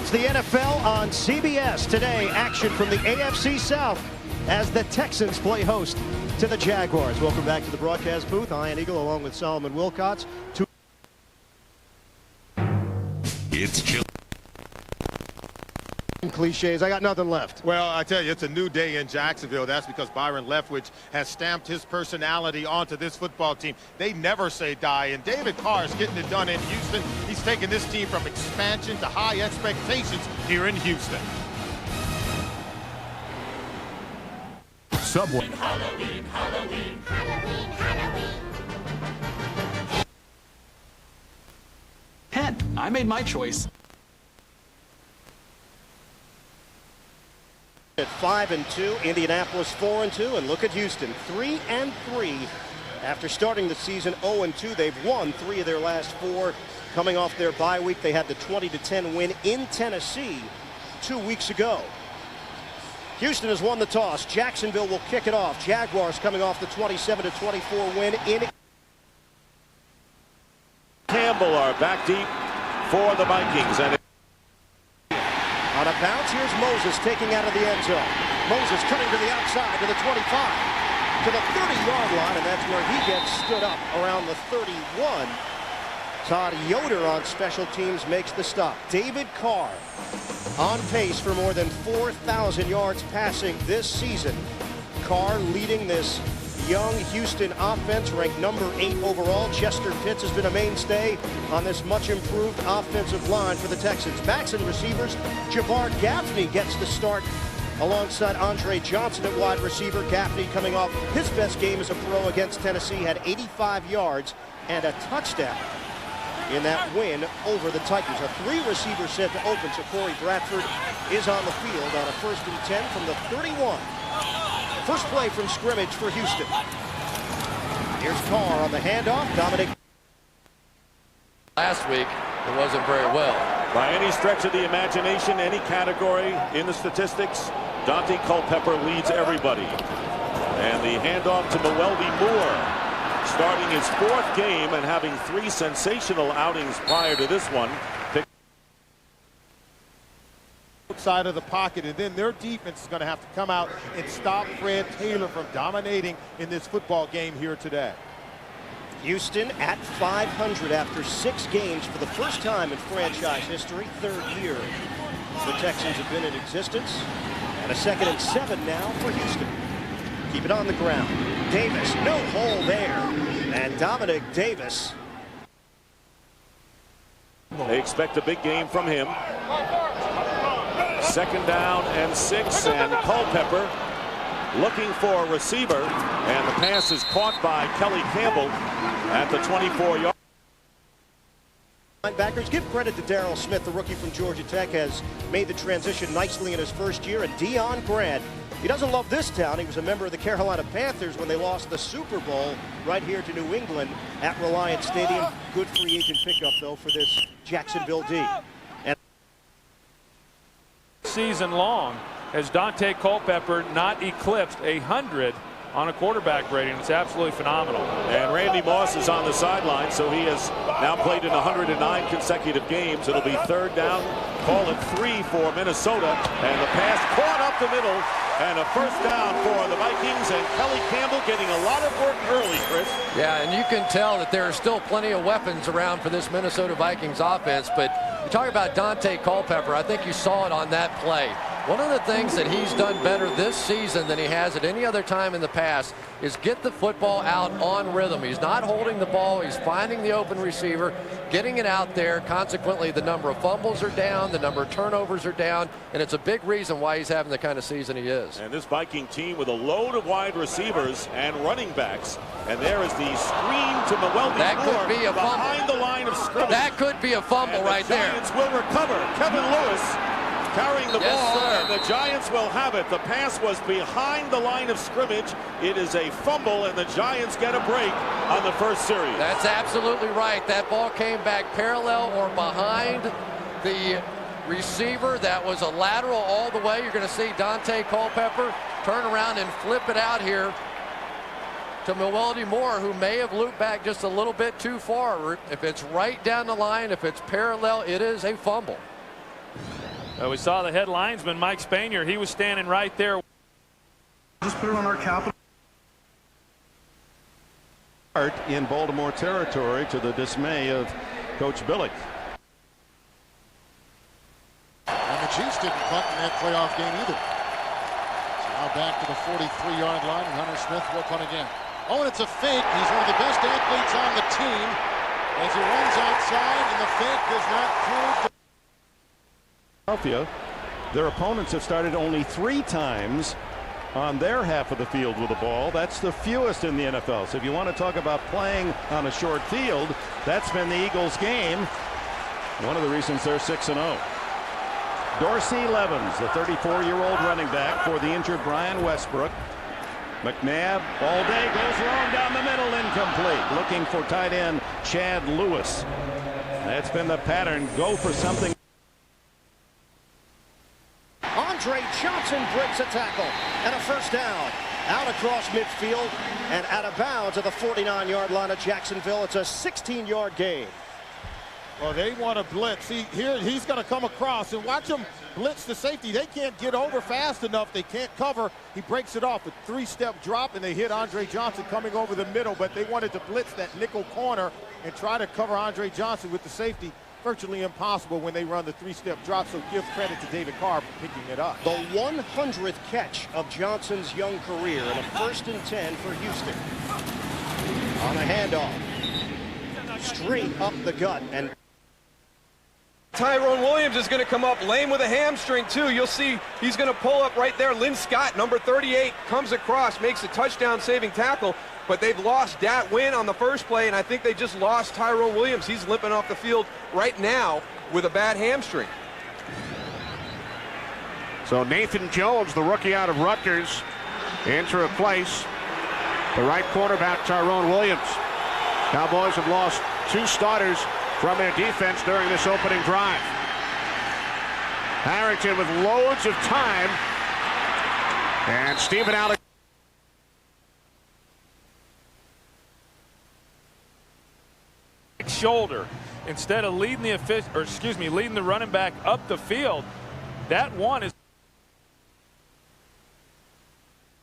It's the NFL on CBS. Today, action from the AFC South as the Texans play host to the Jaguars. Welcome back to the broadcast booth. Ian Eagle along with Solomon Wilcots. It's chill. Cliches. I got nothing left. Well, I tell you, it's a new day in Jacksonville. That's because Byron Leftwich has stamped his personality onto this football team. They never say die, and David Carr is getting it done in Houston. He's taking this team from expansion to high expectations here in Houston. Subway. Halloween, Halloween, Halloween, Halloween. Hen, I made my choice. At 5-2, Indianapolis 4-2, and look at Houston 3-3. After starting the season 0-2, they've won 3 of their last 4. Coming off their bye week, they had the 20-10 win in Tennessee 2 weeks ago. Houston has won the toss. Jacksonville will kick it off. Jaguars coming off the 27-24 win in. Campbell are back deep for the Vikings. And On a bounce, here's Moses taking out of the end zone. Moses cutting to the outside to the 25, to the 30-yard line, and that's where he gets stood up around the 31. Todd Yoder on special teams makes the stop. David Carr on pace for more than 4,000 yards passing this season. Carr leading this young Houston offense, ranked number 8 overall. Chester Pitts has been a mainstay on this much improved offensive line for the Texans. Backs and receivers, Javar Gaffney gets the start alongside Andre Johnson at wide receiver. Gaffney coming off his best game as a pro against Tennessee, had 85 yards and a touchdown in that win over the Titans. A 3-receiver set to open, so Corey Bradford is on the field on a 1st and 10 from the 31. First play from scrimmage for Houston. Here's Carr on the handoff. Dominic. Last week, it wasn't very well. by any stretch of the imagination, any category in the statistics, Dante Culpepper leads everybody. And the handoff to Mewelde Moore, starting his 4th game and having 3 sensational outings prior to this one. Outside of the pocket, and then their defense is going to have to come out and stop Fred Taylor from dominating in this football game here today. Houston at 500 after 6 games for the first time in franchise history, 3rd year the Texans have been in existence, and a 2nd and 7 now for Houston. Keep it on the ground. Davis, no hole there, and Dominic Davis. They expect a big game from him. 2nd down and 6, and Culpepper looking for a receiver, and the pass is caught by Kelly Campbell at the 24-yard. Linebackers, give credit to Darrell Smith, the rookie from Georgia Tech, has made the transition nicely in his 1st year, and Deion Grant. He doesn't love this town. He was a member of the Carolina Panthers when they lost the Super Bowl right here to New England at Reliant Stadium. Good free agent pickup, though, for this Jacksonville D. And season long has Dante Culpepper not eclipsed 100 on a quarterback rating. It's absolutely phenomenal. And Randy Moss is on the sideline, so he has now played in 109 consecutive games. It'll be 3rd down, call it 3 for Minnesota, and the pass caught up the middle, and a 1st down for the Vikings, and Kelly Campbell getting a lot of work early, Chris. Yeah, and you can tell that there are still plenty of weapons around for this Minnesota Vikings offense, but you talk about Dante Culpepper, I think you saw it on that play. One of the things that he's done better this season than he has at any other time in the past is get the football out on rhythm. He's not holding the ball. He's finding the open receiver, getting it out there. Consequently, the number of fumbles are down, the number of turnovers are down, and it's a big reason why he's having the kind of season he is. And this Viking team with a load of wide receivers and running backs. And there is the screen to Mewelde Moore could be a fumble. behind the line of scrimmage. That could be a fumble right there. The Giants will recover. Kevin Lewis carrying the ball, and the Giants will have it. The pass was behind the line of scrimmage. It is a fumble, and the Giants get a break on the 1st series. That's absolutely right. That ball came back parallel or behind the receiver. That was a lateral all the way. You're going to see Dante Culpepper turn around and flip it out here to Mewelde Moore, who may have looped back just a little bit too far. If it's right down the line, if it's parallel, it is a fumble. We saw the head linesman, Mike Spanier. He was standing right there. Just put it on our capital. In Baltimore territory, to the dismay of Coach Billick. And the Chiefs didn't punt in that playoff game either. So now back to the 43-yard line, and Hunter Smith will punt again. Oh, and it's a fake. He's one of the best athletes on the team as he runs outside, and the fake does not prove. Philadelphia, their opponents have started only 3 times on their half of the field with the ball. That's the fewest in the NFL. So if you want to talk about playing on a short field, that's been the Eagles' game. One of the reasons they're 6-0. Dorsey Levens, the 34-year-old running back for the injured Brian Westbrook. McNabb all day goes long down the middle, incomplete. Looking for tight end Chad Lewis. That's been the pattern. Go for something. Andre Johnson breaks a tackle and a first down. Out across midfield and out of bounds at the 49-yard line of Jacksonville. It's a 16-yard gain. Well, they want to blitz. See, here he's going to come across, and watch him blitz the safety. They can't get over fast enough. They can't cover. He breaks it off. A 3-step drop, and they hit Andre Johnson coming over the middle, but they wanted to blitz that nickel corner and try to cover Andre Johnson with the safety. Virtually impossible when they run the 3-step drop, so give credit to David Carr for picking it up. The 100th catch of Johnson's young career and a 1st and 10 for Houston. On a handoff. Straight up the gut, and Tyrone Williams is going to come up lame with a hamstring too. You'll see he's going to pull up right there. Lynn Scott, number 38, comes across, makes a touchdown-saving tackle, but they've lost Dat Wynn on the first play, and I think they just lost Tyrone Williams. He's limping off the field right now with a bad hamstring. So Nathan Jones, the rookie out of Rutgers, in to replace the right quarterback Tyrone Williams. Cowboys have lost 2 starters from their defense during this opening drive. Harrington with loads of time, and Stephen Alexander. Shoulder instead of leading leading the running back up the field. That one is.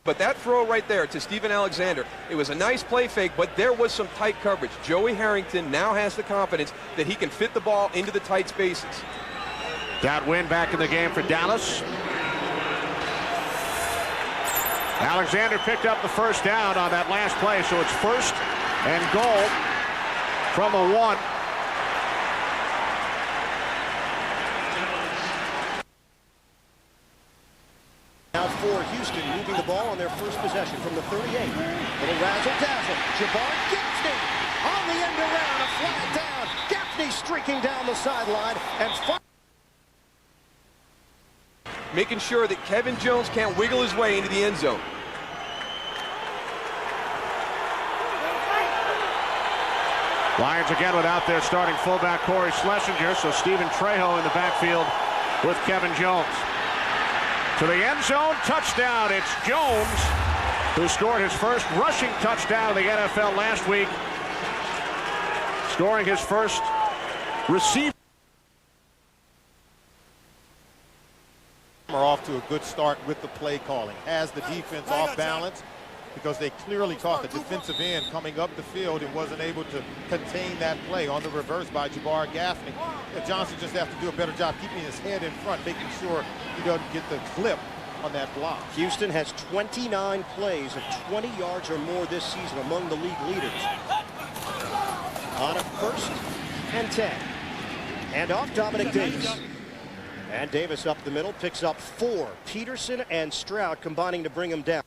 But that throw right there to Stephen Alexander, it was a nice play fake, but there was some tight coverage. Joey Harrington now has the confidence that he can fit the ball into the tight spaces. Dat Wynn back in the game for Dallas. Alexander picked up the first down on that last play, so it's 1st and goal from the 1. Now for Houston, moving the ball on their first possession from the 38. Little razzle-dazzle. Jabbar Gaffney on the end around, a flag down. Gaffney streaking down the sideline and making sure that Kevin Jones can't wiggle his way into the end zone. Lions again without their starting fullback Corey Schlesinger, so Stephen Trejo in the backfield with Kevin Jones. To the end zone, touchdown. It's Jones who scored his first rushing touchdown in the NFL last week, scoring his first receiver. Are off to a good start with the play calling. Has the defense off balance because they clearly caught the defensive end coming up the field and wasn't able to contain that play on the reverse by Jabbar Gaffney. Johnson just has to do a better job keeping his head in front, making sure he doesn't get the clip on that block. Houston has 29 plays of 20 yards or more this season, among the league leaders. On a 1st and 10. And off Dominic Davis. And Davis up the middle, picks up 4. Peterson and Stroud combining to bring him down.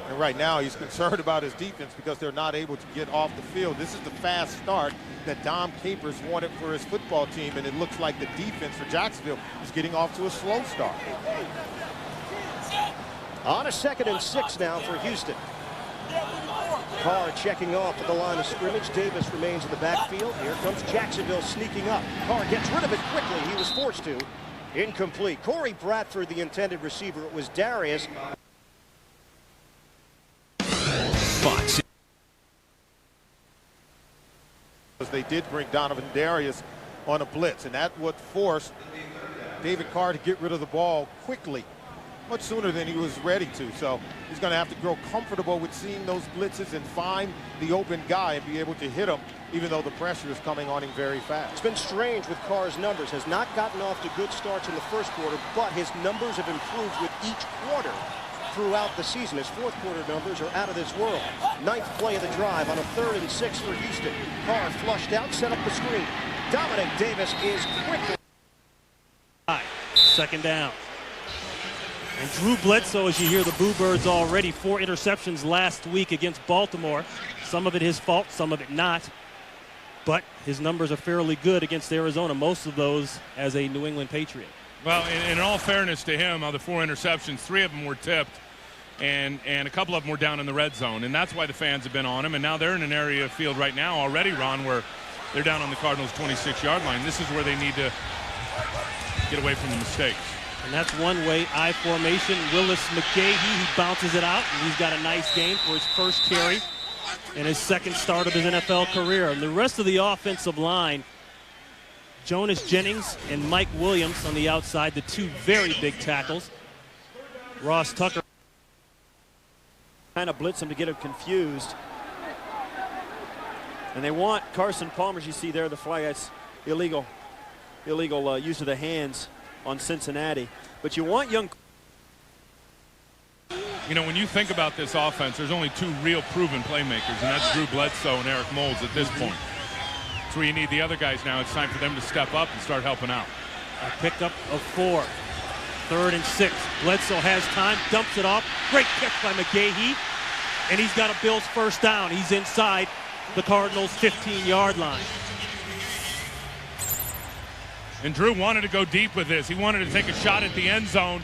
And right now he's concerned about his defense because they're not able to get off the field. This is the fast start that Dom Capers wanted for his football team, and it looks like the defense for Jacksonville is getting off to a slow start. On a 2nd and 6 now for Houston. Carr checking off at the line of scrimmage. Davis remains in the backfield. Here comes Jacksonville sneaking up. Carr gets rid of it quickly. He was forced to. Incomplete. Corey Bradford, the intended receiver. It was Darius. Fox. They did bring Donovan Darius on a blitz, and that would force David Carr to get rid of the ball quickly, much sooner than he was ready to. So he's going to have to grow comfortable with seeing those blitzes and find the open guy and be able to hit him, even though the pressure is coming on him very fast. It's been strange with Carr's numbers. Has not gotten off to good starts in the first quarter, but his numbers have improved with each quarter throughout the season. His fourth quarter numbers are out of this world. Ninth play of the drive on a 3rd and 6 for Houston. Carr flushed out, set up the screen. Dominic Davis is quickly. 2nd down. And Drew Bledsoe, as you hear the Boo Birds already, 4 interceptions last week against Baltimore. Some of it his fault, some of it not. But his numbers are fairly good against Arizona, most of those as a New England Patriot. Well, in all fairness to him, of the 4 interceptions, 3 of them were tipped, and a couple of them were down in the red zone. And that's why the fans have been on him. And now they're in an area of field right now already, Ron, where they're down on the Cardinals' 26-yard line. This is where they need to get away from the mistakes. And that's one way, I formation. Willis McGahee, he bounces it out, and he's got a nice game for his first carry and his 2nd start of his NFL career. And the rest of the offensive line, Jonas Jennings and Mike Williams on the outside, the 2 very big tackles. Ross Tucker kind of blitz him to get him confused. And they want Carson Palmer, as you see there, the flag. That's illegal use of the hands on Cincinnati. But you want young. You know, when you think about this offense, there's only 2 real proven playmakers, and that's Drew Bledsoe and Eric Moulds at this point. That's where you need the other guys now. It's time for them to step up and start helping out. A pickup of 4. 3rd and 6. Bledsoe has time, dumps it off. Great catch by McGahee. And he's got a Bills first down. He's inside the Cardinals' 15-yard line. And Drew wanted to go deep with this. He wanted to take a shot at the end zone.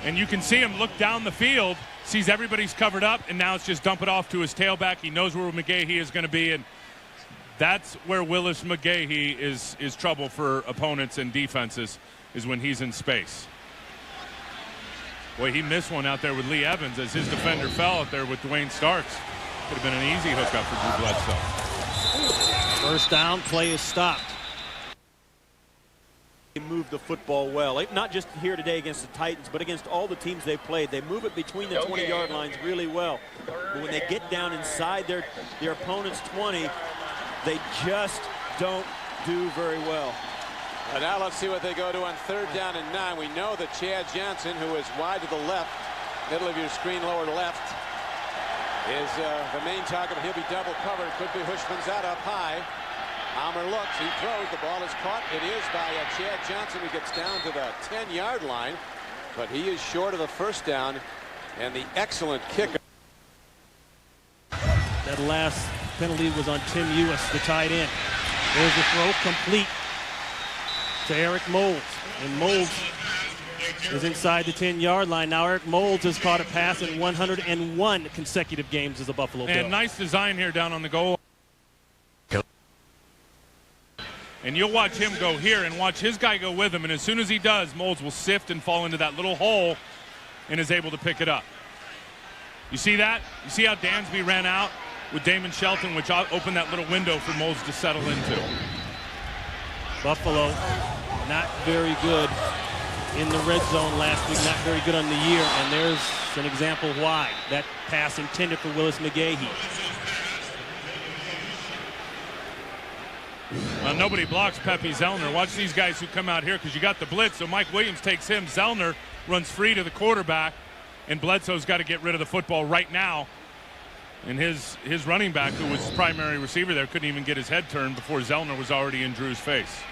And you can see him look down the field, sees everybody's covered up, and now it's just dump it off to his tailback. He knows where McGahee is going to be, and that's where Willis McGahee is trouble for opponents and defenses, is when he's in space. Boy, he missed one out there with Lee Evans as his defender fell out there with Dwayne Starks. Could have been an easy hookup for Drew Bledsoe. First down, play is stopped. They move the football well, not just here today against the Titans, but against all the teams they've played. They move it between the 20-yard lines really well. But when they get down inside their opponent's 20, they just don't do very well. And now let's see what they go to on 3rd down and 9. We know that Chad Johnson, who is wide to the left, middle of your screen, lower left, is the main target. He'll be double covered. Could be Hushmanzada up high. Almer looks, he throws, the ball is caught. It is by Chad Johnson, who gets down to the 10-yard line, but he is short of the first down, and the excellent kicker. That last penalty was on Tim Ewis, the tight end. There's the throw, complete to Eric Moulds, and Moulds is inside the 10-yard line. Now Eric Moulds has caught a pass in 101 consecutive games as a Buffalo Bill. And nice design here down on the goal. And you'll watch him go here and watch his guy go with him. And as soon as he does, Moulds will sift and fall into that little hole and is able to pick it up. You see that? You see how Dansby ran out with Damon Shelton, which opened that little window for Moulds to settle into. Buffalo not very good in the red zone last week, not very good on the year. And there's an example why. That pass intended for Willis McGahee. Well, nobody blocks Pepe Zellner. Watch these guys who come out here because you got the blitz. So Mike Williams takes him. Zellner runs free to the quarterback. And Bledsoe's got to get rid of the football right now. And his running back, who was his primary receiver there, couldn't even get his head turned before Zellner was already in Drew's face.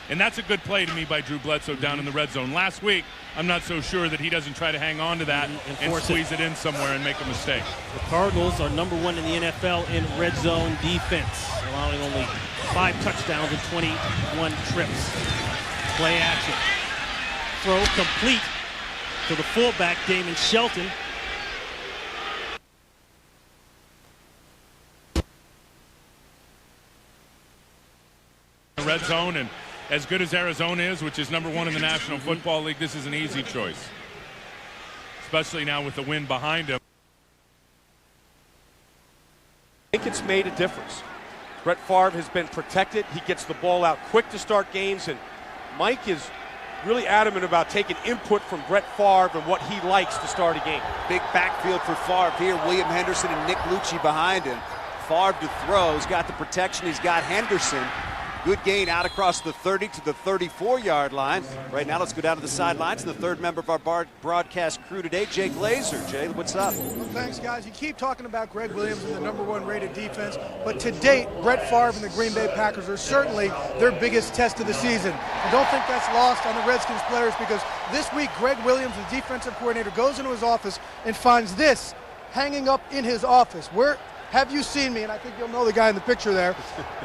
And that's a good play to me by Drew Bledsoe down in the red zone. Last week, I'm not so sure that he doesn't try to hang on to that and squeeze it in somewhere and make a mistake. The Cardinals are #1 in the NFL in red zone defense, allowing only 5 touchdowns and 21 trips. Play action. Throw complete to the fullback, Damon Shelton. Red zone, and as good as Arizona is, which is #1 in the National Football League, this is an easy choice, especially now with the wind behind him. I think it's made a difference. Brett Favre has been protected. He gets the ball out quick to start games, and Mike is really adamant about taking input from Brett Favre and what he likes to start a game. Big backfield for Favre here. William Henderson and Nick Lucci behind him. Favre to throw. He's got the protection. He's got Henderson. Good gain out across the 30 to the 34-yard line. Right now, let's go down to the sidelines. The third member of our broadcast crew today, Jay Glazer. Jay, what's up? Well, thanks, guys. You keep talking about Greg Williams and the #1 rated defense, but to date, Brett Favre and the Green Bay Packers are certainly their biggest test of the season. I don't think that's lost on the Redskins players, because this week, Greg Williams, the defensive coordinator, goes into his office and finds this hanging up in his office. Where have you seen me? And I think you'll know the guy in the picture there.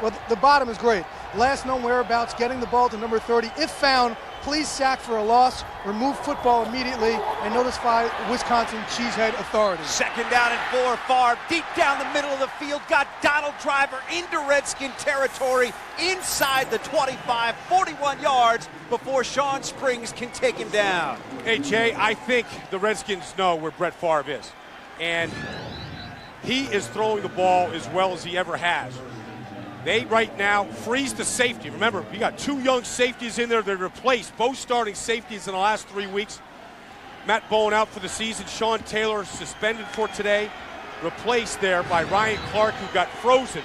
Well, the bottom is great. Last known whereabouts, getting the ball to number 30. If found, please sack for a loss, remove football immediately, and notify Wisconsin Cheesehead authorities. Second down and 4. Favre deep down the middle of the field, got Donald Driver into Redskin territory inside the 25, 41 yards before Sean Springs can take him down. Hey, Jay, I think the Redskins know where Brett Favre is, and he is throwing the ball as well as he ever has. They right now freeze the safety. Remember, you got 2 young safeties in there. They replaced both starting safeties in the last 3 weeks. Matt Bowen out for the season. Sean Taylor suspended for today. Replaced there by Ryan Clark, who got frozen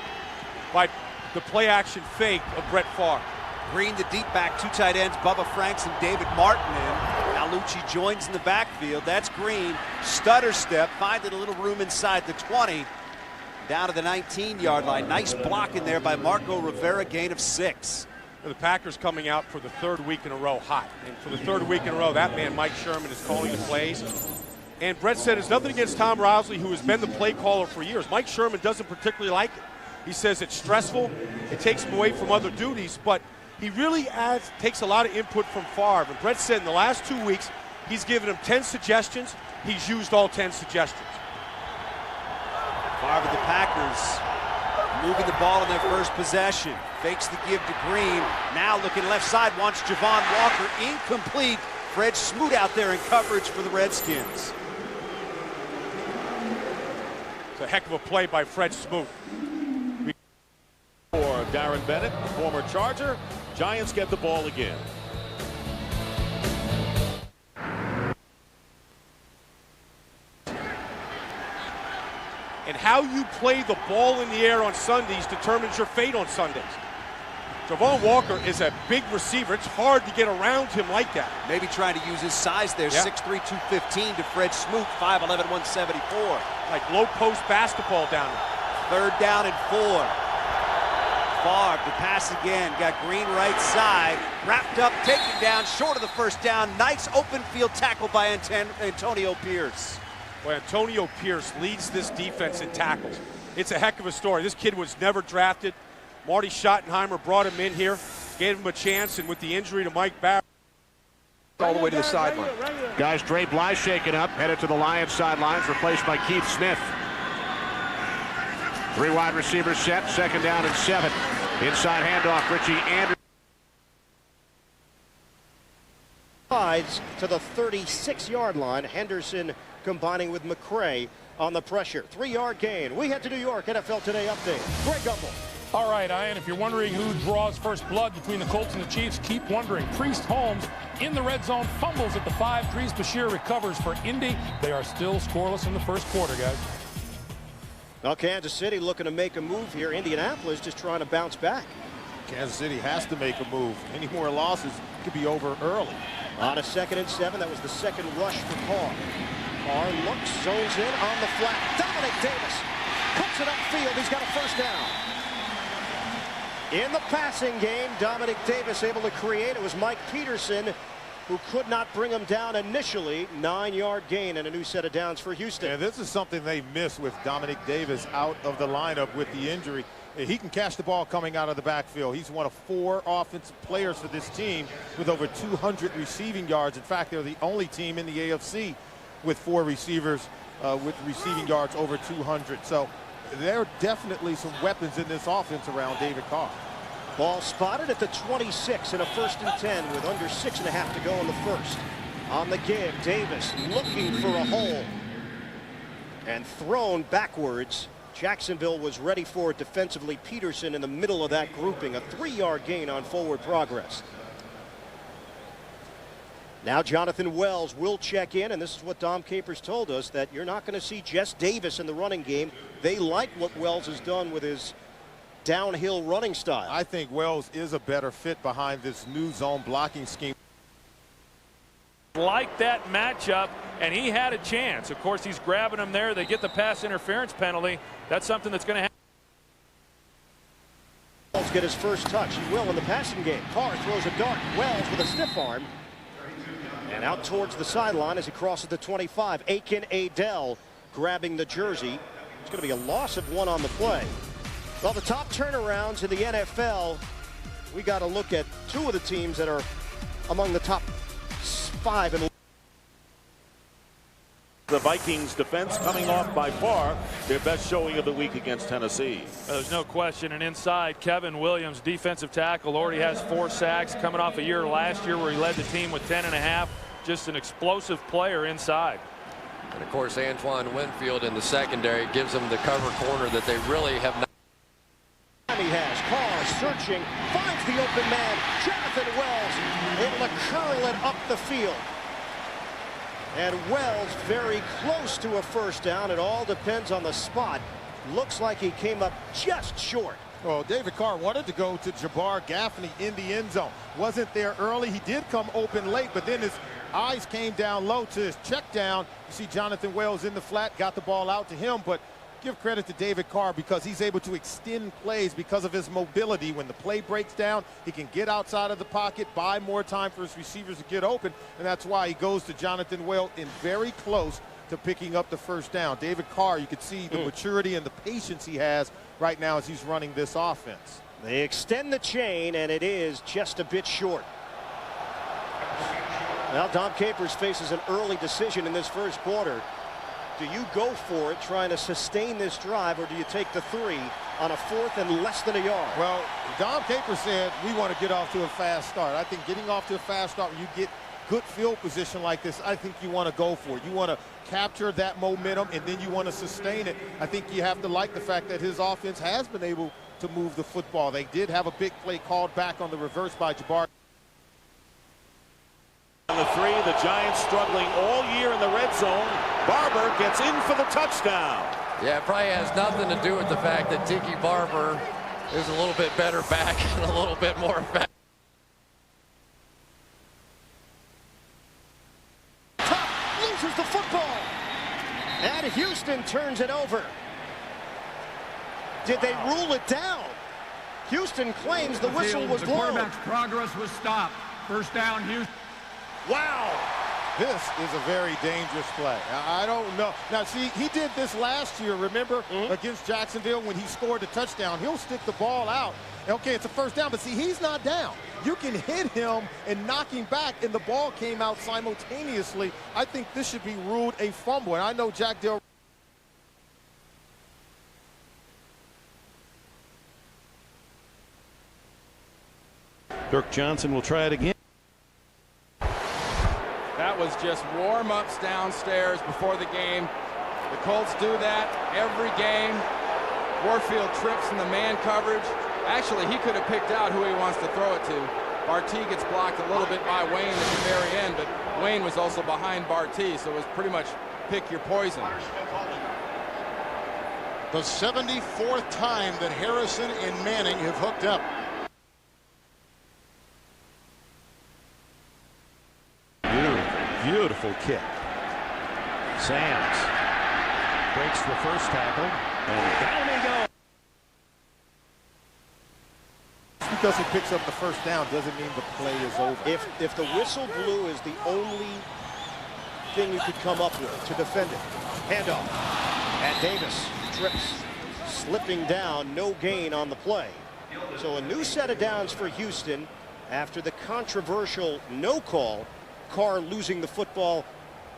by the play-action fake of Brett Favre. Green, the deep back, 2 tight ends, Bubba Franks and David Martin in. Now Lucci joins in the backfield. That's Green. Stutter step, finding a little room inside the 20. Down to the 19-yard line. Nice block in there by Marco Rivera, gain of 6. The Packers coming out for the 3rd week in a row hot. And for the 3rd week in a row, that man, Mike Sherman, is calling the plays. And Brett said it's nothing against Tom Rousley, who has been the play caller for years. Mike Sherman doesn't particularly like it. He says it's stressful. It takes him away from other duties. But he really takes a lot of input from Favre. And Brett said in the last 2 weeks, he's given him 10 suggestions. He's used all 10 suggestions. Favre of the Packers moving the ball in their first possession. Fakes the give to Green. Now looking left side, wants Javon Walker. Incomplete. Fred Smoot out there in coverage for the Redskins. It's a heck of a play by Fred Smoot. For Darren Bennett, former Charger, Giants get the ball again. And how you play the ball in the air on Sundays determines your fate on Sundays. Javon Walker is a big receiver. It's hard to get around him like that. Maybe trying to use his size there. Yeah. 6'3", 215 to Fred Smoot, 5'11", 174. Like low post basketball down there. 3rd down and 4. Favre to pass again. Got Green right side. Wrapped up, taken down, short of the first down. Nice open field tackle by Antonio Pierce. Well, Antonio Pierce leads this defense in tackles. It's a heck of a story. This kid was never drafted. Marty Schottenheimer brought him in here, gave him a chance, and with the injury to Mike Barrett, all the way to the sideline. Guys, Dre Bly shaken up, headed to the Lions sidelines, replaced by Keith Smith. 3 wide receivers set, 2nd down and 7. Inside handoff, Richie Anderson. To the 36-yard line. Henderson combining with McCray on the pressure. 3-yard gain. We head to New York. NFL Today update. Greg Gumbel. All right, Ian, if you're wondering who draws first blood between the Colts and the Chiefs, keep wondering. Priest Holmes in the red zone, fumbles at the 5. Dries Bashir recovers for Indy. They are still scoreless in the first quarter, guys. Well, Kansas City looking to make a move here. Indianapolis just trying to bounce back. Kansas City has to make a move. Any more losses could be over early. On a 2nd and 7, that was the 2nd rush for Carr. Carr looks, zones in on the flat. Dominic Davis cooks it upfield. He's got a first down. In the passing game, Dominic Davis able to create. It was Mike Peterson who could not bring him down initially. 9-yard gain and a new set of downs for Houston. Yeah, this is something they miss with Dominic Davis out of the lineup with the injury. He can catch the ball coming out of the backfield. He's one of 4 offensive players for this team with over 200 receiving yards. In fact, they're the only team in the AFC with 4 receivers with receiving yards over 200. So there are definitely some weapons in this offense around David Carr. Ball spotted at the 26 and a 1st and 10 with under 6.5 to go in the first. On the give, Davis looking for a hole and thrown backwards Jacksonville was ready for it defensively. Peterson in the middle of that grouping, a 3-yard gain on forward progress. Now Jonathan Wells will check in, and this is what Dom Capers told us, that you're not going to see Jess Davis in the running game. They like what Wells has done with his downhill running style. I think Wells is a better fit behind this new zone blocking scheme. Like that matchup, and he had a chance. Of course, he's grabbing him there. They get the pass interference penalty. That's something that's going to happen. Wells get his first touch. He will in the passing game. Carr throws a dart. Wells with a stiff arm. And out towards the sideline as he crosses the 25. Aiken Adell grabbing the jersey. It's going to be a loss of 1 on the play. Well, the top turnarounds in the NFL, we got to look at 2 of the teams that are among the top 5 in the Vikings defense coming off by far their best showing of the week against Tennessee. There's no question. And inside, Kevin Williams, defensive tackle, already has 4 sacks, coming off a year last year where he led the team with 10.5. Just an explosive player inside. And of course, Antoine Winfield in the secondary gives them the cover corner that they really have not. He has Carr searching, finds the open man. Jonathan Wells able to curl it up the field. And Wells very close to a first down. It all depends on the spot. Looks like he came up just short. Well, David Carr wanted to go to Jabbar Gaffney in the end zone. Wasn't there early. He did come open late, but then his eyes came down low to his check down. You see Jonathan Wells in the flat, got the ball out to him, but give credit to David Carr because he's able to extend plays because of his mobility. When the play breaks down, he can get outside of the pocket, buy more time for his receivers to get open, and that's why he goes to Jonathan Wells in very close to picking up the first down. David Carr, you can see the maturity and the patience he has right now as he's running this offense. They extend the chain, and it is just a bit short. Now Dom Capers faces an early decision in this first quarter. Do you go for it, trying to sustain this drive, or do you take the 3 on a 4th and less than a yard? Well, Dom Capers said we want to get off to a fast start. I think getting off to a fast start, when you get good field position like this, I think you want to go for it. You want to capture that momentum, and then you want to sustain it. I think you have to like the fact that his offense has been able to move the football. They did have a big play called back on the reverse by Jabbar. On the 3, the Giants struggling all year in the red zone. Barber gets in for the touchdown. Yeah, it probably has nothing to do with the fact that Tiki Barber is a little bit better back and a little bit more fast. Loses the football. And Houston turns it over. Did they rule it down? Houston claims the whistle was blown. The quarterback's progress was stopped. First down, Houston. Wow. This is a very dangerous play. I don't know. Now, see, he did this last year, remember, against Jacksonville when he scored the touchdown. He'll stick the ball out. Okay, it's a first down, but see, he's not down. You can hit him and knock him back, and the ball came out simultaneously. I think this should be ruled a fumble, and I know Jack Del. Kirk Johnson will try it again. That was just warm-ups downstairs before the game. The Colts do that every game. Warfield trips in the man coverage. Actually, he could have picked out who he wants to throw it to. Barty gets blocked a little bit by Wayne at the very end, but Wayne was also behind Barty, so it was pretty much pick your poison. The 74th time that Harrison and Manning have hooked up. Beautiful kick. Sands breaks the first tackle, and down they go. Just because he picks up the first down doesn't mean the play is over. If the whistle blew is the only thing you could come up with to defend it. Handoff. And Davis trips, slipping down, no gain on the play. So a new set of downs for Houston after the controversial no call. Carr losing the football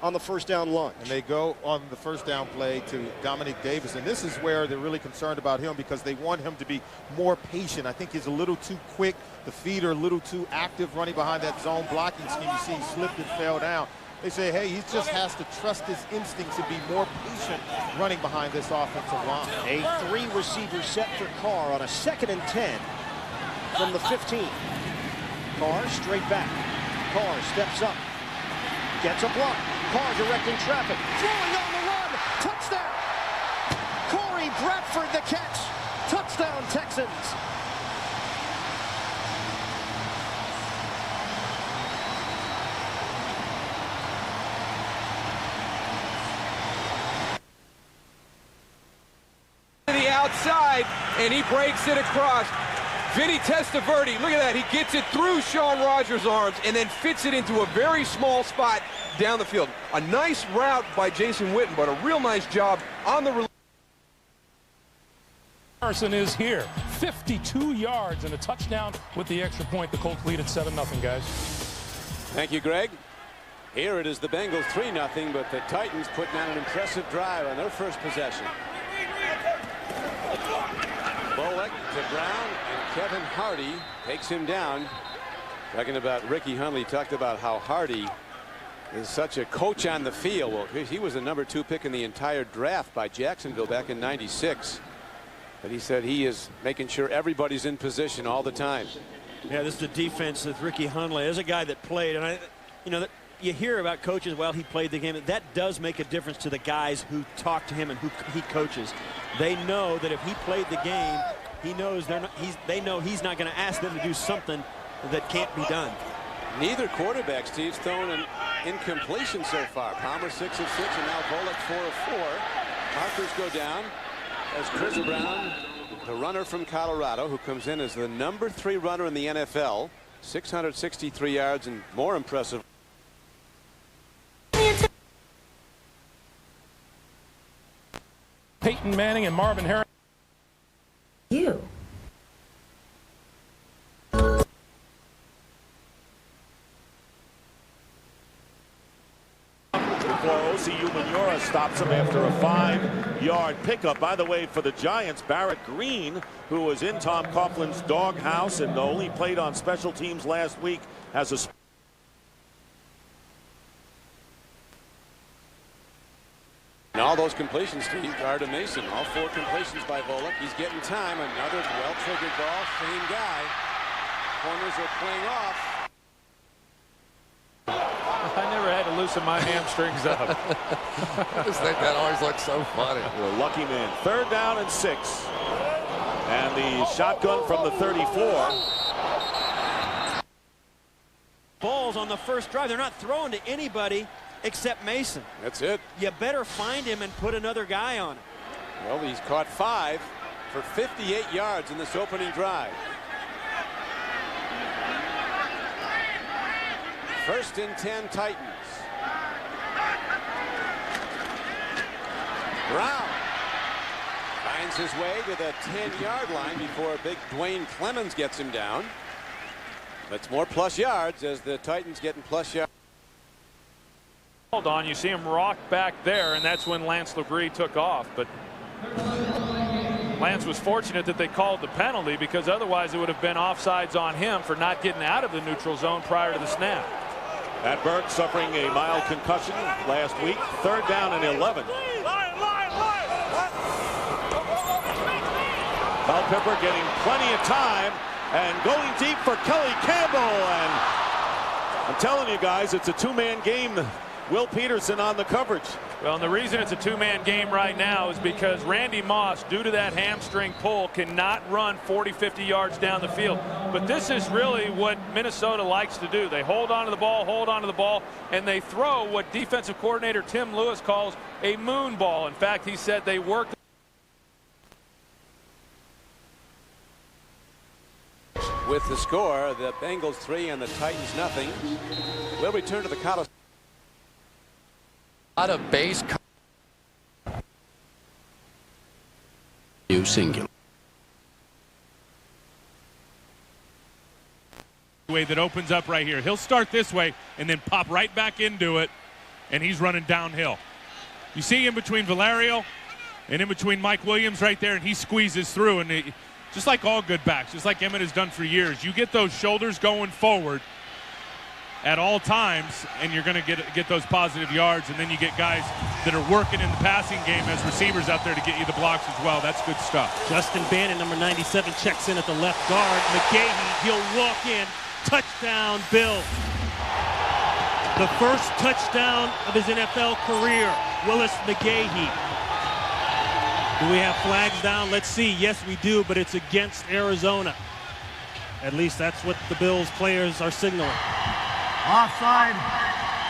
on the first down launch. And they go on the first down play to Dominic Davis. And this is where they're really concerned about him because they want him to be more patient. I think he's a little too quick. The feet are a little too active running behind that zone blocking scheme. You see he slipped and fell down. They say, hey, he just has to trust his instincts and be more patient running behind this offensive line. A 3-receiver set for Carr on a 2nd and 10 from the 15. Carr straight back. Carr steps up. Gets a block. Carr directing traffic. Throwing on the run. Touchdown. Corey Bradford the catch. Touchdown Texans. The outside, and he breaks it across. Vinny Testaverde, look at that. He gets it through Sean Rogers' arms and then fits it into a very small spot down the field. A nice route by Jason Witten, but a real nice job on the release. Harrison is here. 52 yards and a touchdown with the extra point. The Colts lead at 7-0, guys. Thank you, Greg. Here it is the Bengals 3-0, but the Titans putting on an impressive drive on their first possession. Bullock to Brown, and Kevin Hardy takes him down. Talking about Ricky Hundley, talked about how Hardy is such a coach on the field. Well, he was the #2 pick in the entire draft by Jacksonville back in '96. But he said he is making sure everybody's in position all the time. Yeah, this is the defense with Ricky Hundley. As a guy that played, and you hear about coaches, well, he played the game. That does make a difference to the guys who talk to him and who he coaches. They know that if he played the game, he knows they know he's not going to ask them to do something that can't be done. Neither quarterback, Steve's thrown an incompletion so far. Palmer 6 of 6, and now Bullock 4 of 4. Markers go down as Chris Brown, the runner from Colorado, who comes in as the #3 runner in the NFL, 663 yards, and more impressive. Peyton Manning and Marvin Harrison. You. Before OCU Manura stops him after a 5-yard pickup. By the way, for the Giants, Barrett Green, who was in Tom Coughlin's doghouse and only played on special teams last week, has a And all those completions, Steve, are to Mason. All 4 completions by Bullock. He's getting time. Another well-triggered ball. Same guy. Corners are playing off. I never had to loosen my hamstrings up. I just think that always looks so funny. The lucky man. 3rd down and 6. And the shotgun from the 34. Balls on the first drive. They're not throwing to anybody except Mason. That's it. You better find him and put another guy on him. Well, he's caught 5 for 58 yards in this opening drive. 1st and 10 Titans. Brown finds his way to the 10-yard line before a big Dwayne Clemens gets him down. That's more plus yards as the Titans getting plus yards. Hold on, you see him rock back there, and that's when Lance LeGree took off. But Lance was fortunate that they called the penalty, because otherwise it would have been offsides on him for not getting out of the neutral zone prior to the snap. Matt Burke suffering a mild concussion last week. 3rd down and 11. Mel Pepper getting plenty of time and going deep for Kelly Campbell. And I'm telling you guys, it's a 2-man game. Will Peterson on the coverage. Well, and the reason it's a 2-man game right now is because Randy Moss, due to that hamstring pull, cannot run 40-50 yards down the field. But this is really what Minnesota likes to do. They hold on to the ball, and they throw what defensive coordinator Tim Lewis calls a moon ball. In fact, he said they worked. With the score, the Bengals 3 and the Titans 0. We'll return to the Coliseum. Out of base. New singular. Way that opens up right here. He'll start this way and then pop right back into it, and he's running downhill. You see in between Valerio and in between Mike Williams right there, and he squeezes through. And just like all good backs, just like Emmett has done for years, you get those shoulders going forward, at all times, and you're going to get those positive yards, and then you get guys that are working in the passing game as receivers out there to get you the blocks as well. That's good stuff. Justin Bannon, number 97, checks in at the left guard. McGahee, he'll walk in. Touchdown, Bills. The first touchdown of his NFL career, Willis McGahee. Do we have flags down? Let's see. Yes, we do, but it's against Arizona. At least that's what the Bills players are signaling. Offside,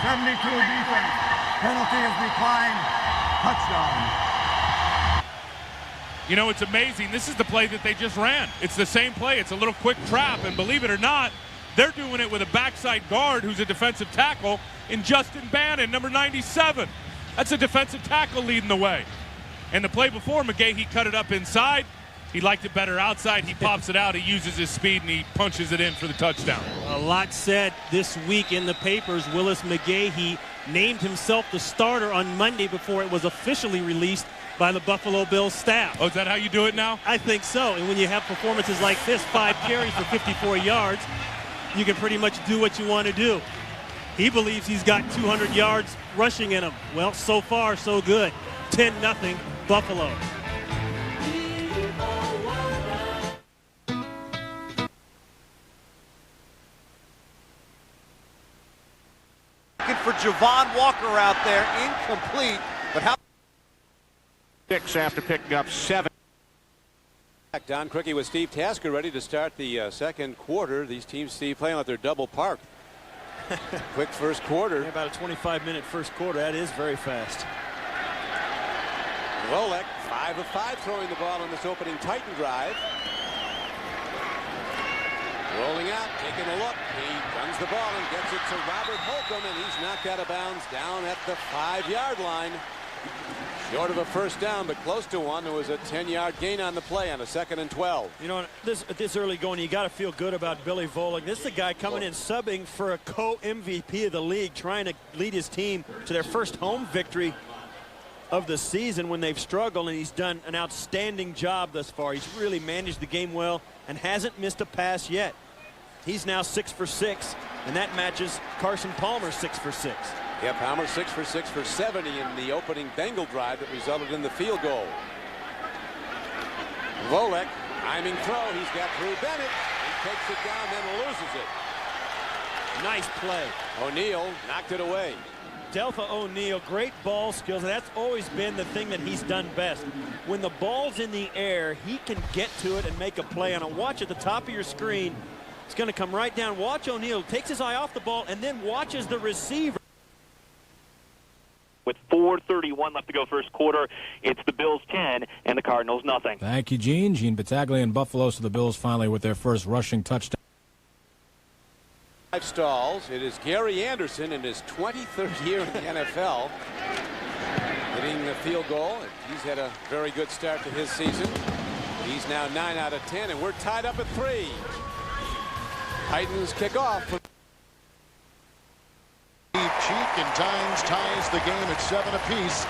72 defense. Penalty is declined. Touchdown. You know, it's amazing. This is the play that they just ran. It's the same play. It's a little quick trap, and believe it or not, they're doing it with a backside guard who's a defensive tackle in Justin Bannon, number 97. That's a defensive tackle leading the way. And the play before, McGahee cut it up inside. He liked it better outside. He pops it out. He uses his speed, and he punches it in for the touchdown. A lot said this week in the papers. Willis McGahee named himself the starter on Monday before it was officially released by the Buffalo Bills staff. Oh, is that how you do it now? I think so. And when you have performances like this, 5 carries for 54 yards, you can pretty much do what you want to do. He believes he's got 200 yards rushing in him. Well, so far, so good. 10-0 Buffalo. For Javon Walker out there, incomplete, but how? 6 after picking up 7. Don Criqui with Steve Tasker ready to start the second quarter. These teams, Steve, playing like they're double parked. Quick first quarter. Yeah, about a 25-minute first quarter. That is very fast. Volek, 5 of 5 throwing the ball on this opening Titan drive. Rolling out, taking a look. He runs the ball and gets it to Robert Holcomb, and he's knocked out of bounds down at the 5-yard line. Short of a first down, but close to one. There was a 10-yard gain on the play on a 2nd and 12. You know, at this early going, you got to feel good about Billy Volek. This is a guy coming in subbing for a co-MVP of the league, trying to lead his team to their first home victory of the season when they've struggled, and he's done an outstanding job thus far. He's really managed the game well and hasn't missed a pass yet. He's now 6 for 6, and that matches Carson Palmer's 6 for 6. Yeah, Palmer 6 for 6 for 70 in the opening Bengal drive that resulted in the field goal. Volek, timing throw. He's got Drew Bennett. He takes it down, then loses it. Nice play. O'Neal knocked it away. Deltha O'Neal, great ball skills, and that's always been the thing that he's done best. When the ball's in the air, he can get to it and make a play on it. Watch at the top of your screen. It's going to come right down. Watch O'Neal. Takes his eye off the ball and then watches the receiver. With 4:31 left to go first quarter, it's the Bills 10 and the Cardinals nothing. Thank you, Gene. Gene Battaglia in Buffalo, so the Bills finally with their first rushing touchdown. 5 stalls. It is Gary Anderson in his 23rd year in the NFL. Hitting the field goal. He's had a very good start to his season. He's now 9 out of 10, and we're tied up at 3. Titans kick off. Cheek and Tynes ties the game at 7 apiece.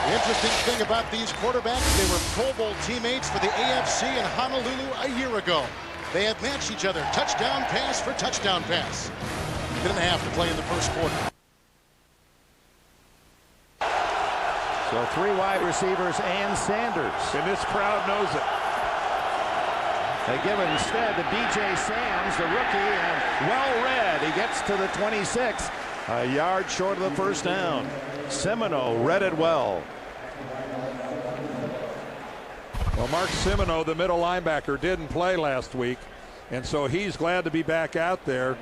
The interesting thing about these quarterbacks, they were Pro Bowl teammates for the AFC in Honolulu a year ago. They have matched each other touchdown pass for touchdown pass. Minute and a half to play in the first quarter. So 3 wide receivers and Sanders. And this crowd knows it. They give it instead to B.J. Sams, the rookie, and well read. He gets to the 26, a yard short of the first down. Semino read it well. Well, Mark Semino, the middle linebacker, didn't play last week, and so he's glad to be back out there.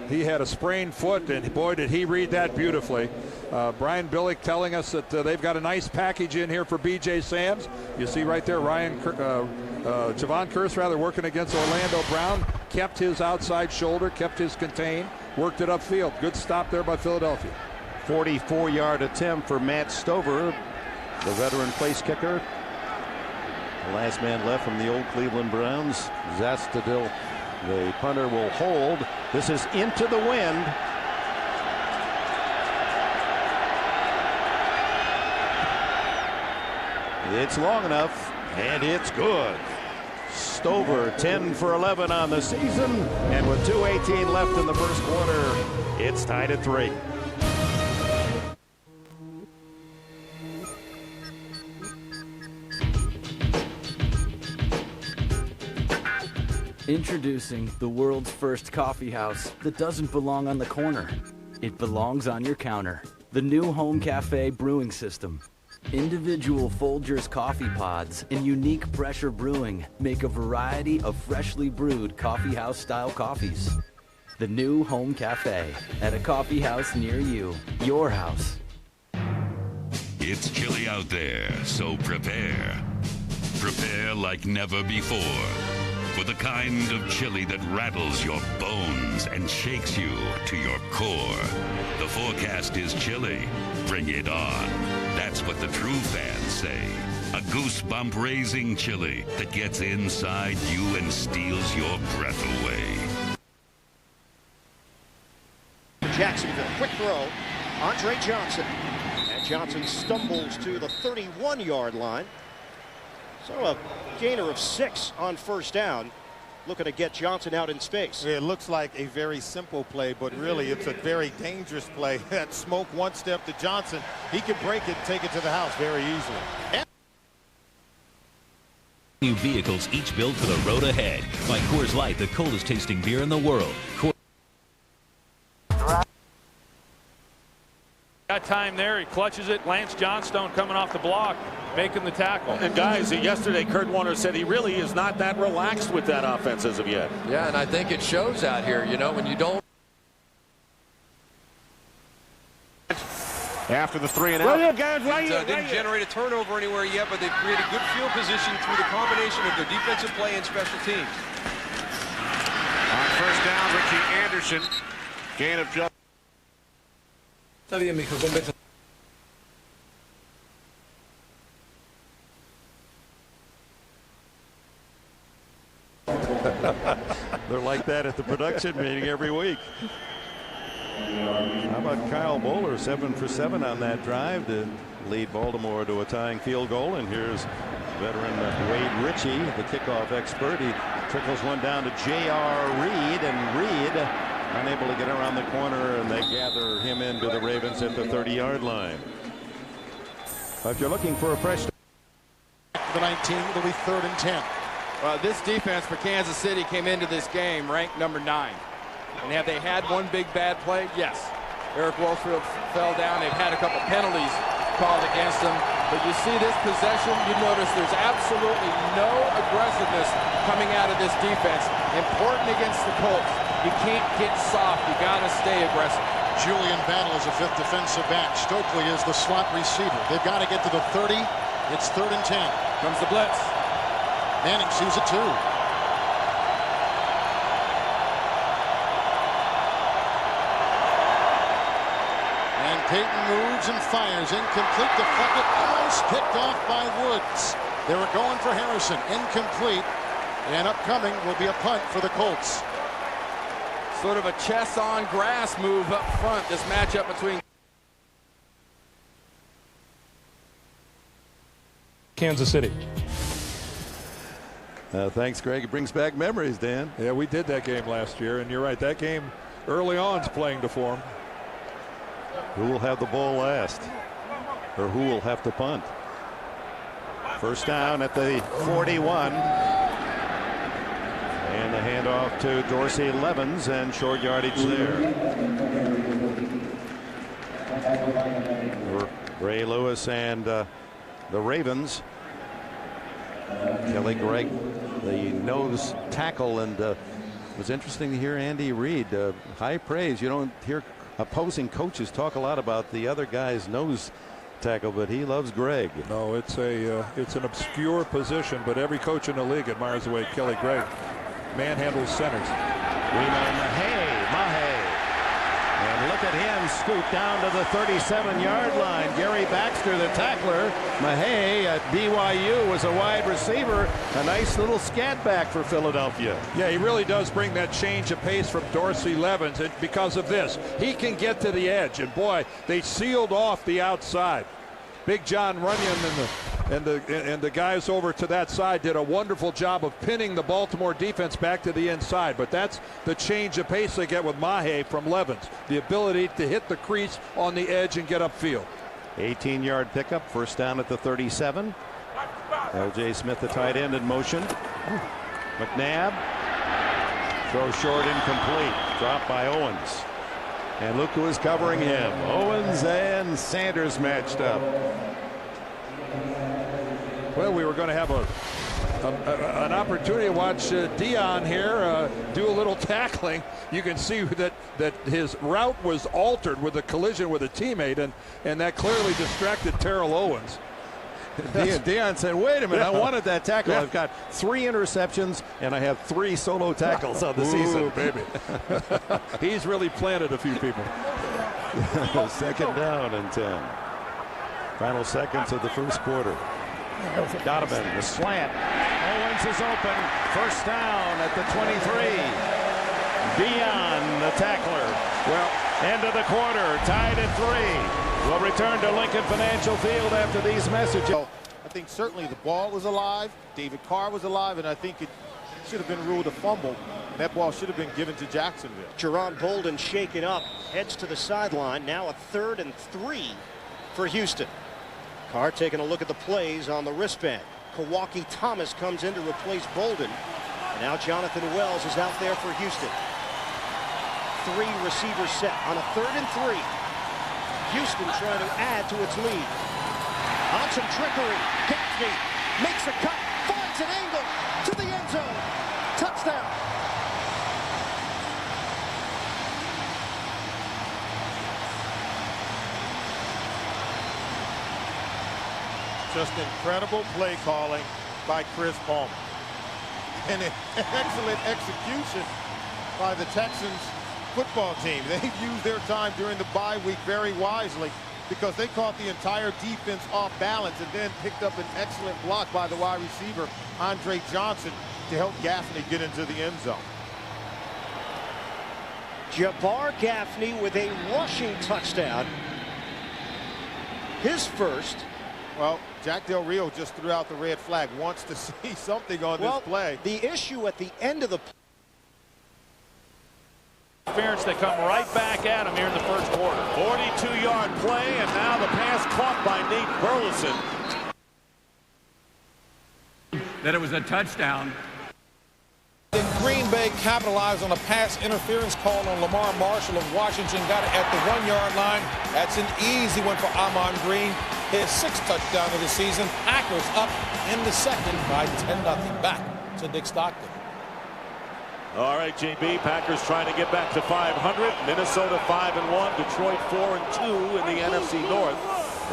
He had a sprained foot, and boy, did he read that beautifully. Brian Billick telling us that they've got a nice package in here for B.J. Sams. You see right there, Javon Curse rather working against Orlando Brown. Kept his outside shoulder, kept his contained, worked it upfield. Good stop there by Philadelphia. 44-yard attempt for Matt Stover, the veteran place kicker. The last man left from the old Cleveland Browns. Zastadil, the punter, will hold. This is into the wind. It's long enough, and it's good. Stover 10 for 11 on the season, and with 2:18 left in the first quarter, it's tied at 3. Introducing the world's first coffee house that doesn't belong on the corner. It belongs on your counter. The new Home Cafe brewing system. Individual Folgers coffee pods and unique pressure brewing make a variety of freshly brewed coffee house style coffees. The new Home Cafe at a coffee house near you. Your house. It's chilly out there, so prepare. Prepare like never before. For the kind of chili that rattles your bones and shakes you to your core. The forecast is chilly. Bring it on. That's what the true fans say. A goosebump-raising chili that gets inside you and steals your breath away. Jacksonville, quick throw. Andre Johnson. And Johnson stumbles to the 31-yard line. So a gainer of 6 on first down. Looking to get Johnson out in space. It looks like a very simple play, but really it's a very dangerous play. That smoke one step to Johnson. He can break it and take it to the house very easily. New vehicles each built for the road ahead. By Coors Light, the coldest tasting beer in the world. Got time there. He clutches it. Lance Johnstone coming off the block, making the tackle. And guys, yesterday Kurt Warner said he really is not that relaxed with that offense as of yet. Yeah, and I think it shows out here, you know, when you don't. After the 3 and out. Didn't generate a turnover anywhere yet, but they've created good field position through the combination of their defensive play and special teams. On first down, Richie Anderson. Gain of just. Está bien, mijo, conversa. They're like that at the production meeting every week. How about Kyle Bowler, 7 for 7 on that drive to lead Baltimore to a tying field goal. And here's veteran Wade Ritchie, the kickoff expert. He trickles one down to J.R. Reed, and Reed unable to get around the corner, and they gather him into the Ravens at the 30-yard line. If you're looking for a fresh the 19, it'll be 3rd and 10. Well, this defense for Kansas City came into this game ranked number 9. And have they had one big bad play? Yes. Eric Wolffield fell down. They've had a couple penalties called against them. But you see this possession, you notice there's absolutely no aggressiveness coming out of this defense. Important against the Colts. You can't get soft. You got to stay aggressive. Julian Battle is a 5th defensive back. Stokely is the slot receiver. They've got to get to the 30. It's 3rd and 10. Comes the blitz. Manning sees it too. And Peyton moves and fires. Incomplete. Deflected. Almost picked off by Woods. They were going for Harrison. Incomplete. And upcoming will be a punt for the Colts. Sort of a chess on grass move up front. This matchup between Kansas City. Thanks, Greg. It brings back memories, Dan. Yeah, we did that game last year, and you're right. That game early on is playing to form. Who will have the ball last? Or who will have to punt? First down at the 41. And the handoff to Dorsey Levens, and short yardage there. Ray Lewis and the Ravens. Kelly Gregg, the nose tackle, and it was interesting to hear Andy Reid. High praise. You don't hear opposing coaches talk a lot about the other guy's nose tackle, but he loves Gregg. No, it's an obscure position, but every coach in the league admires the way Kelly Gregg manhandles centers. Mahay. And look at him scoot down to the 37-yard line. Gary Baxter, the tackler. Mahay at BYU was a wide receiver. A nice little scat back for Philadelphia. Yeah, he really does bring that change of pace from Dorsey Levens, and because of this, he can get to the edge. And boy, they sealed off the outside. Big John Runyon and the guys over to that side did a wonderful job of pinning the Baltimore defense back to the inside. But that's the change of pace they get with Mahe from Levens, the ability to hit the crease on the edge and get upfield. 18-yard pickup, first down at the 37. L.J. Smith, the tight end, in motion. McNabb, throw short, incomplete, dropped by Owens. And look who is covering him. Owens and Sanders matched up. Well, we were going to have an opportunity to watch Dion here do a little tackling. You can see that his route was altered with a collision with a teammate, and that clearly distracted Terrell Owens. Dion said, wait a minute, I wanted that tackle. Yeah. I've got 3 interceptions, and I have 3 solo tackles on the season. Baby. He's really planted a few people. Second down and 10. Final seconds of the first quarter. Donovan, the slant. Owens is open. First down at the 23. Dion, the tackler. Well, end of the quarter, tied at 3. We'll return to Lincoln Financial Field after these messages. I think certainly the ball was alive. David Carr was alive, and I think it should have been ruled a fumble. That ball should have been given to Jacksonville. Jerron Bolden shaken up, heads to the sideline. Now a 3rd and 3 for Houston. Carr taking a look at the plays on the wristband. Kawaki Thomas comes in to replace Bolden. And now Jonathan Wells is out there for Houston. 3 receivers set on a 3rd and 3. Houston trying to add to its lead. On some trickery, Gaffney makes a cut, finds an angle to the end zone. Touchdown. Just incredible play calling by Chris Palmer. And an excellent execution by the Texans football team. They've used their time during the bye week very wisely because they caught the entire defense off balance and then picked up an excellent block by the wide receiver, Andre Johnson, to help Gaffney get into the end zone. Jabbar Gaffney with a rushing touchdown. His first. Well, Jack Del Rio just threw out the red flag. Wants to see something on this play. The issue at the end of the interference, they come right back at him here in the first quarter. 42-yard play, and now the pass caught by Nate Burleson. That it was a touchdown. Then Green Bay capitalized on a pass interference call on Lamar Marshall of Washington. Got it at the 1-yard line. That's an easy one for Ahman Green. His 6th touchdown of the season. Packers up in the second by 10-0. Back to Dick Stockton. All right, JB, Packers trying to get back to 500. Minnesota 5-1. Detroit 4-2 in the NFC North.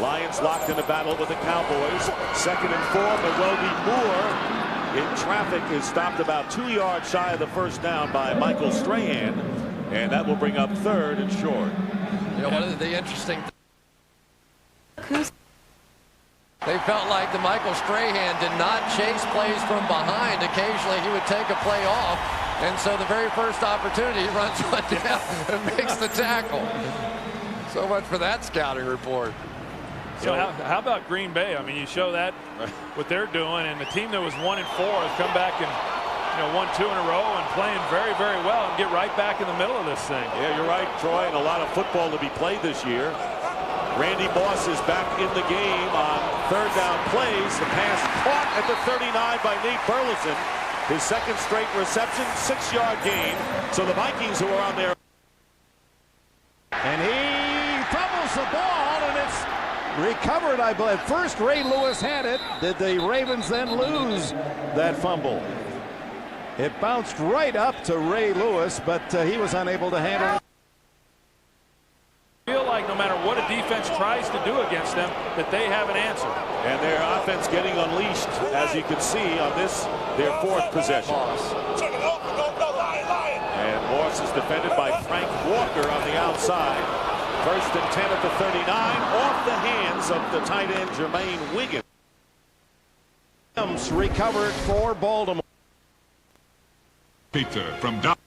Lions locked in a battle with the Cowboys. 2nd and 4. Melody Moore in traffic is stopped about 2 yards shy of the first down by Michael Strahan, and that will bring up 3rd and short. You know, one of the interesting they felt like the Michael Strahan did not chase plays from behind. Occasionally he would take a play off, and so the very first opportunity he runs one down and makes the tackle. So much for that scouting report. So how about Green Bay? I mean, you show that what they're doing, and the team that was 1-4 has come back and won 2 in a row and playing very, very well and get right back in the middle of this thing. Yeah, you're right, Troy, and a lot of football to be played this year. Randy Moss is back in the game on 3rd down plays. The pass caught at the 39 by Nate Burleson. His 2nd straight reception, 6-yard gain. So the Vikings, who are on there. And he fumbles the ball, and it's recovered, I believe. First, Ray Lewis had it. Did the Ravens then lose that fumble? It bounced right up to Ray Lewis, but he was unable to handle it. I feel like no matter what a defense tries to do against them, that they have an answer. And their offense getting unleashed, as you can see on this, their 4th possession. And Morse is defended by Frank Walker on the outside. 1st and 10 at the 39, off the hands of the tight end Jermaine Wiggins. Recovered for Baltimore. Peter from Doc.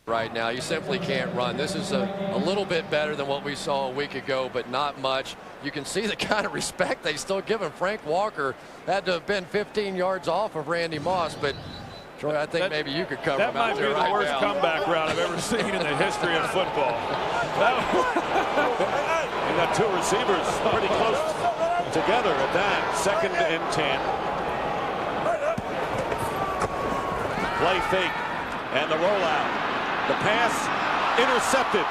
Right now, you simply can't run. This is a little bit better than what we saw a week ago, but not much. you can see the kind of respect they still give him. Frank Walker had to have been 15 yards off of Randy Moss, but Troy, I think maybe you could cover him out there. That might be the worst comeback route I've ever seen in the history of football. You got two receivers pretty close together at that. 2nd and 10. Play fake and the rollout. The pass intercepted.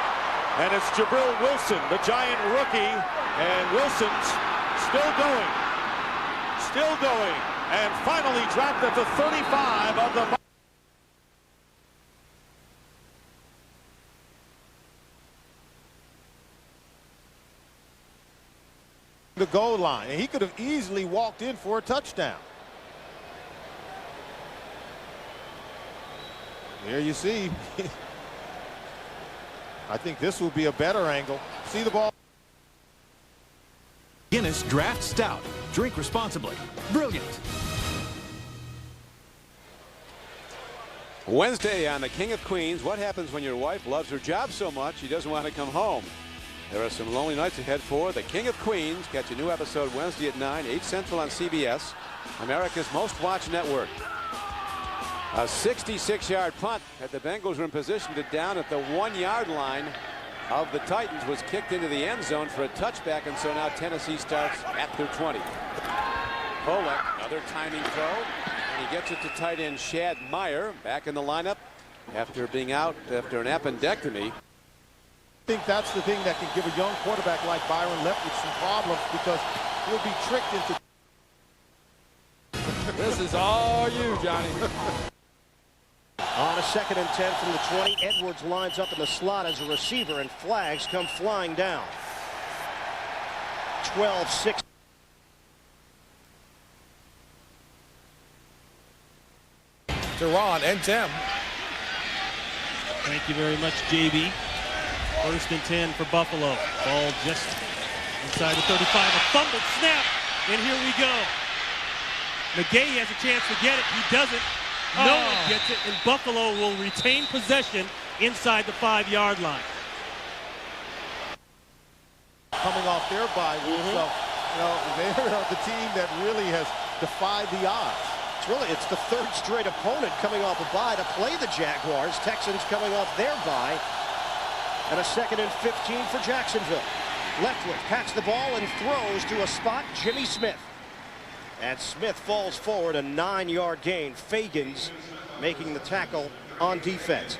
And it's Jabril Wilson, the Giant rookie. And Wilson's still going. Still going. And finally dropped at the 35 of the... The goal line, and he could have easily walked in for a touchdown. There you see. I think this will be a better angle. See the ball. Guinness Draft Stout. Drink responsibly. Brilliant. Wednesday on the King of Queens. What happens when your wife loves her job so much she doesn't want to come home? There are some lonely nights ahead for the King of Queens. Catch a new episode Wednesday at 9, 8 Central on CBS, America's most watched network. A 66-yard punt that the Bengals were in position to down at the 1-yard line of the Titans was kicked into the end zone for a touchback, and so now Tennessee starts at their 20. Pollock, another timing throw, and he gets it to tight end Shad Meyer back in the lineup after being out after an appendectomy. I think that's the thing that can give a young quarterback like Byron Leftwich some problems, because he'll be tricked into... This is all you, Johnny. On a 2nd and 10 from the 20, Edwards lines up in the slot as a receiver, and flags come flying down. 12-6. Teron and Tim. Thank you very much, JB. 1st and 10 for Buffalo. Ball just inside the 35. A fumbled snap, and here we go. McGahee has a chance to get it. He doesn't. No one gets it, and Buffalo will retain possession inside the 5-yard line. Coming off their bye week, so they are the team that really has defied the odds. It's the 3rd straight opponent coming off a bye to play the Jaguars. Texans coming off their bye. And a 2nd and 15 for Jacksonville. Leftwich pats the ball and throws to a spot, Jimmy Smith. And Smith falls forward, a 9-yard gain. Fagans making the tackle on defense.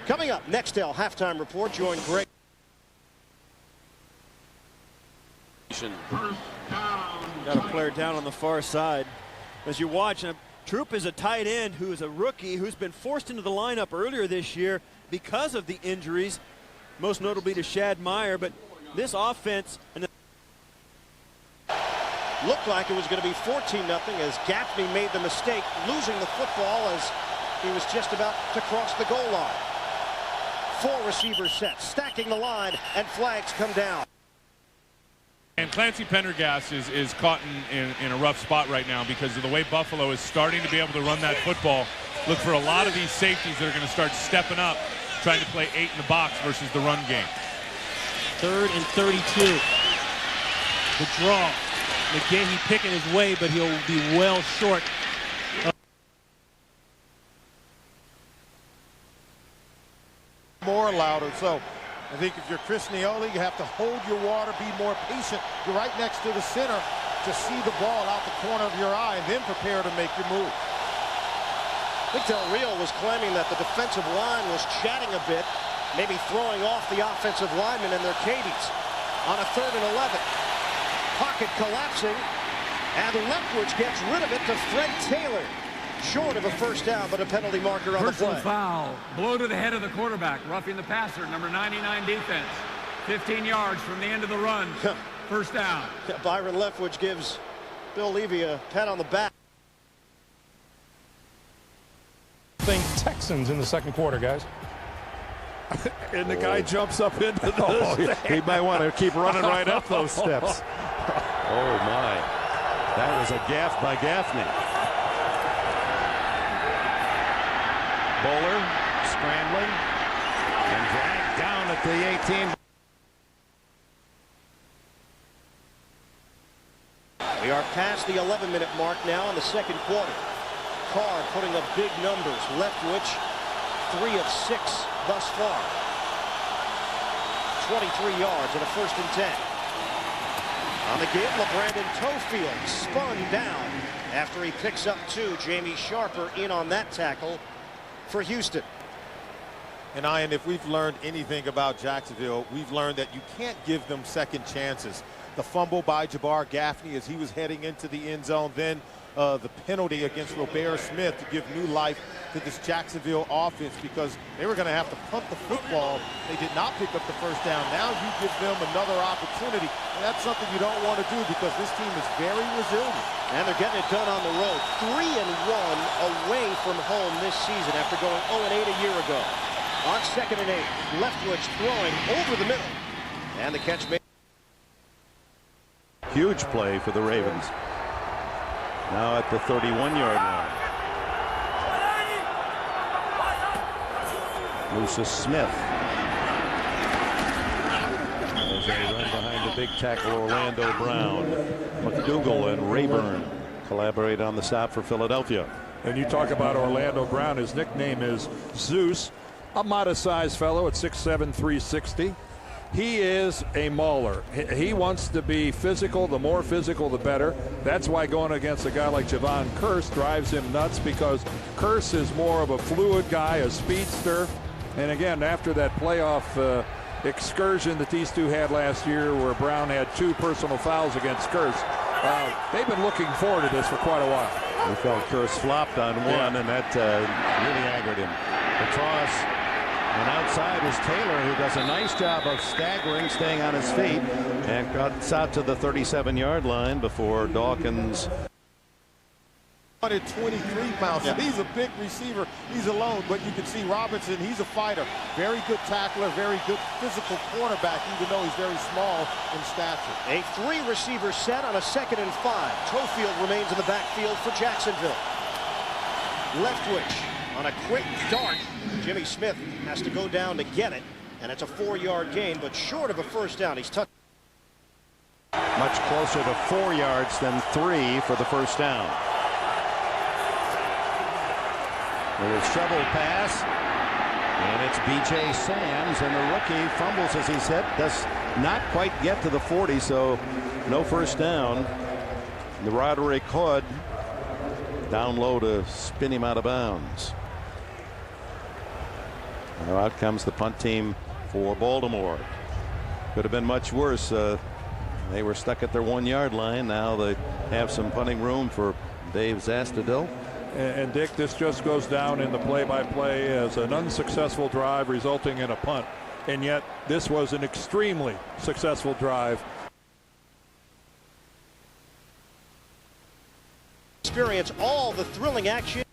Coming up, Nextel halftime report. Join Greg. Got a player down on the far side. As you watch, Troop is a tight end who is a rookie who's been forced into the lineup earlier this year because of the injuries, most notably to Shad Meyer. But this offense looked like it was going to be 14-0 as Gaffney made the mistake, losing the football as he was just about to cross the goal line. 4 receivers set, stacking the line, and flags come down. And Clancy Pendergast is caught in a rough spot right now because of the way Buffalo is starting to be able to run that football. Look for a lot of these safeties that are going to start stepping up, trying to play 8 in the box versus the run game. 3rd and 32. The draw. McGahee picking his way, but he'll be well short. More louder, so I think if you're Chris Nioli, you have to hold your water, be more patient. You're right next to the center to see the ball out the corner of your eye and then prepare to make your move. I think Del Rio was claiming that the defensive line was chatting a bit, maybe throwing off the offensive linemen and their caddies. On a 3rd and 11. Pocket collapsing, and Leftwich gets rid of it to Fred Taylor. Short of a 1st down, but a penalty marker on the play. Personal foul. Blow to the head of the quarterback. Roughing the passer, number 99 defense. 15 yards from the end of the run. 1st down. Byron Leftwich gives Bill Levy a pat on the back. Texans in the 2nd quarter, guys. And the guy jumps up into the he might want to keep running right up those steps. Oh, my. That was a gaffe by Gaffney. Bowler scrambling and dragged down at the 18. We are past the 11-minute mark now in the second quarter. Carr putting up big numbers. Leftwich 3 of 6 thus far. 23 yards and a 1st and 10. On the game, LeBrandon Tofield spun down after he picks up 2. Jamie Sharper in on that tackle for Houston. And Ian, if we've learned anything about Jacksonville, we've learned that you can't give them second chances. The fumble by Jabbar Gaffney as he was heading into the end zone, then the penalty against Robert Smith to give new life to this Jacksonville offense because they were going to have to punt the football. They did not pick up the first down. Now you give them another opportunity, and that's something you don't want to do because this team is very resilient. And they're getting it done on the road. 3-1 away from home this season after going 0-8 a year ago. On 2nd and 8, Leftwich throwing over the middle, and the catch made. Huge play for the Ravens. Now at the 31-yard line. Lucius Smith. As they run behind the big tackle Orlando Brown. McDougal and Rayburn collaborate on the stop for Philadelphia. And you talk about Orlando Brown. His nickname is Zeus. A modest-sized fellow at 6'7", 360. He is a mauler. He wants to be physical. The more physical, the better. That's why going against a guy like Javon Kearse drives him nuts because Kearse is more of a fluid guy, a speedster. And again, after that playoff excursion that these two had last year where Brown had 2 personal fouls against Kearse, they've been looking forward to this for quite a while. We felt Kearse flopped on one, and that really angered him. The toss. And outside is Taylor, who does a nice job of staggering, staying on his feet, and cuts out to the 37-yard line before Dawkins. 123 pounds. Yeah. He's a big receiver. He's alone, but you can see Robinson, he's a fighter. Very good tackler, very good physical cornerback, even though he's very small in stature. A 3-receiver set on a 2nd and 5. Tofield remains in the backfield for Jacksonville. Leftwich on a quick dart. Jimmy Smith has to go down to get it, and it's a 4-yard gain, but short of a first down. He's touched. Much closer to 4 yards than 3 for the first down. A shovel pass, and it's B.J. Sands, and the rookie fumbles as he's hit. Does not quite get to the 40, so no first down. The Roderick Hood down low to spin him out of bounds. Now out comes the punt team for Baltimore. Could have been much worse. They were stuck at their 1-yard line. Now they have some punting room for Dave Zastudil. And Dick, this just goes down in the play-by-play as an unsuccessful drive resulting in a punt. And yet this was an extremely successful drive. Experience all the thrilling action.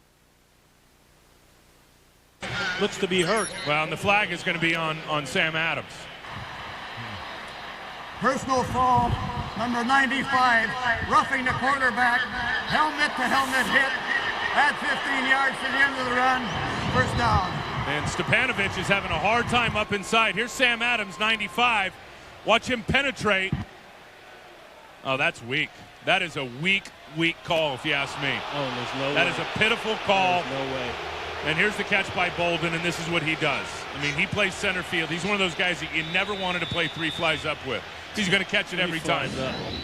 Looks to be hurt. Well, and the flag is going to be on Sam Adams. Personal foul, number 95, roughing the quarterback, helmet-to-helmet hit at 15 yards to the end of the run, first down. And Stepanovich is having a hard time up inside. Here's Sam Adams, 95. Watch him penetrate. Oh, that's weak. That is a weak call, if you ask me. Oh, there's no way. That is a pitiful call. There's no way. And here's the catch by Bolden, and this is what he does. I mean, he plays center field. He's one of those guys that you never wanted to play 3 flies up with. He's going to catch it every time.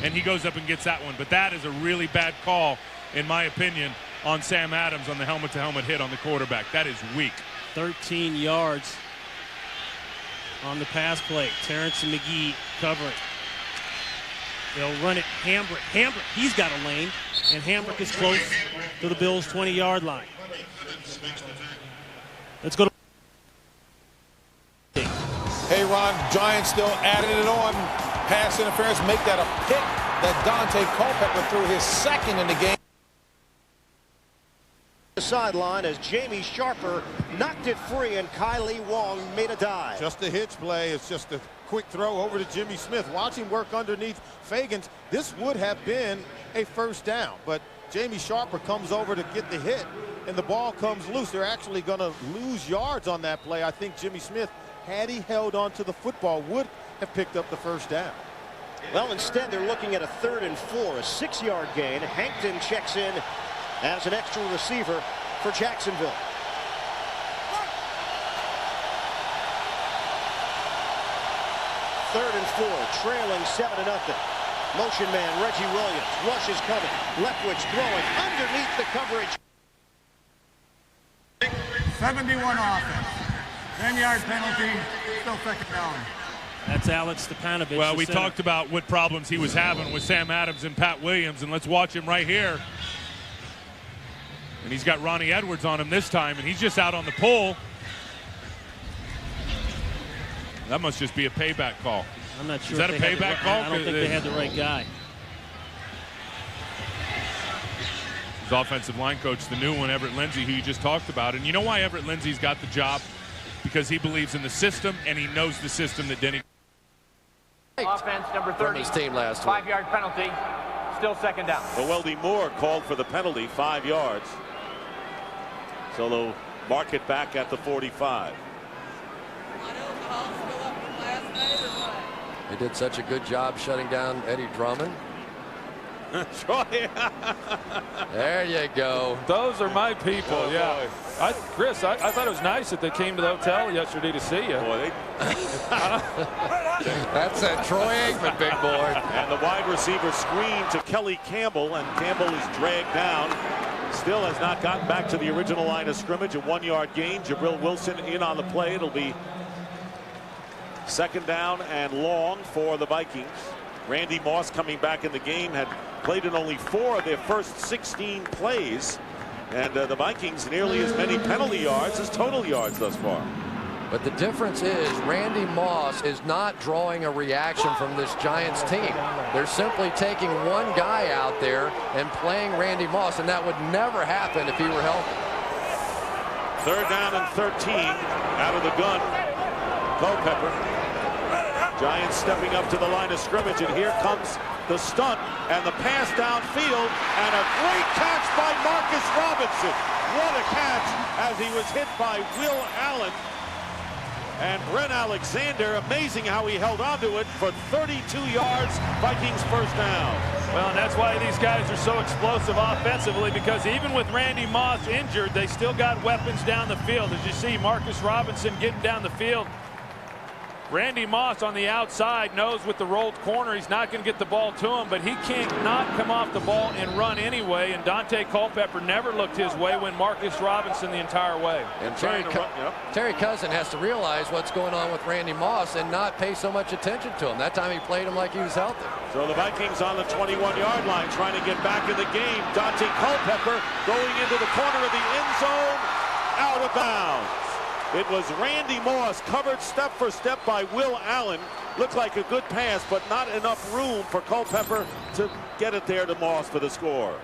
And he goes up and gets that one. But that is a really bad call, in my opinion, on Sam Adams on the helmet-to-helmet hit on the quarterback. That is weak. 13 yards on the pass play. Terrence and McGee covering. They'll run it. Hambrick, he's got a lane, and Hambrick is close to the Bills' 20-yard line. Let's go to. Hey, Ron, Giants still adding it on. Pass interference, make that a pick that Dante Culpepper threw his 2nd in the game. The sideline as Jamie Sharper knocked it free and Kylie Wong made a dive. Just a hitch play. It's just a quick throw over to Jimmy Smith. Watch him work underneath Fagans. This would have been a first down, but Jamie Sharper comes over to get the hit, and the ball comes loose. They're actually going to lose yards on that play. I think Jimmy Smith, had he held on to the football, would have picked up the first down. Well, instead, they're looking at a 3rd and 4, a 6-yard gain. Hankton checks in as an extra receiver for Jacksonville. Third and 4, trailing 7-0. Motion man Reggie Williams. Rush is coming. Leftwich throwing underneath the coverage. 71 offense. 10-yard penalty. Still 2nd down. That's Alex Stepanovich. Well, we talked about what problems he was having with Sam Adams and Pat Williams, and let's watch him right here. And he's got Ronnie Edwards on him this time, and he's just out on the pull. That must just be a payback call. I'm not sure. Is that a payback call? I don't think they had the right guy. His offensive line coach, the new one, Everett Lindsay, who you just talked about. And you know why Everett Lindsay's got the job? Because he believes in the system, and he knows the system that Denny. Offense number 30. From his team last week. 5-yard penalty. Still 2nd down. Weldy Moore called for the penalty, 5 yards. So they'll mark it back at the 45. They did such a good job shutting down Eddie Drummond. There you go. Those are my people. Oh, yeah. Chris, I thought it was nice that they came to the hotel yesterday to see you. Boy, That's that Troy Aikman big boy. And the wide receiver screen to Kelly Campbell, and Campbell is dragged down. Still has not gotten back to the original line of scrimmage. A 1-yard gain. Jabril Wilson in on the play. It'll be 2nd down and long for the Vikings. Randy Moss coming back in the game, had played in only 4 of their first 16 plays. And the Vikings nearly as many penalty yards as total yards thus far. But the difference is Randy Moss is not drawing a reaction from this Giants team. They're simply taking one guy out there and playing Randy Moss, and that would never happen if he were healthy. 3rd down and 13 out of the gun. Culpepper. Giants stepping up to the line of scrimmage, and here comes the stunt and the pass downfield, and a great catch by Marcus Robinson. What a catch as he was hit by Will Allen. And Brent Alexander, amazing how he held onto it for 32 yards. Vikings 1st down. Well, and that's why these guys are so explosive offensively, because even with Randy Moss injured, they still got weapons down the field. As you see, Marcus Robinson getting down the field. Randy Moss on the outside knows with the rolled corner he's not going to get the ball to him, but he can't not come off the ball and run anyway. And Dante Culpepper never looked his way when Marcus Robinson the entire way. And Terry Cousin has to realize what's going on with Randy Moss and not pay so much attention to him. That time he played him like he was healthy. So the Vikings on the 21-yard line trying to get back in the game. Dante Culpepper going into the corner of the end zone, out of bounds. It was Randy Moss, covered step for step by Will Allen. Looked like a good pass, but not enough room for Culpepper to get it there to Moss for the score.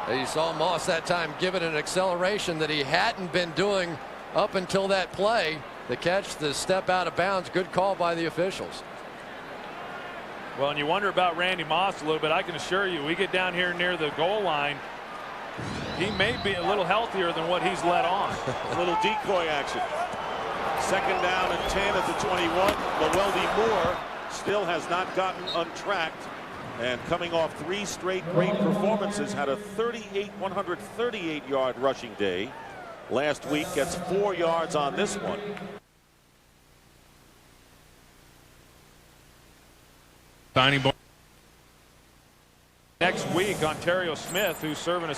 You saw Moss that time give it an acceleration that he hadn't been doing up until that play. The catch, the step out of bounds, good call by the officials. Well, and you wonder about Randy Moss a little bit. I can assure you, we get down here near the goal line, he may be a little healthier than what he's let on. A little decoy action. 2nd down and 10 at the 21. Weldy Moore still has not gotten untracked, and coming off 3 straight great performances, had a 138-yard rushing day last week, gets 4 yards on this one. Tiny ball. Next week, Ontario Smith, who's serving a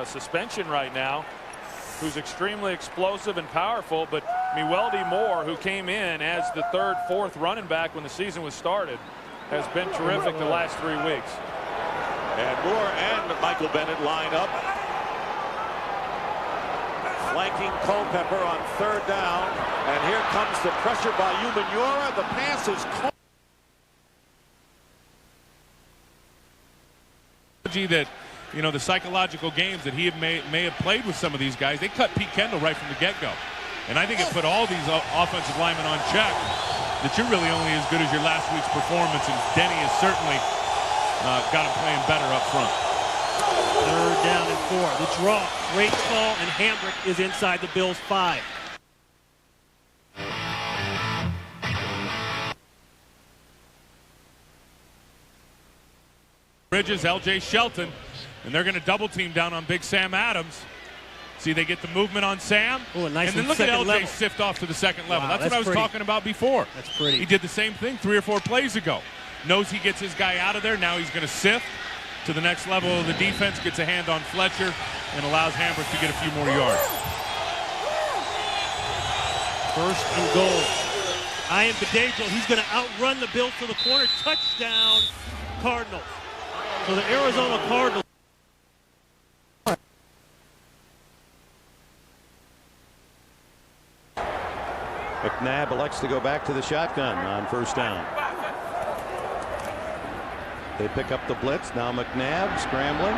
suspension right now, who's extremely explosive and powerful, but Weldy Moore, who came in as the 3rd, 4th running back when the season was started, has been terrific the last 3 weeks. And Moore and Michael Bennett line up, flanking Culpepper on 3rd down, and here comes the pressure by Umenyiora. The pass is caught. That, you know, the psychological games that he may have played with some of these guys, they cut Pete Kendall right from the get-go. And I think it put all these offensive linemen on check, that you're really only as good as your last week's performance, and Denny has certainly got him playing better up front. 3rd down and 4. The draw, great call, and Hambrick is inside the Bills' 5. Bridges, L.J. Shelton, and they're going to double team down on Big Sam Adams. See, they get the movement on Sam, and then look at L.J. level. sift off to the second level. Wow, that's what I was pretty. talking about before. That's pretty. He did the same thing 3 or 4 plays ago. Knows he gets his guy out of there. Now he's going to sift to the next level of the defense, gets a hand on Fletcher, and allows Hamburg to get a few more yards. 1st and goal. Ian Badejko, he's going to outrun the Bills to the corner. Touchdown, Cardinals. So the Arizona Cardinals. McNabb elects to go back to the shotgun on 1st down. They pick up the blitz. Now McNabb scrambling.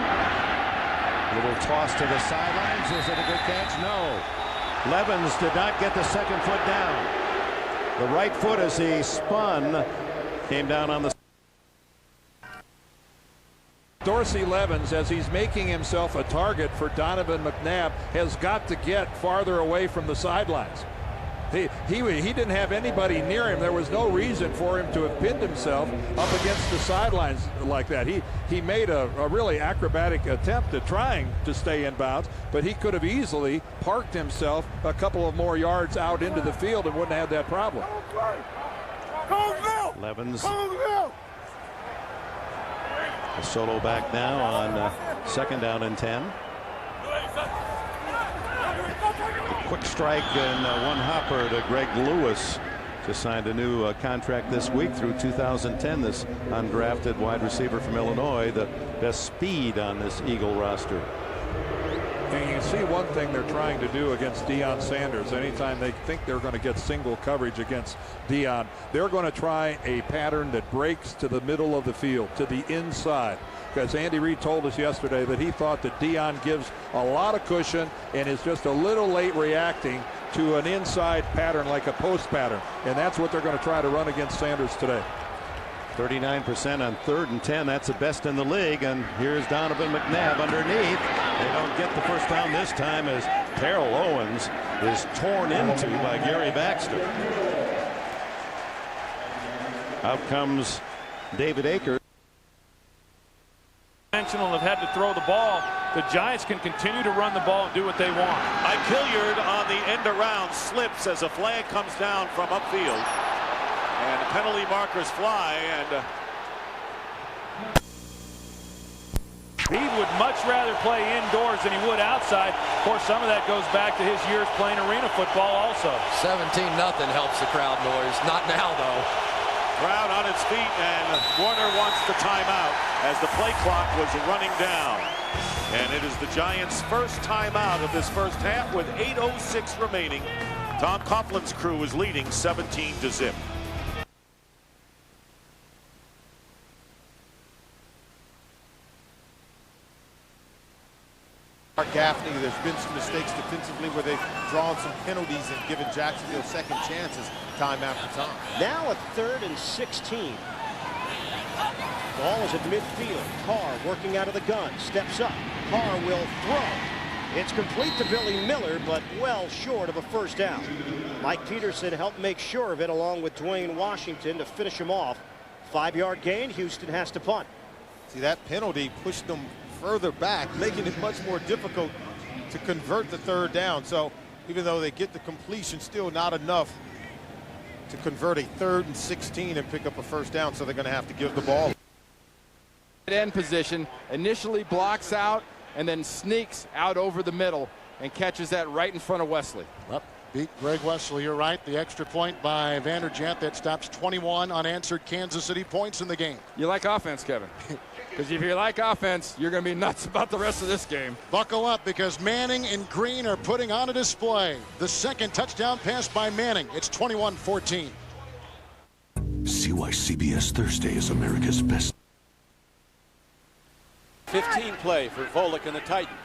Little toss to the sidelines. Is it a good catch? No. Levens did not get the 2nd foot down. The right foot, as he spun, came down on the. Dorsey Levens, as he's making himself a target for Donovan McNabb, has got to get farther away from the sidelines. He didn't have anybody near him. There was no reason for him to have pinned himself up against the sidelines like that. He made a really acrobatic attempt at trying to stay in bounds, but he could have easily parked himself a couple of more yards out into the field and wouldn't have had that problem. Levens. A solo back now on 2nd down and 10. Quick strike and one hopper to Greg Lewis. Just signed a new contract this week through 2010. This undrafted wide receiver from Illinois, the best speed on this Eagle roster. And you can see one thing they're trying to do against Deion Sanders. Anytime they think they're going to get single coverage against Deion, they're going to try a pattern that breaks to the middle of the field, to the inside. Because Andy Reid told us yesterday that he thought that Deion gives a lot of cushion and is just a little late reacting to an inside pattern like a post pattern. And that's what they're going to try to run against Sanders today. 39% on 3rd and 10. That's the best in the league. And here's Donovan McNabb underneath. They don't get the 1st down this time as Terrell Owens is torn into by Gary Baxter. Out comes David Akers. Have had to throw the ball. The Giants can continue to run the ball and do what they want. Mike Hilliard on the end around slips as a flag comes down from upfield. And penalty markers fly. And he would much rather play indoors than he would outside. Of course, some of that goes back to his years playing arena football also. 17-0 helps the crowd noise. Not now, though. Crowd on its feet, and Warner wants the timeout as the play clock was running down. And it is the Giants' first timeout of this first half with 8:06 remaining. Tom Coughlin's crew is leading 17-0. Gaffney, there's been some mistakes defensively where they've drawn some penalties and given Jacksonville second chances time after time. Now a 3rd and 16. Ball is at midfield. Carr working out of the gun. Steps up. Carr will throw. It's complete to Billy Miller, but well short of a 1st down. Mike Peterson helped make sure of it along with Dwayne Washington to finish him off. 5-yard gain. Houston has to punt. See, that penalty pushed them further back, making it much more difficult to convert the 3rd down. So even though they get the completion, still not enough to convert a 3rd and 16 and pick up a 1st down. So they're going to have to give the ball. End position, initially blocks out and then sneaks out over the middle and catches that right in front of Wesley. Well, beat Greg Wesley. You're right. The extra point by Vanderjagt that stops 21 unanswered Kansas City points in the game. You like offense, Kevin? Because if you like offense, you're going to be nuts about the rest of this game. Buckle up, because Manning and Green are putting on a display. The 2nd touchdown pass by Manning. It's 21-14. See why CBS Thursday is America's best. 15 play for Volek and the Titans.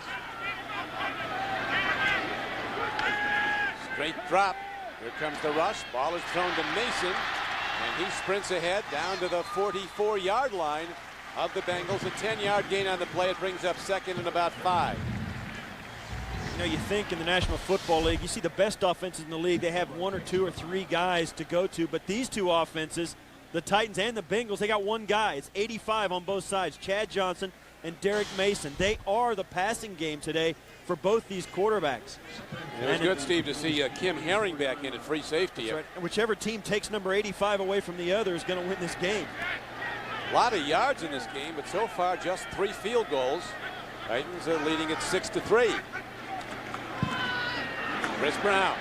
Straight drop. Here comes the rush. Ball is thrown to Mason, and he sprints ahead down to the 44-yard line of the Bengals. A 10-yard gain on the play. It brings up 2nd and about 5. You know, you think in the National Football League, you see the best offenses in the league, they have 1 or 2 or 3 guys to go to, but these two offenses, the Titans and the Bengals, they got one guy. It's 85 on both sides, Chad Johnson and Derek Mason. They are the passing game today for both these quarterbacks. It was good, Steve, to see Kim Herring back in at free safety. Right. Whichever team takes number 85 away from the other is going to win this game. A lot of yards in this game, but so far just 3 field goals. Titans are leading at 6-3. Chris Brown.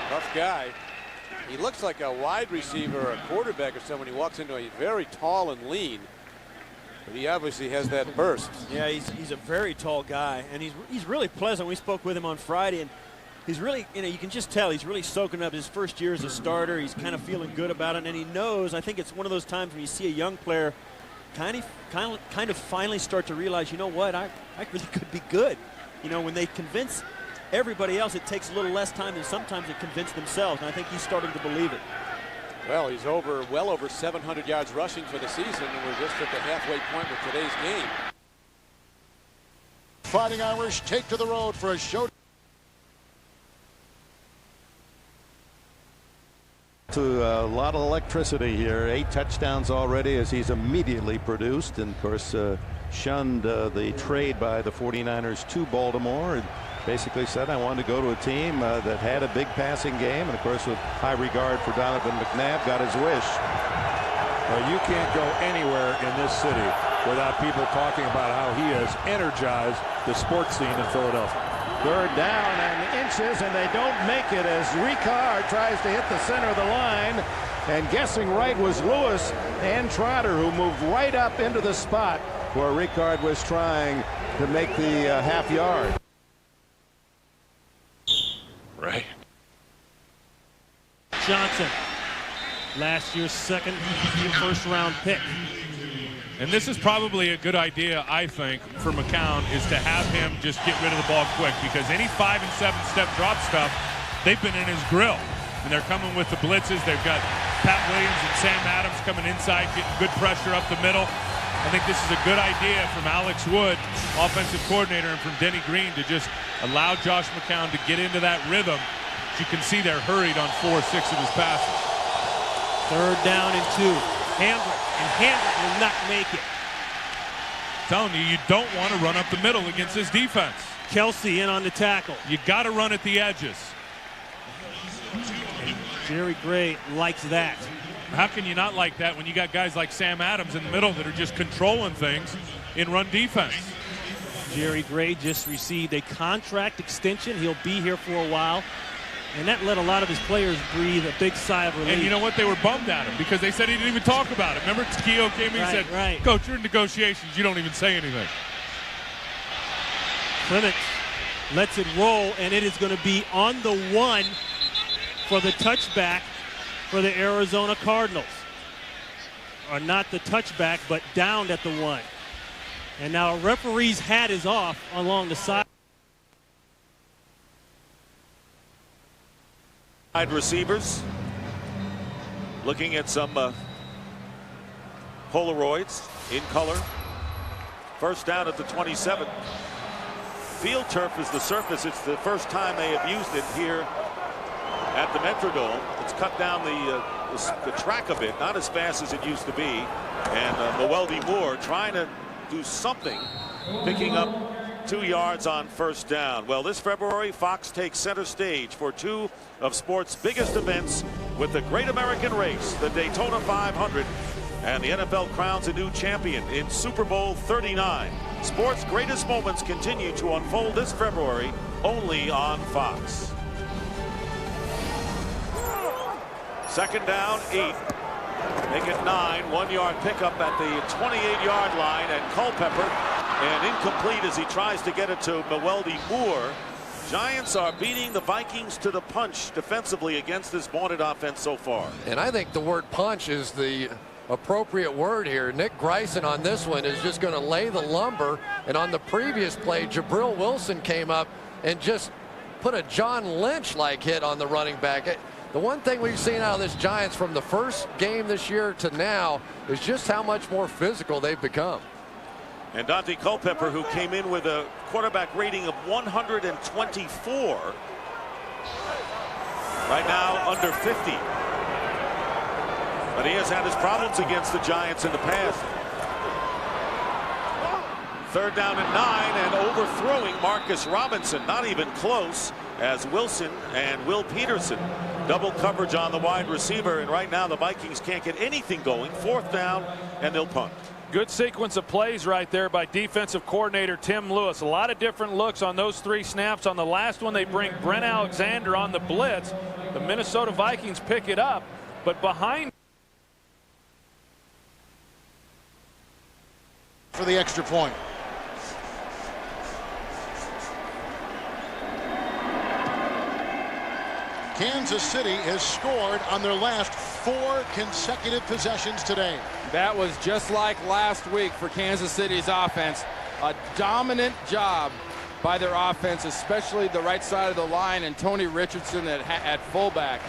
Tough guy. He looks like a wide receiver or a quarterback or someone. He walks into a very tall and lean. But he obviously has that burst. Yeah, he's a very tall guy, and he's really pleasant. We spoke with him on Friday, and he's really, you can just tell he's really soaking up his first year as a starter. He's kind of feeling good about it, and he knows. I think it's one of those times when you see a young player kind of finally start to realize, you know what, I really could be good. When they convince everybody else, it takes a little less time than sometimes they convince themselves, and I think he's starting to believe it. Well, he's well over 700 yards rushing for the season, and we're just at the halfway point with today's game. Fighting Irish take to the road for a show. To a lot of electricity here. 8 touchdowns already as he's immediately produced, and of course shunned the trade by the 49ers to Baltimore, and basically said, I wanted to go to a team that had a big passing game, and of course with high regard for Donovan McNabb, got his wish. Well, you can't go anywhere in this city without people talking about how he has energized the sports scene in Philadelphia. 3rd down and inches, and they don't make it as Ricard tries to hit the center of the line, and guessing right was Lewis and Trotter, who moved right up into the spot where Ricard was trying to make the half yard. Right. Johnson, last year's first-round pick. And this is probably a good idea, I think, for McCown, is to have him just get rid of the ball quick, because any 5- and 7-step drop stuff, they've been in his grill. And they're coming with the blitzes. They've got Pat Williams and Sam Adams coming inside, getting good pressure up the middle. I think this is a good idea from Alex Wood, offensive coordinator, and from Denny Green to just allow Josh McCown to get into that rhythm. As you can see, they're hurried on 4 or 6 of his passes. 3rd down and 2. Hambrick will not make it. I'm telling you, you don't want to run up the middle against this defense. Kelsey in on the tackle. You got to run at the edges. Jerry Gray likes that. How can you not like that when you got guys like Sam Adams in the middle that are just controlling things in run defense? Jerry Gray just received a contract extension. He'll be here for a while. And that let a lot of his players breathe a big sigh of relief. And you know what? They were bummed at him because they said he didn't even talk about it. Remember, Keogh came in and said, right. Coach, you're in negotiations. You don't even say anything. Clements lets it roll, and it is going to be on the 1 for the touchback for the Arizona Cardinals. Or not the touchback, but downed at the 1. And now a referee's hat is off along the side. Receivers looking at some Polaroids in color. 1st down at the 27. Field turf is the surface. It's the first time they have used it here at the Metrodome. It's cut down the track a bit, not as fast as it used to be. And Mewelde Moore trying to do something, picking up 2 yards on 1st down. Well, this February, Fox takes center stage for 2 of sports' biggest events with the Great American Race, the Daytona 500, and the NFL crowns a new champion in Super Bowl 39. Sports' greatest moments continue to unfold this February only on Fox. 2nd down, 8. Make it 9. 1-yard pickup at the 28-yard line, and Culpepper, and incomplete as he tries to get it to Mewelde Moore. Giants are beating the Vikings to the punch defensively against this vaunted offense so far. And I think the word punch is the appropriate word here. Nick Grayson on this one is just going to lay the lumber. And on the previous play, Jabril Wilson came up and just put a John Lynch-like hit on the running back. The one thing we've seen out of this Giants from the first game this year to now is just how much more physical they've become. And Dante Culpepper, who came in with a quarterback rating of 124, right now under 50. But he has had his problems against the Giants in the past. 3rd down and 9, and overthrowing Marcus Robinson. Not even close, as Wilson and Will Peterson double coverage on the wide receiver. And right now the Vikings can't get anything going. 4th down, and they'll punt. Good sequence of plays right there by defensive coordinator Tim Lewis. A lot of different looks on those 3 snaps. On the last one, they bring Brent Alexander on the blitz. The Minnesota Vikings pick it up, but behind for the extra point. Kansas City has scored on their last 4 consecutive possessions today. That was just like last week for Kansas City's offense. A dominant job by their offense, especially the right side of the line, and Tony Richardson at fullback.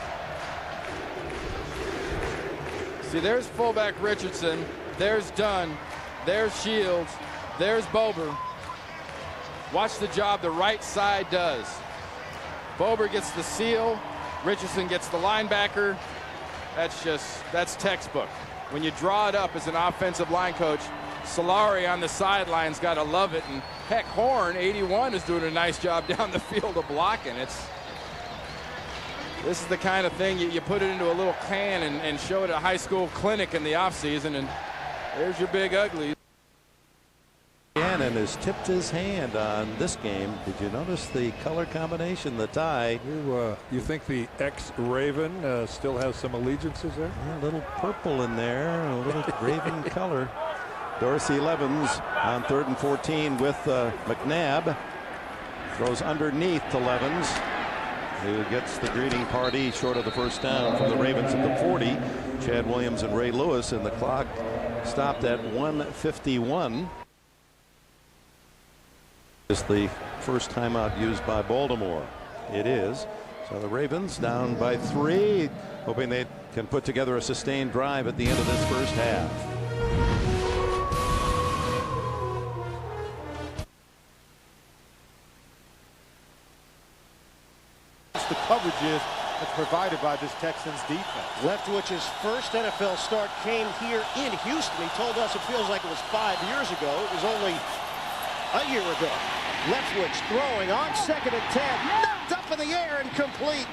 See, there's fullback Richardson, there's Dunn, there's Shields, there's Bober. Watch the job the right side does. Bober gets the seal, Richardson gets the linebacker. That's textbook. When you draw it up as an offensive line coach, Solari on the sidelines got to love it. And heck, Horn, 81, is doing a nice job down the field of blocking. This is the kind of thing you put it into a little can and show it at a high school clinic in the offseason, and there's your big ugly. Gannon has tipped his hand on this game. Did you notice the color combination, the tie? You think the ex-Raven still has some allegiances there? Yeah, a little purple in there, a little Raven color. Dorsey Levens on 3rd and 14 with McNabb. Throws underneath to Levens, who gets the greeting party short of the 1st down from the Ravens at the 40. Chad Williams and Ray Lewis, and the clock stopped at 1:51. Is the first timeout used by Baltimore. It is. So the Ravens down by 3, hoping they can put together a sustained drive at the end of this first half. The coverage is that's provided by this Texans defense. Leftwich's first NFL start came here in Houston. He told us it feels like it was 5 years ago. It was only a year ago. Leftwich throwing on 2nd and 10. Knocked up in the air and complete.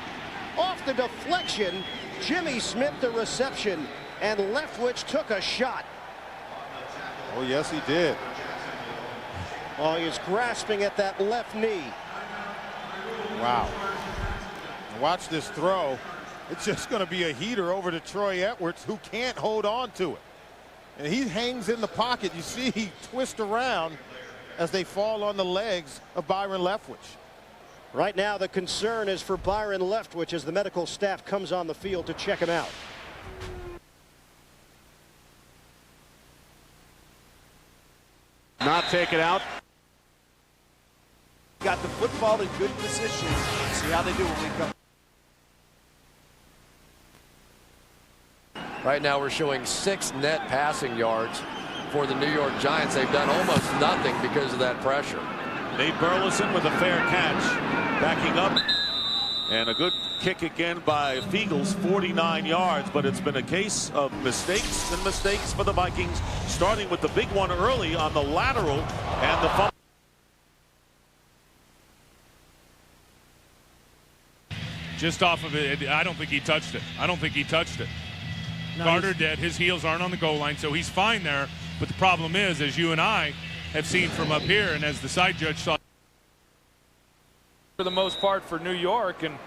Off the deflection. Jimmy Smith the reception. And Leftwich took a shot. Oh, yes, he did. Oh, he was grasping at that left knee. Wow. Watch this throw. It's just going to be a heater over to Troy Edwards, who can't hold on to it. And he hangs in the pocket. You see he twists around as they fall on the legs of Byron Leftwich. Right now the concern is for Byron Leftwich as the medical staff comes on the field to check him out. Not taken out. Got the football in good position. See how they do when we come. Right now we're showing 6 net passing yards for the New York Giants. They've done almost nothing because of that pressure. Nate Burleson with a fair catch, backing up, and a good kick again by Fiegels, 49 yards, but it's been a case of mistakes and mistakes for the Vikings, starting with the big one early on the lateral and the fumble. Just off of it, I don't think he touched it. I don't think he touched it. No, Carter did. His heels aren't on the goal line, so he's fine there. But the problem is, as you and I have seen from up here, and as the side judge saw, for the most part for New York, and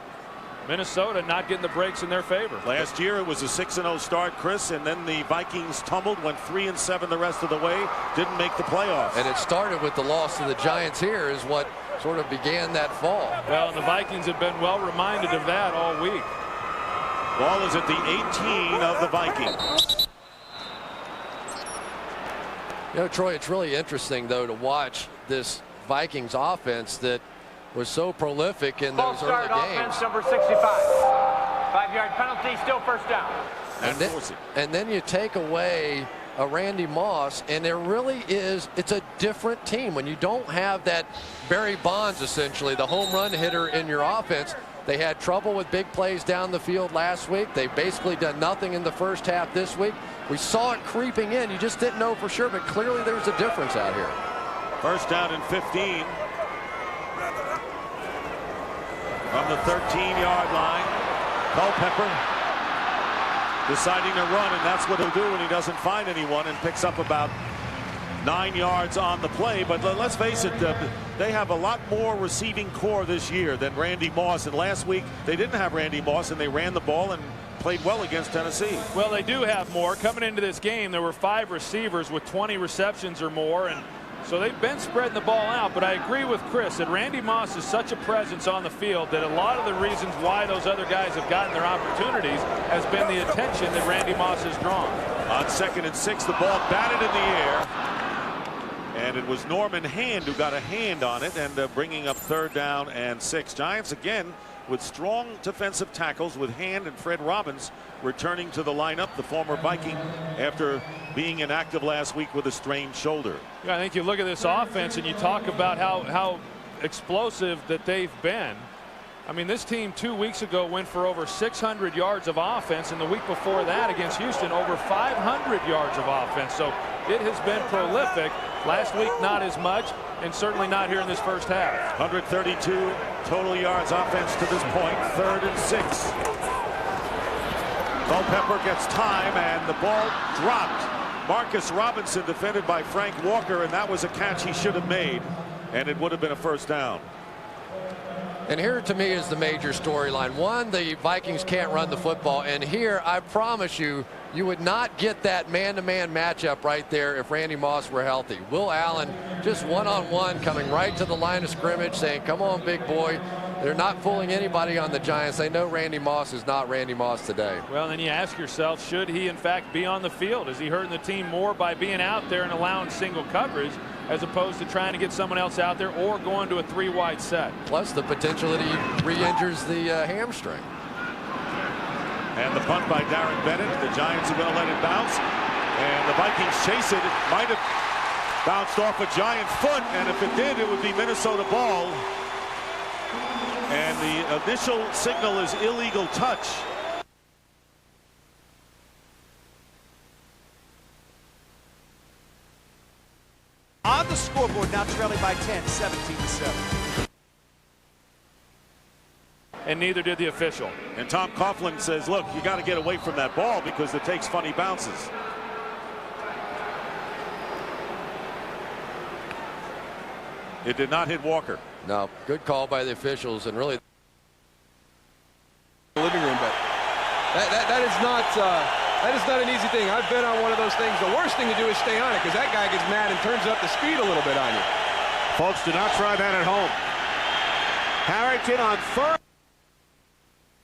Minnesota not getting the breaks in their favor. Last year it was a 6-0 start, Chris, and then the Vikings tumbled, went 3-7 the rest of the way, didn't make the playoffs. And it started with the loss to the Giants here is what sort of began that fall. Well, and the Vikings have been well reminded of that all week. Ball is at the 18 of the Vikings. You know, Troy, it's really interesting, though, to watch this Vikings offense that was so prolific in those early games. Offense number 65. 5-yard penalty, still 1st down. And then you take away a Randy Moss, and there really is, it's a different team. When you don't have that Barry Bonds, essentially, the home run hitter in your offense, They had trouble with big plays down the field last week. They've basically done nothing in the first half this week. We saw it creeping in. You just didn't know for sure, but clearly there's a difference out here. First down and 15. From the 13-yard line, Culpepper deciding to run, and that's what he'll do when he doesn't find anyone, and picks up about 9 yards on the play. But let's face it, they have a lot more receiving core this year than Randy Moss. And last week they didn't have Randy Moss, and they ran the ball and played well against Tennessee. Well, they do have more. Coming into this game, there were 5 receivers with 20 receptions or more, and so they've been spreading the ball out. But I agree with Chris that Randy Moss is such a presence on the field that a lot of the reasons why those other guys have gotten their opportunities has been the attention that Randy Moss has drawn. On 2nd and 6, the ball batted in the air, and it was Norman Hand who got a hand on it, and bringing up 3rd down and 6. Giants again with strong defensive tackles, with Hand and Fred Robbins returning to the lineup, the former Viking, after being inactive last week with a strained shoulder. Yeah, I think you look at this offense and you talk about how explosive that they've been. I mean, this team 2 weeks ago went for over 600 yards of offense, and the week before that against Houston over 500 yards of offense. So it has been prolific. Last week not as much, and certainly not here in this first half. 132 total yards offense to this point. 3rd and 6. Culpepper gets time, and the ball dropped. Marcus Robinson defended by Frank Walker, and that was a catch he should have made, and it would have been a 1st down. And here to me is the major storyline. One, the Vikings can't run the football, and here I promise you, you would not get that man-to-man matchup right there if Randy Moss were healthy. Will Allen just one-on-one coming right to the line of scrimmage saying, come on, big boy. They're not fooling anybody on the Giants. They know Randy Moss is not Randy Moss today. Well, then you ask yourself, should he in fact be on the field? Is he hurting the team more by being out there and allowing single coverage as opposed to trying to get someone else out there or going to a 3-wide set? Plus the potential that he re-injures the hamstring. And the punt by Darren Bennett. The Giants are going to let it bounce, and the Vikings chase it. It might have bounced off a Giant foot, and if it did, it would be Minnesota ball. And the initial signal is illegal touch. On the scoreboard, now trailing by 10, 17-7. And neither did the official. And Tom Coughlin says, look, you got to get away from that ball because it takes funny bounces. It did not hit Walker. No, good call by the officials, and really living room, but that is not an easy thing. I've been on one of those things. The worst thing to do is stay on it, because that guy gets mad and turns up the speed a little bit on you. Folks, do not try that at home. Harrington on 3rd.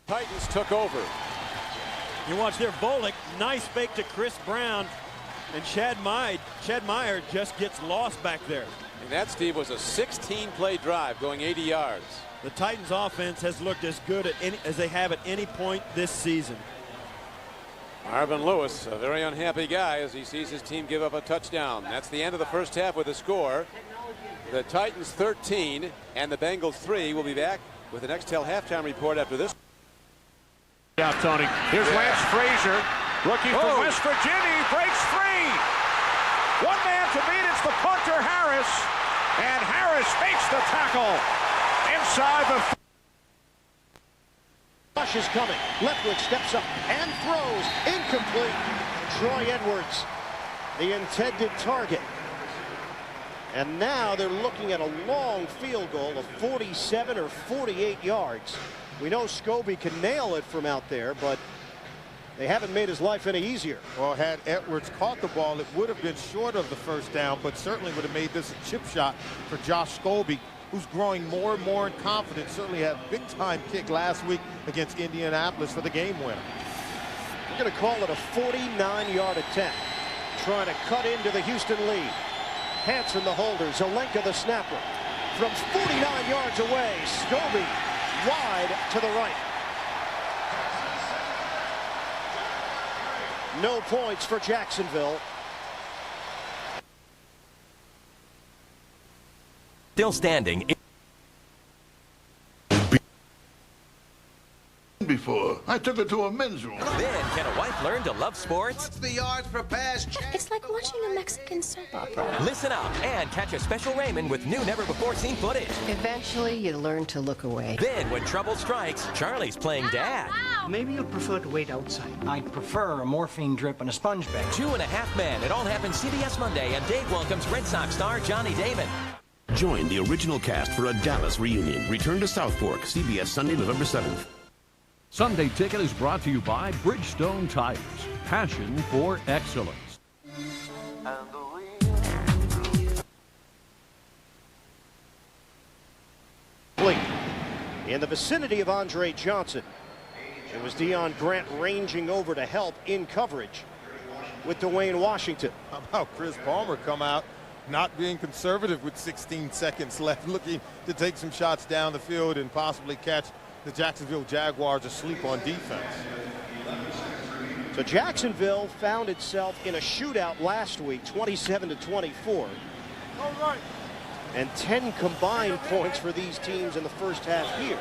Titans took over. You watch there, Volek, nice fake to Chris Brown, and Chad Meyer just gets lost back there. And that, Steve, was a 16-play drive going 80 yards. The Titans offense has looked as good as they have at any point this season. Marvin Lewis, a very unhappy guy as he sees his team give up a touchdown. That's the end of the first half with a score. The Titans 13 and the Bengals 3. We'll be back with the Nextel halftime report after this. Yeah, Tony. Here's Lance Frazier, rookie from West Virginia, breaks free. One man to beat, it's the punter Harris, and Harris makes the tackle inside the. Rush is coming. Leftwich steps up and throws. Incomplete. Troy Edwards, the intended target. And now they're looking at a long field goal of 47 or 48 yards. We know Scobie can nail it from out there, but they haven't made his life any easier. Well, had Edwards caught the ball, it would have been short of the 1st down, but certainly would have made this a chip shot for Josh Scobie, who's growing more and more in confidence. Certainly had a big-time kick last week against Indianapolis for the game winner. We're going to call it a 49-yard attempt, trying to cut into the Houston lead. Hanson the holder, Zelenka the snapper. From 49 yards away, Scobie wide to the right. No points for Jacksonville. Still standing. for? I took her to a men's room. Then, can a wife learn to love sports? What's the yards per pass? It's like watching a Mexican soap opera. Listen up and catch a special Raymond with new never-before-seen footage. Eventually, you learn to look away. Then, when trouble strikes, Charlie's playing Dad. Maybe you'd prefer to wait outside. I'd prefer a morphine drip and a sponge bag. 2.5 Men. It all happens CBS Monday, and Dave welcomes Red Sox star Johnny Damon. Join the original cast for a Dallas reunion. Return to South Fork, CBS Sunday, November 7th. Sunday Ticket is brought to you by Bridgestone Tires. Passion for excellence. In the vicinity of Andre Johnson, it was Deion Grant ranging over to help in coverage with Dwayne Washington. How about Chris Palmer come out not being conservative with 16 seconds left, looking to take some shots down the field and possibly catch the Jacksonville Jaguars asleep on defense. So Jacksonville found itself in a shootout last week, 27-24. And 10 combined points for these teams in the first half here.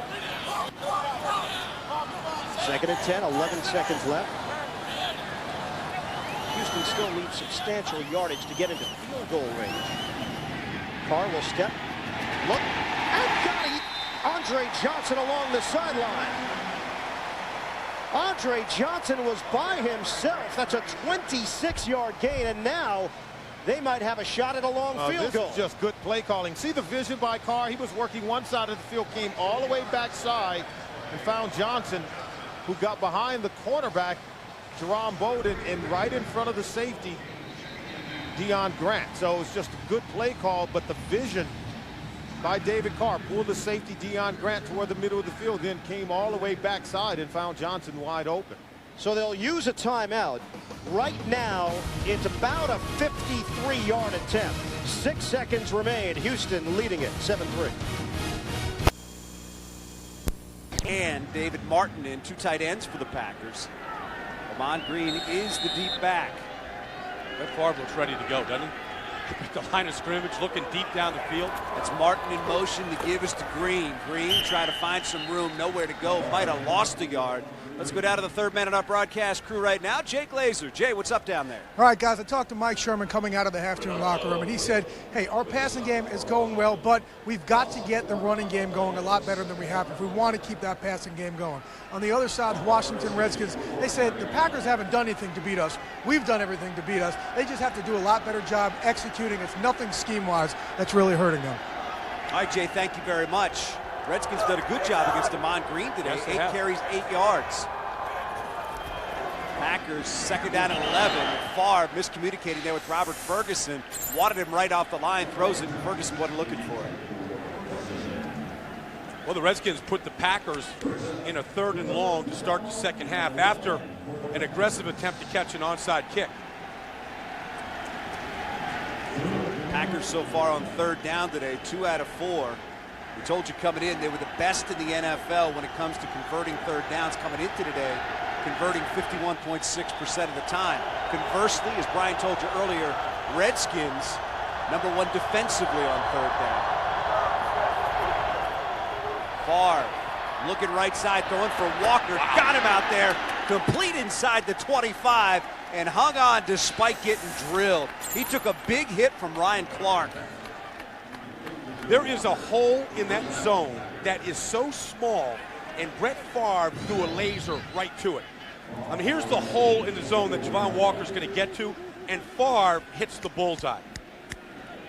2nd and 10, 11 seconds left. Houston still needs substantial yardage to get into field goal range. Carr will step, look, and got it. Andre Johnson along the sideline. Andre Johnson was by himself. That's a 26-yard gain, and now they might have a shot at a long field goal. This is just good play calling. See the vision by Carr? He was working one side of the field, came all the way backside, and found Johnson, who got behind the cornerback, Jerome Bowden, and right in front of the safety, Deion Grant. So it's just a good play call, but the vision by David Carr pulled the safety Deion Grant toward the middle of the field, then came all the way backside and found Johnson wide open. So they'll use a timeout. Right now, it's about a 53-yard attempt. 6 seconds remain. Houston leading it 7-3. And David Martin in 2 tight ends for the Packers. Ahman Green is the deep back. Brett Favre looks ready to go, doesn't he? At the line of scrimmage, looking deep down the field. It's Martin in motion. The give is to Green. Green trying to find some room, nowhere to go. Might have lost a yard. Let's go down to the third man in our broadcast crew right now, Jay Glazer. Jay, what's up down there? All right, guys, I talked to Mike Sherman coming out of the halftime locker room, and he said, hey, our passing game is going well, but we've got to get the running game going a lot better than we have if we want to keep that passing game going. On the other side, the Washington Redskins, they said the Packers haven't done anything to beat us. We've done everything to beat us. They just have to do a lot better job executing. It's nothing scheme-wise that's really hurting them. All right, Jay, thank you very much. Redskins did a good job against Ahman Green today. Yes, 8 carries, 8 yards. Packers 2nd down and 11. Favre miscommunicating there with Robert Ferguson. Wanted him right off the line, throws it, and Ferguson wasn't looking for it. Well, the Redskins put the Packers in a 3rd and long to start the second half after an aggressive attempt to catch an onside kick. Packers so far on 3rd down today, 2 out of 4. We told you coming in, they were the best in the NFL when it comes to converting 3rd downs coming into today, converting 51.6% of the time. Conversely, as Brian told you earlier, Redskins #1 defensively on 3rd down. Favre looking right side, throwing for Walker. Got him out there, complete inside the 25, and hung on despite getting drilled. He took a big hit from Ryan Clark. There is a hole in that zone that is so small, and Brett Favre threw a laser right to it. I mean, here's the hole in the zone that Javon Walker's going to get to, and Favre hits the bullseye.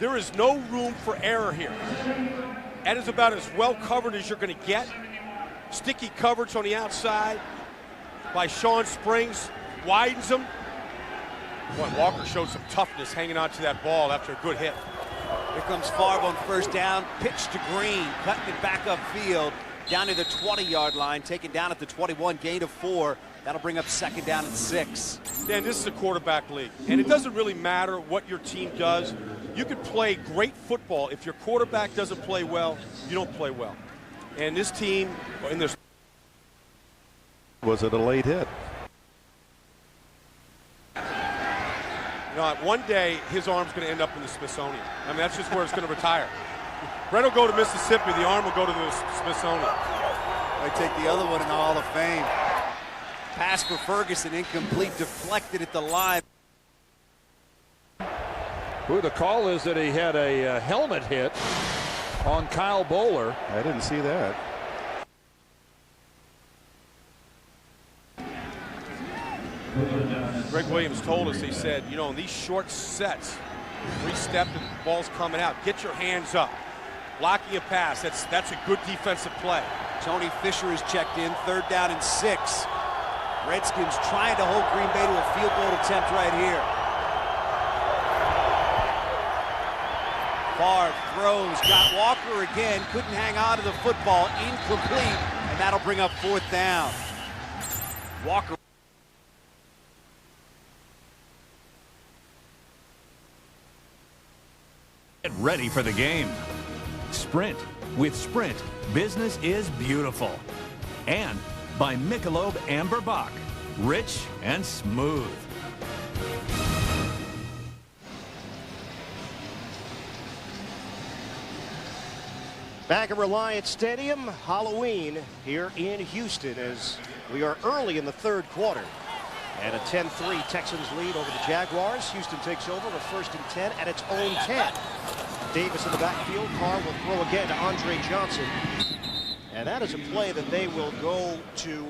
There is no room for error here. That is about as well covered as you're going to get. Sticky coverage on the outside by Sean Springs widens them. Boy, Walker showed some toughness hanging on to that ball after a good hit. Here comes Favre on 1st down, pitch to Green, cutting it back upfield, down to the 20-yard line, taken down at the 21, gain of 4. That'll bring up 2nd down and 6. Dan, this is a quarterback league, and it doesn't really matter what your team does. You can play great football. If your quarterback doesn't play well, you don't play well. And this team, in this... Was it a late hit? You know, one day, his arm's going to end up in the Smithsonian. I mean, that's just where it's going to retire. Brett will go to Mississippi. The arm will go to the Smithsonian. I take the other one in the Hall of Fame. Pass for Ferguson, incomplete, deflected at the line. Who the call is that he had a helmet hit on Kyle Bowler. I didn't see that. Greg Williams told us, he said, you know, in these short sets, 3-step and the ball's coming out, get your hands up. Blocking a pass, that's a good defensive play. Tony Fisher is checked in, 3rd down and 6. Redskins trying to hold Green Bay to a field goal attempt right here. Favre throws, got Walker again, couldn't hang on to the football, incomplete, and that'll bring up 4th down. Walker. Get ready for the game. Sprint. With Sprint, business is beautiful. And by Michelob Amber Bock, rich and smooth. Back at Reliant Stadium, Halloween here in Houston as we are early in the 3rd quarter. And a 10-3 Texans lead over the Jaguars. Houston takes over with 1st and 10 at its own 10. Davis in the backfield. Carr will throw again to Andre Johnson. And that is a play that they will go to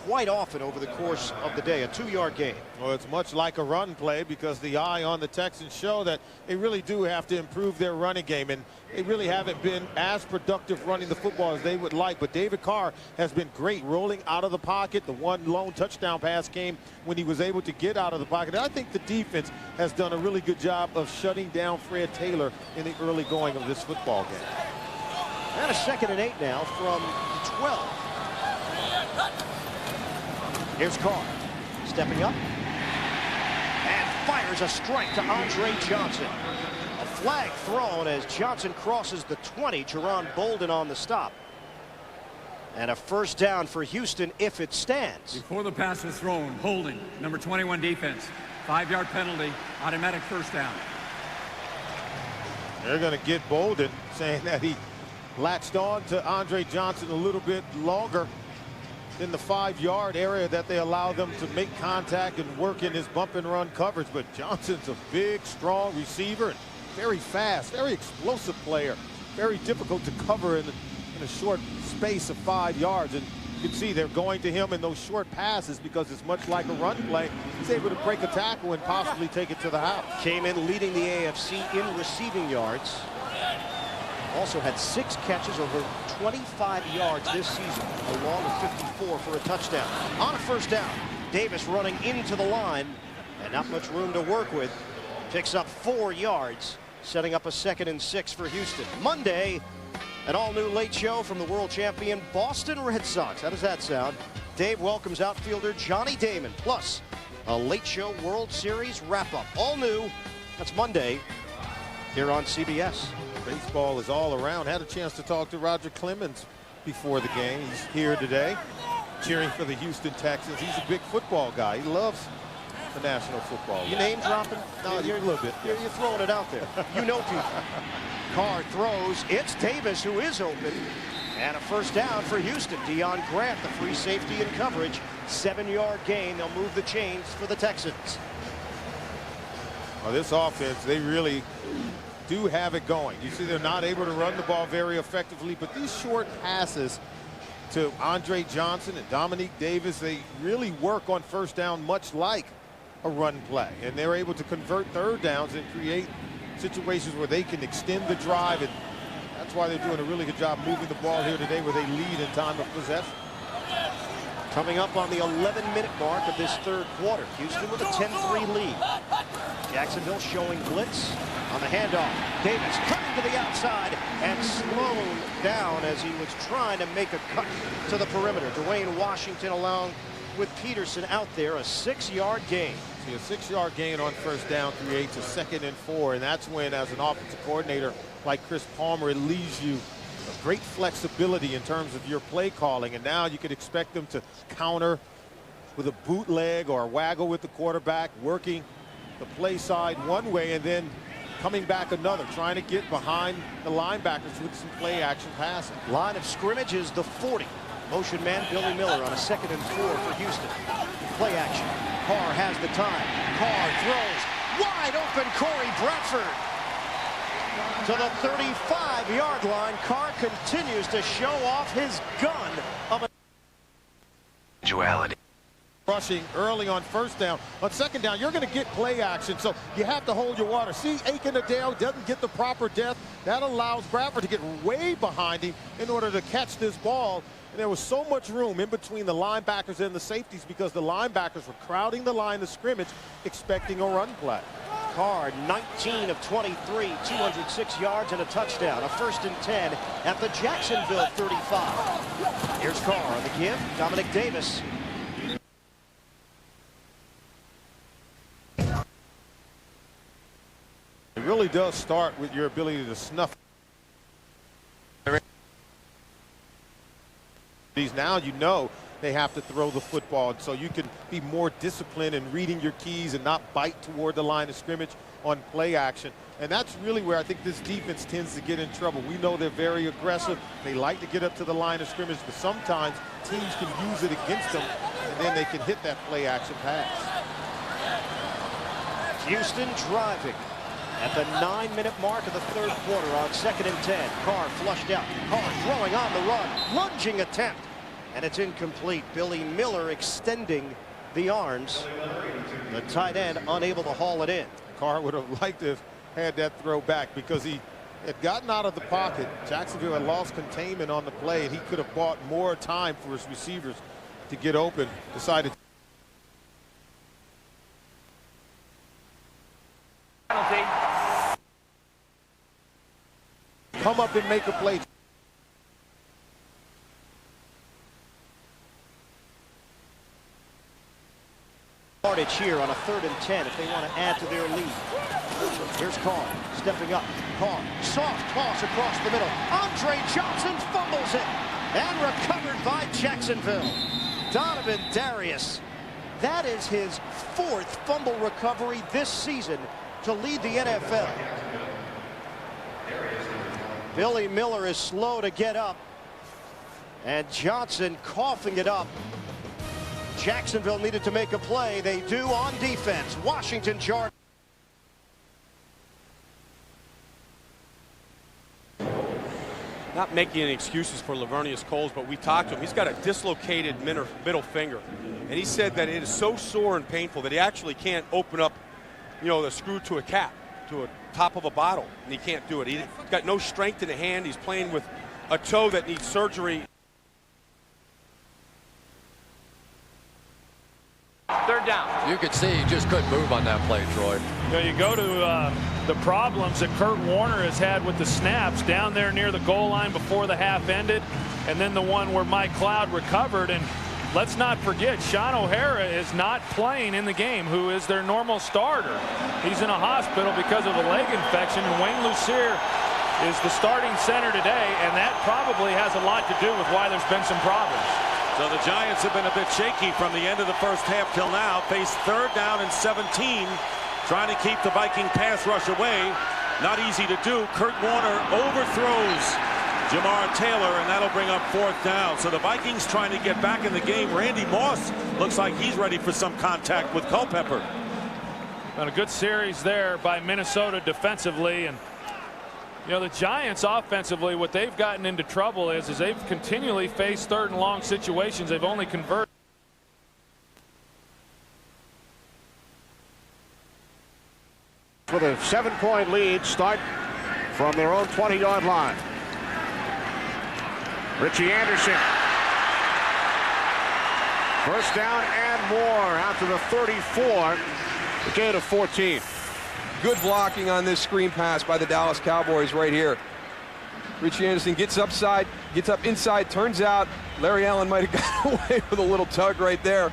quite often over the course of the day, a 2-yard gain. Well, it's much like a run play because the eye on the Texans show that they really do have to improve their running game, and they really haven't been as productive running the football as they would like. But David Carr has been great rolling out of the pocket. The one lone touchdown pass came when he was able to get out of the pocket. And I think the defense has done a really good job of shutting down Fred Taylor in the early going of this football game. And a 2nd and 8 now from 12. Here's Carr, stepping up, and fires a strike to Andre Johnson. A flag thrown as Johnson crosses the 20. Jerron Bolden on the stop. And a 1st down for Houston if it stands. Before the pass was thrown, holding, number 21 defense. 5-yard penalty, automatic 1st down. They're going to get Bolden, saying that he latched on to Andre Johnson a little bit longer in the 5-yard area that they allow them to make contact and work in his bump and run coverage. But Johnson's a big, strong receiver and very fast, very explosive player. Very difficult to cover in a short space of 5 yards. And you can see they're going to him in those short passes because it's much like a run play. He's able to break a tackle and possibly take it to the house. Came in leading the AFC in receiving yards. Also had 6 catches over 25 yards this season, along with 54 for a touchdown. On a 1st down, Davis running into the line, and not much room to work with. Picks up 4 yards, setting up a 2nd and 6 for Houston. Monday, an all-new late show from the world champion Boston Red Sox. How does that sound? Dave welcomes outfielder Johnny Damon, plus a late show World Series wrap-up. All new. That's Monday here on CBS. Baseball is all around. Had a chance to talk to Roger Clemens before the game. He's here today cheering for the Houston Texans. He's a big football guy. He loves the National Football League. You name dropping? No, you're a little bit. You're throwing it out there. You know people. Carr throws. It's Davis who is open. And a 1st down for Houston. Deion Grant, the free safety in coverage. 7-yard gain. They'll move the chains for the Texans. Well, this offense, they really do have it going. You see they're not able to run the ball very effectively, but these short passes to Andre Johnson and Dominique Davis, they really work on 1st down much like a run play. And they're able to convert 3rd downs and create situations where they can extend the drive. And that's why they're doing a really good job moving the ball here today where they lead in time of possession. Coming up on the 11-minute mark of this 3rd quarter. Houston with a 10-3 lead. Jacksonville showing blitz on the handoff. Davis cutting to the outside and slowed down as he was trying to make a cut to the perimeter. Dwayne Washington along with Peterson out there, a 6-yard gain. See, a 6-yard gain on 1st down creates a 2nd and 4, and that's when, as an offensive coordinator like Chris Palmer, it leaves you a great flexibility in terms of your play calling, and now you could expect them to counter with a bootleg or a waggle with the quarterback, working the play side one way and then coming back another, trying to get behind the linebackers with some play action passing. Line of scrimmage is the 40. Motion man Billy Miller on a 2nd and 4 for Houston. Play action. Carr has the time. Carr throws. Wide open Corey Bradford. To the 35-yard line. Carr continues to show off his gun of individuality. Rushing early on 1st down. On 2nd down, you're going to get play action, so you have to hold your water. See, Aiken-Adele doesn't get the proper depth. That allows Bradford to get way behind him in order to catch this ball. And there was so much room in between the linebackers and the safeties because the linebackers were crowding the line of scrimmage, expecting a run play. Carr, 19 of 23, 206 yards and a touchdown. A 1st and 10 at the Jacksonville 35. Here's Carr on the give. Dominic Davis. It really does start with your ability to snuff. Now you know they have to throw the football, so you can be more disciplined in reading your keys and not bite toward the line of scrimmage on play action. And that's really where I think this defense tends to get in trouble. We know they're very aggressive. They like to get up to the line of scrimmage, but sometimes teams can use it against them, and then they can hit that play action pass. Houston driving at the 9-minute mark of the 3rd quarter on 2nd and 10. Carr flushed out. Carr throwing on the run. Lunging attempt. And it's incomplete. Billy Miller extending the arms. The tight end unable to haul it in. Carr would have liked to have had that throw back because he had gotten out of the pocket. Jacksonville had lost containment on the play, and he could have bought more time for his receivers to get open. Decided come up and make a play. Yardage here on a 3rd and 10 if they want to add to their lead. Here's Carr stepping up. Carr, soft toss across the middle. Andre Johnson fumbles it and recovered by Jacksonville. Donovan Darius. That is his 4th fumble recovery this season to lead the NFL. Billy Miller is slow to get up, and Johnson coughing it up. Jacksonville needed to make a play. They do on defense. Washington Jordan. Not making any excuses for Lavernius Coles, but we talked to him. He's got a dislocated middle finger, and he said that it is so sore and painful that he actually can't open up, you know, the screw to a cap, to a top of a bottle, and he can't do it. He's got no strength in the hand. He's playing with a toe that needs surgery. 3rd down. You could see he just couldn't move on that play, Troy. You know, you go to the problems that Kurt Warner has had with the snaps down there near the goal line before the half ended, and then the one where Mike Cloud recovered. And let's not forget, Sean O'Hara is not playing in the game, who is their normal starter. He's in a hospital because of a leg infection, and Wayne Lucier is the starting center today, and that probably has a lot to do with why there's been some problems. So the Giants have been a bit shaky from the end of the 1st half till now. Face 3rd down and 17, trying to keep the Viking pass rush away. Not easy to do. Kurt Warner overthrows Jamar Taylor, and that'll bring up 4th down. So the Vikings trying to get back in the game. Randy Moss looks like he's ready for some contact with Culpepper. And a good series there by Minnesota defensively. And you know, the Giants offensively, what they've gotten into trouble is they've continually faced 3rd and long situations. They've only converted. With a 7-point lead, start from their own 20-yard line. Richie Anderson. 1st down and more out to the 34. The gain of 14. Good blocking on this screen pass by the Dallas Cowboys right here. Richie Anderson gets upside, gets up inside. Turns out Larry Allen might have got away with a little tug right there.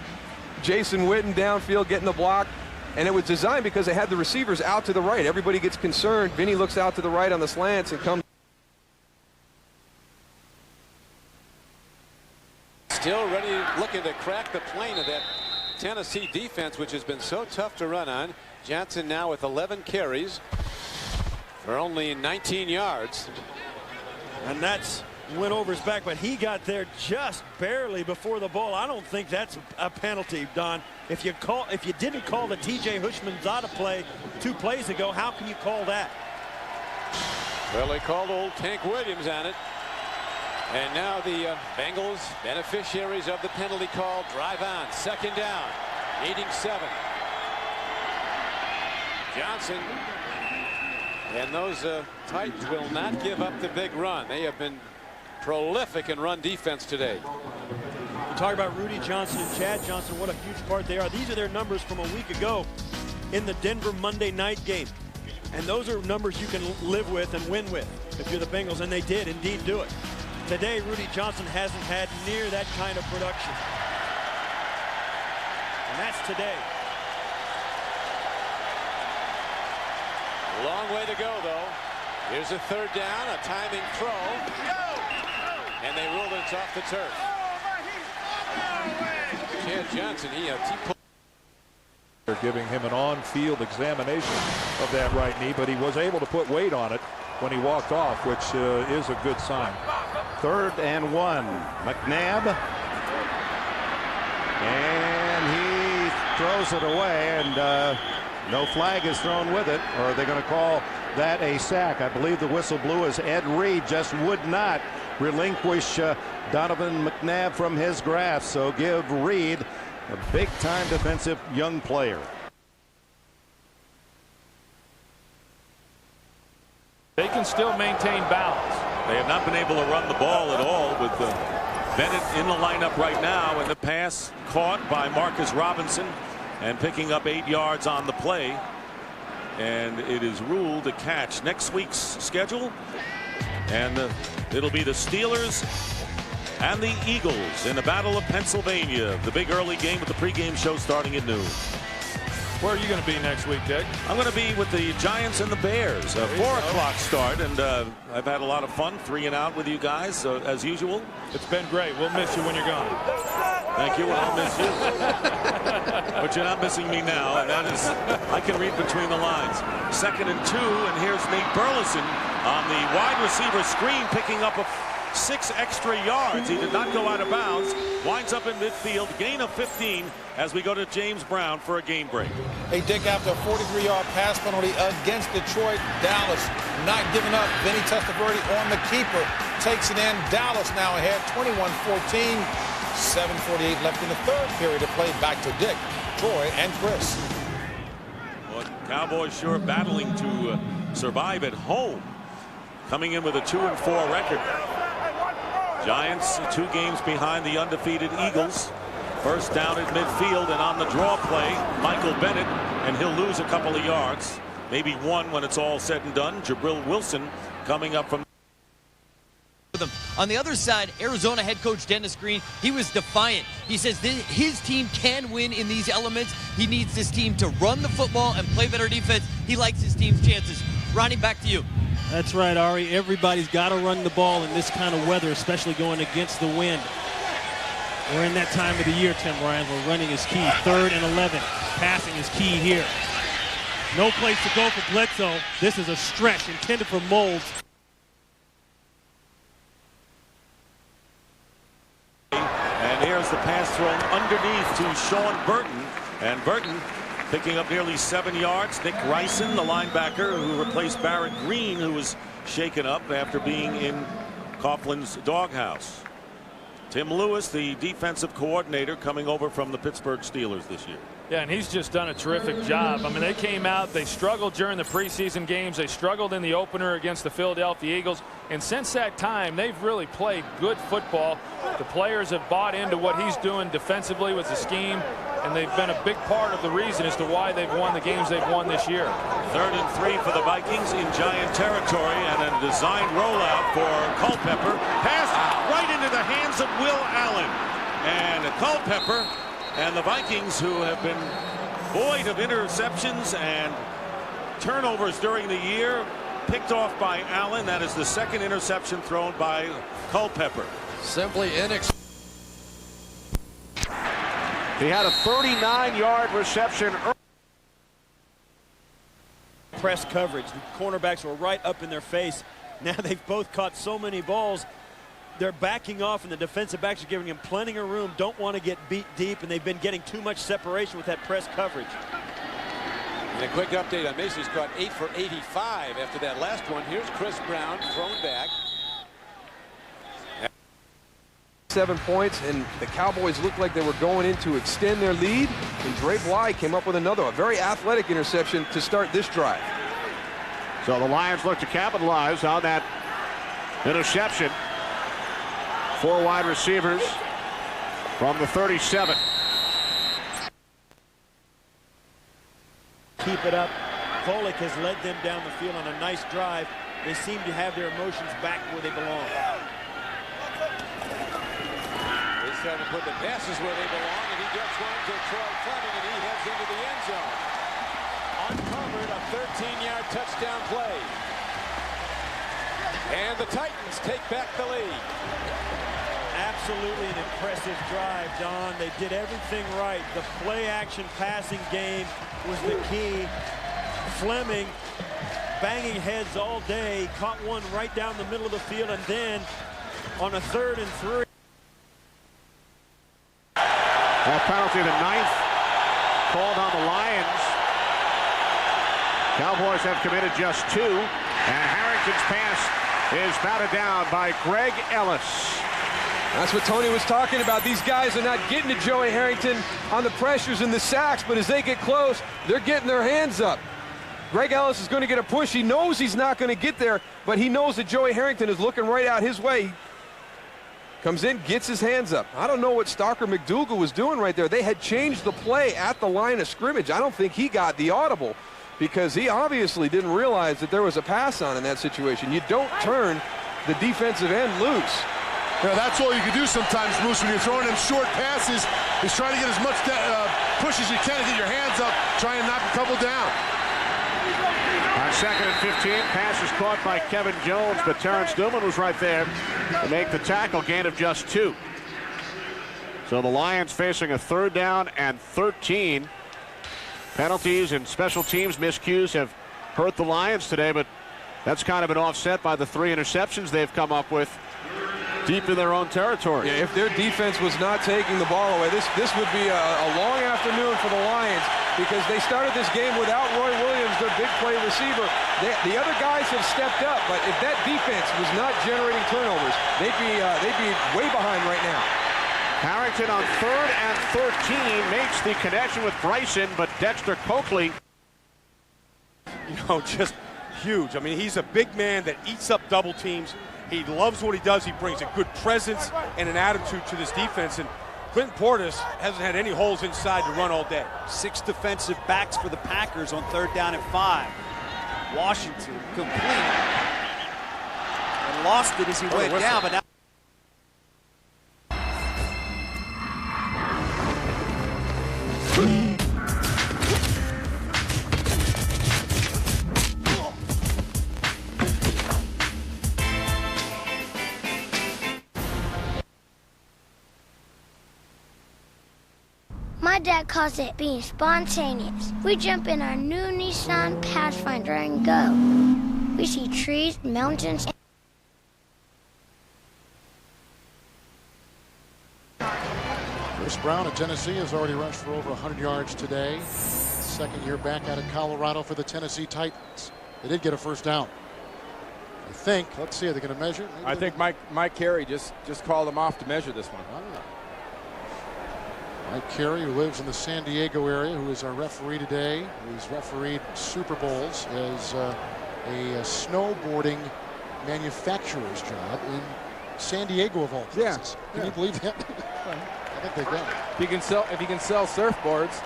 Jason Witten downfield getting the block. And it was designed because they had the receivers out to the right. Everybody gets concerned. Vinny looks out to the right on the slants and comes. Still ready, looking to crack the plane of that Tennessee defense, which has been so tough to run on. Johnson now with 11 carries for only 19 yards. And that's went over his back, but he got there just barely before the ball. I don't think that's a penalty, Don. If you didn't call the T.J. Houshmandzadeh play 2 plays ago, how can you call that? Well, they called old Tank Williams on it. And now the Bengals, beneficiaries of the penalty call, drive on. 2nd down, needing 7. Johnson and those Titans will not give up the big run. They have been prolific in run defense today. You talk about Rudy Johnson and Chad Johnson, what a huge part they are. These are their numbers from a week ago in the Denver Monday night game. And those are numbers you can live with and win with if you're the Bengals, and they did indeed do it. Today, Rudy Johnson hasn't had near that kind of production. And that's today. Long way to go, though. Here's a 3rd down, a timing throw. And they ruled it's off the turf. Chad Johnson, They're giving him an on-field examination of that right knee, but he was able to put weight on it when he walked off, which is a good sign. 3rd and 1. McNabb. And he throws it away, and no flag is thrown with it, or are they going to call that a sack? I believe the whistle blew as Ed Reed just would not relinquish Donovan McNabb from his grasp. So give Reed a big-time defensive young player. They can still maintain balance. They have not been able to run the ball at all with Bennett in the lineup right now, and the pass caught by Marcus Robinson and picking up 8 yards on the play, and it is ruled a catch. Next week's schedule, and it'll be the Steelers and the Eagles in the Battle of Pennsylvania. The big early game with the pregame show starting at noon. Where are you going to be next week, Dick? I'm going to be with the Giants and the Bears. 4 o'clock start, and I've had a lot of fun 3 and out with you guys as usual. It's been great. We'll miss you when you're gone. Thank you. I'll miss you. But you're not missing me now, and that is, I can read between the lines. 2nd and 2, and here's Nate Burleson on the wide receiver screen, picking up 6 extra yards. He did not go out of bounds. Winds up in midfield, gain of 15 as we go to James Brown for a game break. Hey, Dick, after a 43-yard pass penalty against Detroit, Dallas not giving up. Vinny Testaverde on the keeper takes it in. Dallas now ahead 21-14. 7:48 left in the 3rd period to play. Back to Dick, Troy, and Chris. Well, Cowboys sure battling to survive at home. Coming in with a 2-4 record. Giants 2 games behind the undefeated Eagles. 1st down at midfield, and on the draw play, Michael Bennett, and he'll lose a couple of yards, maybe 1 when it's all said and done. Jabril Wilson coming up from them. On the other side, Arizona head coach Dennis Green, he was defiant. He says his team can win in these elements. He needs this team to run the football and play better defense. He likes his team's chances. Ronnie, back to you. That's right, Ari. Everybody's got to run the ball in this kind of weather, especially going against the wind. We're in that time of the year, Tim Ryan, where running is key. 3rd and 11. Passing is key here. No place to go for Bledsoe. This is a stretch intended for Moulds. And here's the pass thrown underneath to Sean Burton. And Burton picking up nearly 7 yards. Nick Ryson, the linebacker who replaced Barrett Green, who was shaken up after being in Coughlin's doghouse. Tim Lewis, the defensive coordinator, coming over from the Pittsburgh Steelers this year. Yeah, and he's just done a terrific job. I mean, they came out, they struggled during the preseason games. They struggled in the opener against the Philadelphia Eagles. And since that time, they've really played good football. The players have bought into what he's doing defensively with the scheme, and they've been a big part of the reason as to why they've won the games they've won this year. 3rd and 3 for the Vikings in Giant territory, and a designed rollout for Culpepper. Pass right into the hands of Will Allen. And Culpepper and the Vikings, who have been void of interceptions and turnovers during the year, picked off by Allen. That is the 2nd interception thrown by Culpepper. Simply inexcusable. He had a 39-yard reception. Press coverage. The cornerbacks were right up in their face. Now they've both caught so many balls. they're backing off, and the defensive backs are giving him plenty of room, don't want to get beat deep, and they've been getting too much separation with that press coverage. And a quick update on Macy's caught 8 for 85 after that last one. Here's Chris Brown thrown back. 7 points, and the Cowboys looked like they were going in to extend their lead, and Dre Bly came up with another, a very athletic interception to start this drive. So the Lions look to capitalize on that interception. 4 wide receivers from the 37. Keep it up. Volek has led them down the field on a nice drive. They seem to have their emotions back where they belong. They start to put the passes where they belong, and he gets one to Troy Fleming, and he heads into the end zone. Uncovered, a 13-yard touchdown play. And the Titans take back the lead. Absolutely an impressive drive, Don. They did everything right. The play-action passing game was the key. Fleming banging heads all day, caught one right down the middle of the field, and then on a 3rd and 3. That penalty, the 9th, called on the Lions. Cowboys have committed just 2, and Harrington's pass is batted down by Greg Ellis. That's what Tony was talking about. These guys are not getting to Joey Harrington on the pressures and the sacks, but as they get close, they're getting their hands up. Greg Ellis is going to get a push. He knows he's not going to get there, but he knows that Joey Harrington is looking right out his way. Comes in, gets his hands up. I don't know what Stalker McDougal was doing right there. They had changed the play at the line of scrimmage. I don't think he got the audible because he obviously didn't realize that there was a pass on in that situation. You don't turn the defensive end loose. Yeah, that's all you can do sometimes, Moose, when you're throwing them short passes, is try to get as much push as you can to get your hands up, try and knock a couple down. On 2nd and 15, pass is caught by Kevin Jones, but Terrence Dillman was right there to make the tackle, gain of just 2. So the Lions facing a 3rd down and 13. Penalties and special teams miscues have hurt the Lions today, but that's kind of been offset by the 3 interceptions they've come up with deep in their own territory. Yeah, if their defense was not taking the ball away, this would be a long afternoon for the Lions because they started this game without Roy Williams, their big play receiver. The other guys have stepped up, but if that defense was not generating turnovers, they'd be way behind right now. Harrington on 3rd and 13 makes the connection with Bryson, but Dexter Coakley, just huge. I mean, he's a big man that eats up double teams. He loves what he does. He brings a good presence and an attitude to this defense. And Clinton Portis hasn't had any holes inside to run all day. 6 defensive backs for the Packers on 3rd down and 5. Washington complete. And lost it as he went down, but now My dad calls it being spontaneous. We jump in our new Nissan Pathfinder and go. We see trees, mountains, Chris Brown of Tennessee has already rushed for over 100 yards today. 2nd year back out of Colorado for the Tennessee Titans. They did get a 1st down. I think. Let's see. Are they going to measure? I think Mike Carey just called him off to measure this one. Mike Carey, who lives in the San Diego area, who is our referee today, who's refereed Super Bowls as a snowboarding manufacturer's job in San Diego of all places. Can you believe that? I think they got it. If he can sell surfboards,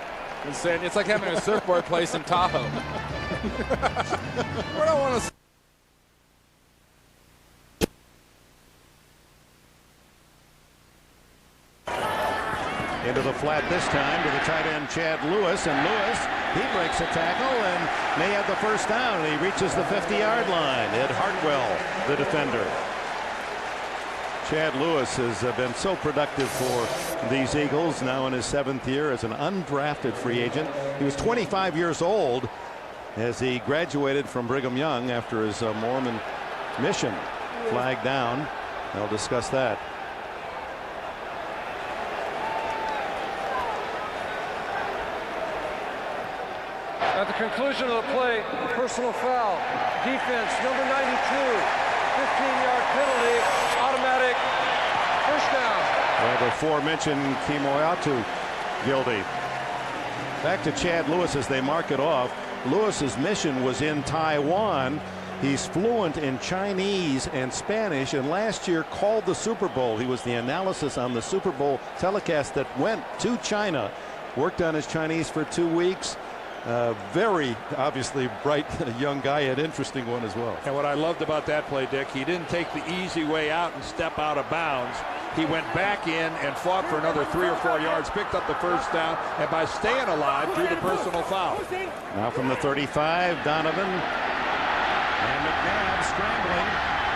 it's like having a surfboard place in Tahoe. We don't want to. Into the flat this time to the tight end Chad Lewis, and Lewis, he breaks a tackle and may have the 1st down. He reaches the 50-yard line. Ed Hartwell, the defender. Chad Lewis has been so productive for these Eagles, now in his 7th year as an undrafted free agent. He was 25 years old as he graduated from Brigham Young after his Mormon mission. Flag down. They'll discuss that. At the conclusion of the play, personal foul. Defense, number 92, 15-yard penalty, automatic first down. Well, the aforementioned Kemoeatu guilty. Back to Chad Lewis as they mark it off. Lewis's mission was in Taiwan. He's fluent in Chinese and Spanish, and last year called the Super Bowl. He was the analysis on the Super Bowl telecast that went to China. Worked on his Chinese for 2 weeks. Very obviously bright young guy, an interesting one as well. And what I loved about that play, Dick, he didn't take the easy way out and step out of bounds. He went back in and fought for another 3 or 4 yards, picked up the first down, and by staying alive, drew the personal foul. Now from the 35, Donovan. And McNabb scrambling.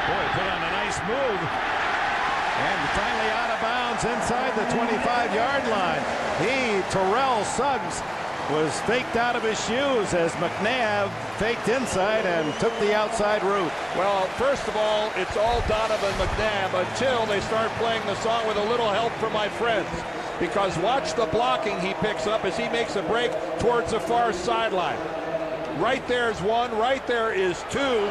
Boy, put on a nice move. And finally out of bounds inside the 25-yard line. Terrell Suggs, was faked out of his shoes as McNabb faked inside and took the outside route. Well, first of all, it's all Donovan McNabb until they start playing the song with a little help from my friends. Because watch the blocking he picks up as he makes a break towards the far sideline. Right there is one, right there is two.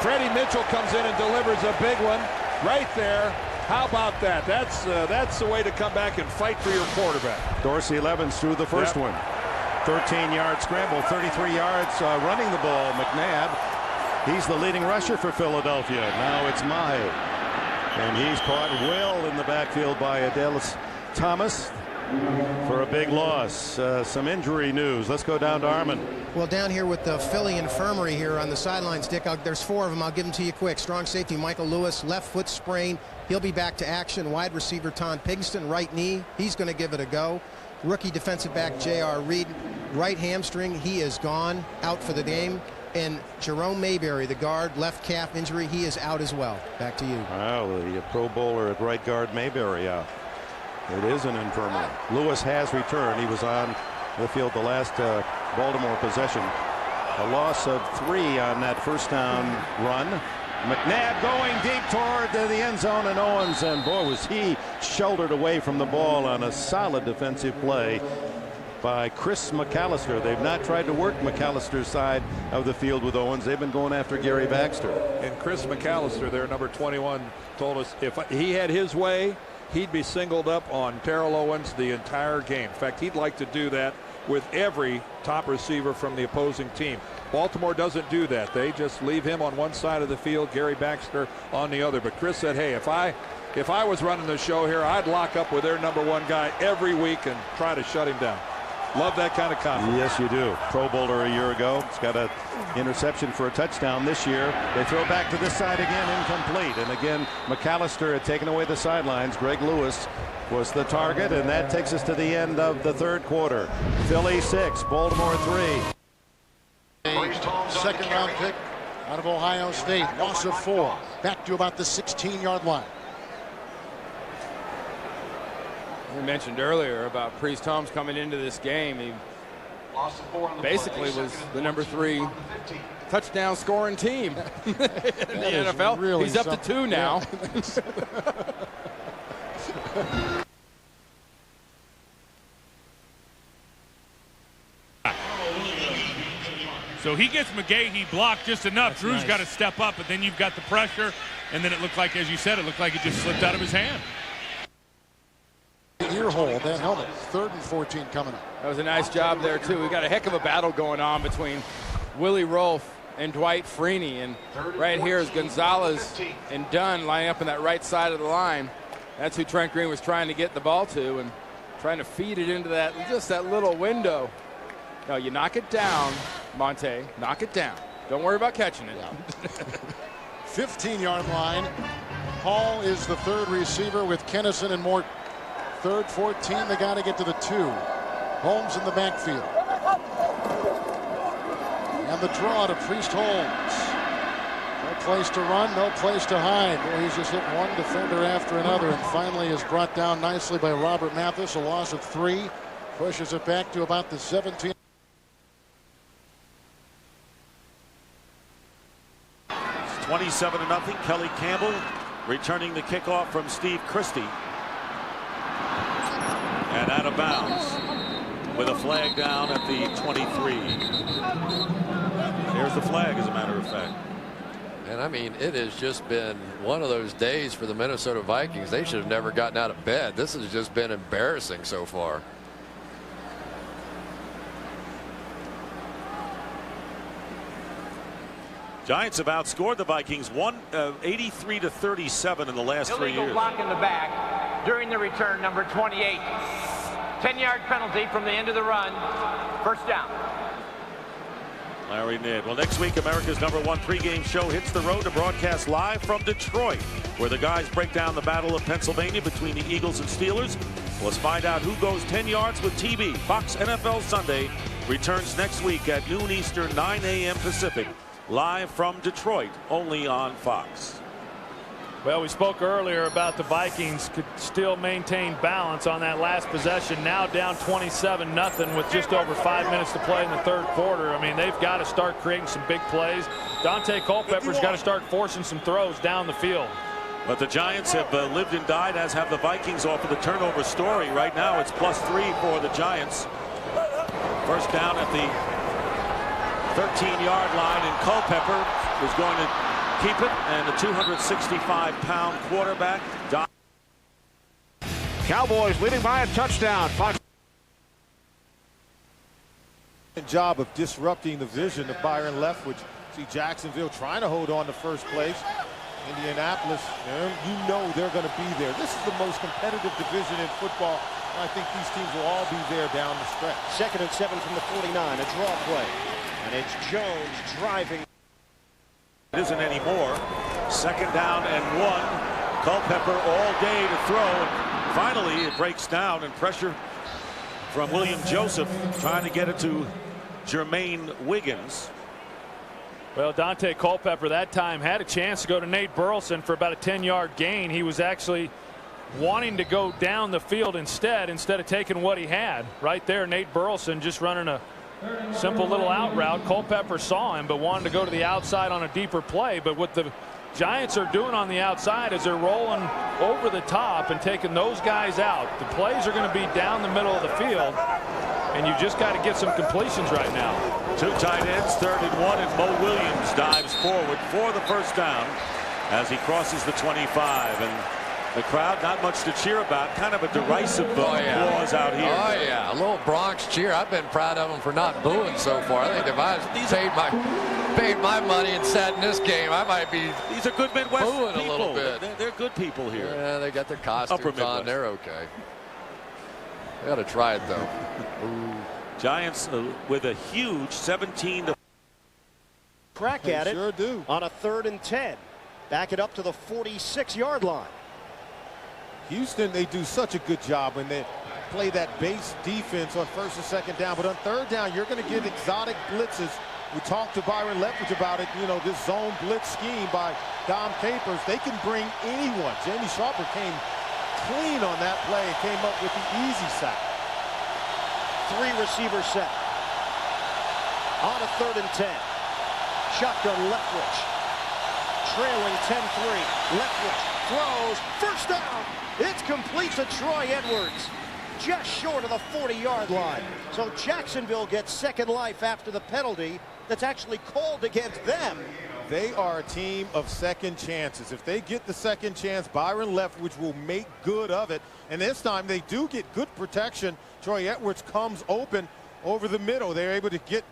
Freddie Mitchell comes in and delivers a big one right there. How about that? That's the way to come back and fight for your quarterback. Dorsey Levens threw the first one. 13-yard scramble, 33 yards running the ball. McNabb, he's the leading rusher for Philadelphia. Now it's Mahe. And he's caught well in the backfield by Adelis Thomas for a big loss. Some injury news. Let's go down to Armin. Well, down here with the Philly Infirmary here on the sidelines, Dick, there's 4 of them. I'll give them to you quick. Strong safety Michael Lewis, left foot sprain. He'll be back to action. Wide receiver Ton Pigston, right knee. He's going to give it a go. Rookie defensive back J.R. Reed, right hamstring. He is gone, out for the game. And Jerome Mayberry, the guard, left calf injury. He is out as well. Back to you. Wow, the Pro Bowler at right guard Mayberry out. It is an infirmary. Lewis has returned. He was on the field the last Baltimore possession. A loss of 3 on that first down run. McNabb going deep toward the end zone, and Owens, and boy, was he shouldered away from the ball on a solid defensive play by Chris McAllister. They've not tried to work McAllister's side of the field with Owens. They've been going after Gary Baxter. And Chris McAllister, their number 21, told us if he had his way, he'd be singled up on Terrell Owens the entire game. In fact, he'd like to do that with every top receiver from the opposing team. Baltimore doesn't do that. They just leave him on one side of the field, Gary Baxter on the other. But Chris said, hey, if I was running the show here, I'd lock up with their number 1 guy every week and try to shut him down. Love that kind of confidence. Yes, you do. Pro Bowler a year ago. He's got an interception for a touchdown this year. They throw back to this side again, incomplete. And again, McAllister had taken away the sidelines. Greg Lewis was the target, and that takes us to the end of the third quarter. Philly 6, Baltimore 3. Second round pick out of Ohio State. Loss of 4. Back to about the 16-yard line. We mentioned earlier about Priest Holmes coming into this game. He basically was the number 3 touchdown scoring team in the NFL. Really He's up to 2 now. Yeah. So he gets McGahee blocked just enough. That's Drew's nice. got to step up, but then you've got the pressure, and then it looked like, as you said, it looked like it just slipped out of his hand. Ear hole, that helmet. 3rd and 14 coming up. That was a nice job there, too. We got a heck of a battle going on between Willie Rolfe and Dwight Freeney. And right here is Gonzalez and Dunn lining up on that right side of the line. That's who Trent Green was trying to get the ball to and trying to feed it into that, just that little window. No, you knock it down, Monte. Knock it down. Don't worry about catching it. 15-yard line. Hall is the 3rd receiver with Kennison and Morton. 3rd, 14. They got to get to the 2. Holmes in the backfield. And the draw to Priest Holmes. No place to run, no place to hide. Well, he's just hit one defender after another, and finally is brought down nicely by Robert Mathis. A loss of 3. Pushes it back to about the 17. 27-0. Kelly Campbell returning the kickoff from Steve Christie. And out of bounds with a flag down at the 23. There's the flag, as a matter of fact. And I mean, it has just been one of those days for the Minnesota Vikings. They should have never gotten out of bed. This has just been embarrassing so far. Giants have outscored the Vikings 83-37 in the last 3 years. Illegal block in the back during the return, number 28. 10-yard penalty from the end of the run. First down. Larry Nidd. Well, next week, America's #1 pregame show hits the road to broadcast live from Detroit, where the guys break down the Battle of Pennsylvania between the Eagles and Steelers. Let's find out who goes 10 yards with TB. Fox NFL Sunday returns next week at noon Eastern, 9 a.m. Pacific. Live from Detroit, only on Fox. Well, we spoke earlier about the Vikings could still maintain balance on that last possession. Now down 27-0 with just over 5 minutes to play in the third quarter. I mean, they've got to start creating some big plays. Dante Culpepper's got to start forcing some throws down the field. But the Giants have lived and died, as have the Vikings, off of the turnover story. Right now, it's +3 for the Giants. First down at the 13-yard line, and Culpepper is going to keep it, and the 265-pound quarterback. Cowboys leading by a touchdown. Fox. Job of disrupting the vision of Byron Leftwich. See Jacksonville trying to hold on to first place. Indianapolis, you know they're going to be there. This is the most competitive division in football. I think these teams will all be there down the stretch. 2nd and 7 from the 49, a draw play. And it's Jones driving. It isn't anymore. 2nd down and 1. Culpepper all day to throw. And finally, it breaks down, and pressure from William Joseph trying to get it to Jermaine Wiggins. Well, Dante Culpepper that time had a chance to go to Nate Burleson for about a 10-yard gain. He was actually wanting to go down the field instead of taking what he had. Right there, Nate Burleson just running a simple little out route. Culpepper saw him but wanted to go to the outside on a deeper play. But what the Giants are doing on the outside is they're rolling over the top and taking those guys out. The plays are going to be down the middle of the field, and you just got to get some completions right now. 2 tight ends, 3rd and 1, and Mo Williams dives forward for the first down as he crosses the 25. And the crowd, not much to cheer about. Kind of a derisive applause out here. Oh, yeah. A little Bronx cheer. I've been proud of them for not booing so far. I think if I paid my money and sat in this game, I might be These are good Midwest booing people. a little bit. They're good people here. Yeah, they got their costumes on. They're okay. They got to try it, though. Ooh. Giants with a huge 17 to crack at it. Sure do. On a 3rd and 10. Back it up to the 46-yard line. Houston, they do such a good job when they play that base defense on 1st and 2nd down. But on 3rd down, you're going to get exotic blitzes. We talked to Byron Leftwich about it. You know, this zone blitz scheme by Dom Capers. They can bring anyone. Jamie Sharper came clean on that play and came up with the easy sack. 3 receivers set. On a 3rd and 10. Shotgun Leftwich. Trailing 10-3. Leftwich throws. First down. It's complete to Troy Edwards. Just short of the 40-yard line. So Jacksonville gets second life after the penalty that's actually called against them. They are a team of second chances. If they get the second chance, Byron Leftwich will make good of it. And this time they do get good protection. Troy Edwards comes open over the middle. They're able to get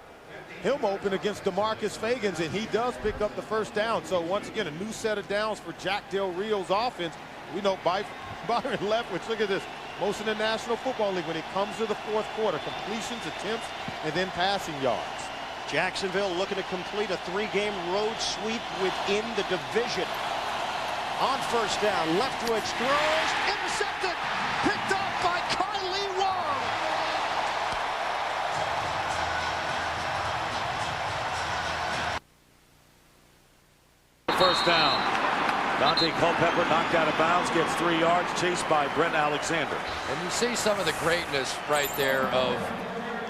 him open against DeMarcus Fagans, and he does pick up the first down. So once again, a new set of downs for Jack Del Rio's offense. We know Byron Leftwich, look at this. Most in the National Football League when it comes to the 4th quarter, completions, attempts, and then passing yards. Jacksonville looking to complete a 3-game road sweep within the division. On first down, Leftwich throws, intercepted, picked up by Kylie Wong. First down. Dante Culpepper knocked out of bounds, gets 3 yards, chased by Brent Alexander. And you see some of the greatness right there of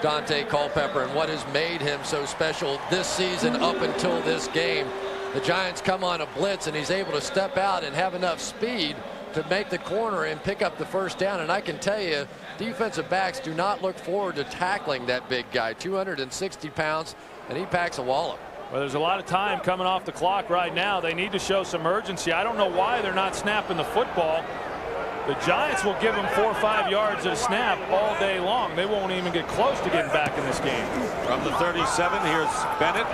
Dante Culpepper and what has made him so special this season up until this game. the Giants come on a blitz and he's able to step out and have enough speed to make the corner and pick up the first down. And I can tell you, defensive backs do not look forward to tackling that big guy, 260 pounds, and he packs a wallop. Well, there's a lot of time coming off the clock right now. They need to show some urgency. I don't know why they're not snapping the football. The Giants will give them 4 or 5 yards at a snap all day long. They won't even get close to getting back in this game. From the 37, here's Bennett.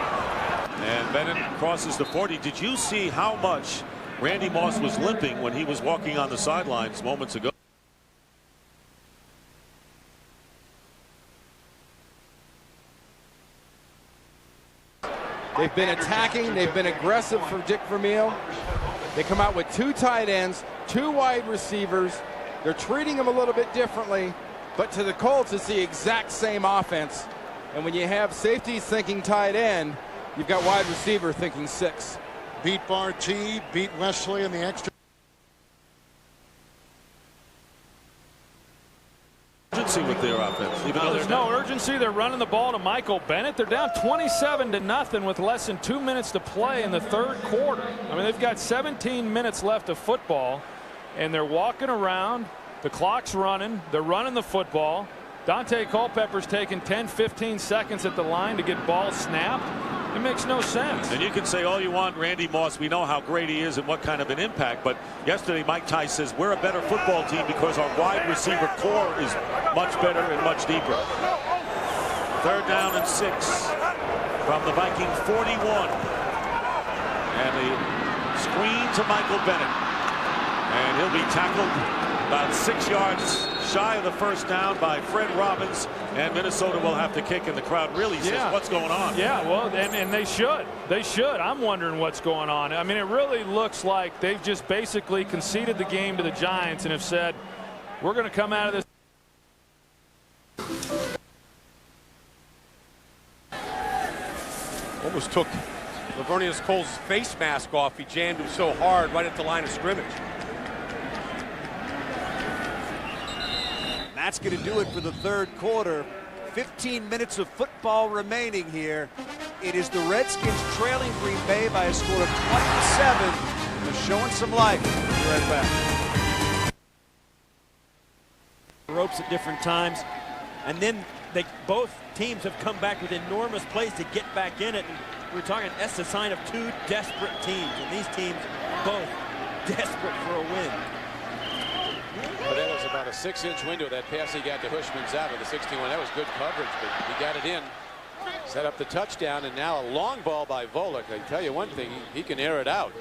And Bennett crosses the 40. Did you see how much Randy Moss was limping when he was walking on the sidelines moments ago? They've been attacking. They've been aggressive for Dick Vermeil. They come out with 2 tight ends, 2 wide receivers. They're treating them a little bit differently, but to the Colts, it's the exact same offense. And when you have safeties thinking tight end, you've got wide receiver thinking 6. Beat Barty, beat Wesley in the extra. Urgency with their offense. Even though there's no urgency, they're running the ball to Michael Bennett. They're down 27-0 with less than 2 minutes to play in the third quarter. I mean, they've got 17 minutes left of football, and they're walking around. The clock's running. They're running the football. Dante Culpepper's taking 10-15 seconds at the line to get ball snapped. It makes no sense. And you can say all you want, Randy Moss. We know how great he is and what kind of an impact. But yesterday, Mike Tice says we're a better football team because our wide receiver core is much better and much deeper. 3rd down and 6 from the Viking 41. And the screen to Michael Bennett. And he'll be tackled about 6 yards shy of the first down by Fred Robbins, and Minnesota will have to kick, and the crowd really says, what's going on? Yeah, well, and they should. They should. I'm wondering what's going on. I mean, it really looks like they've just basically conceded the game to the Giants and have said, we're going to come out of this. Almost took Laveranues Coles' face mask off. He jammed him so hard right at the line of scrimmage. That's going to do it for the third quarter. 15 minutes of football remaining here. It is the Redskins trailing Green Bay by a score of 27. They're showing some life. We'll be right back. Ropes at different times, and then both teams have come back with enormous plays to get back in it. And we're talking, that's a sign of 2 desperate teams, and these teams both desperate for a win. But that was about a 6-inch window, that pass he got to Hushmanzada, the 61. That was good coverage, but he got it in, set up the touchdown, and now a long ball by Volek. I tell you one thing, he can air it out.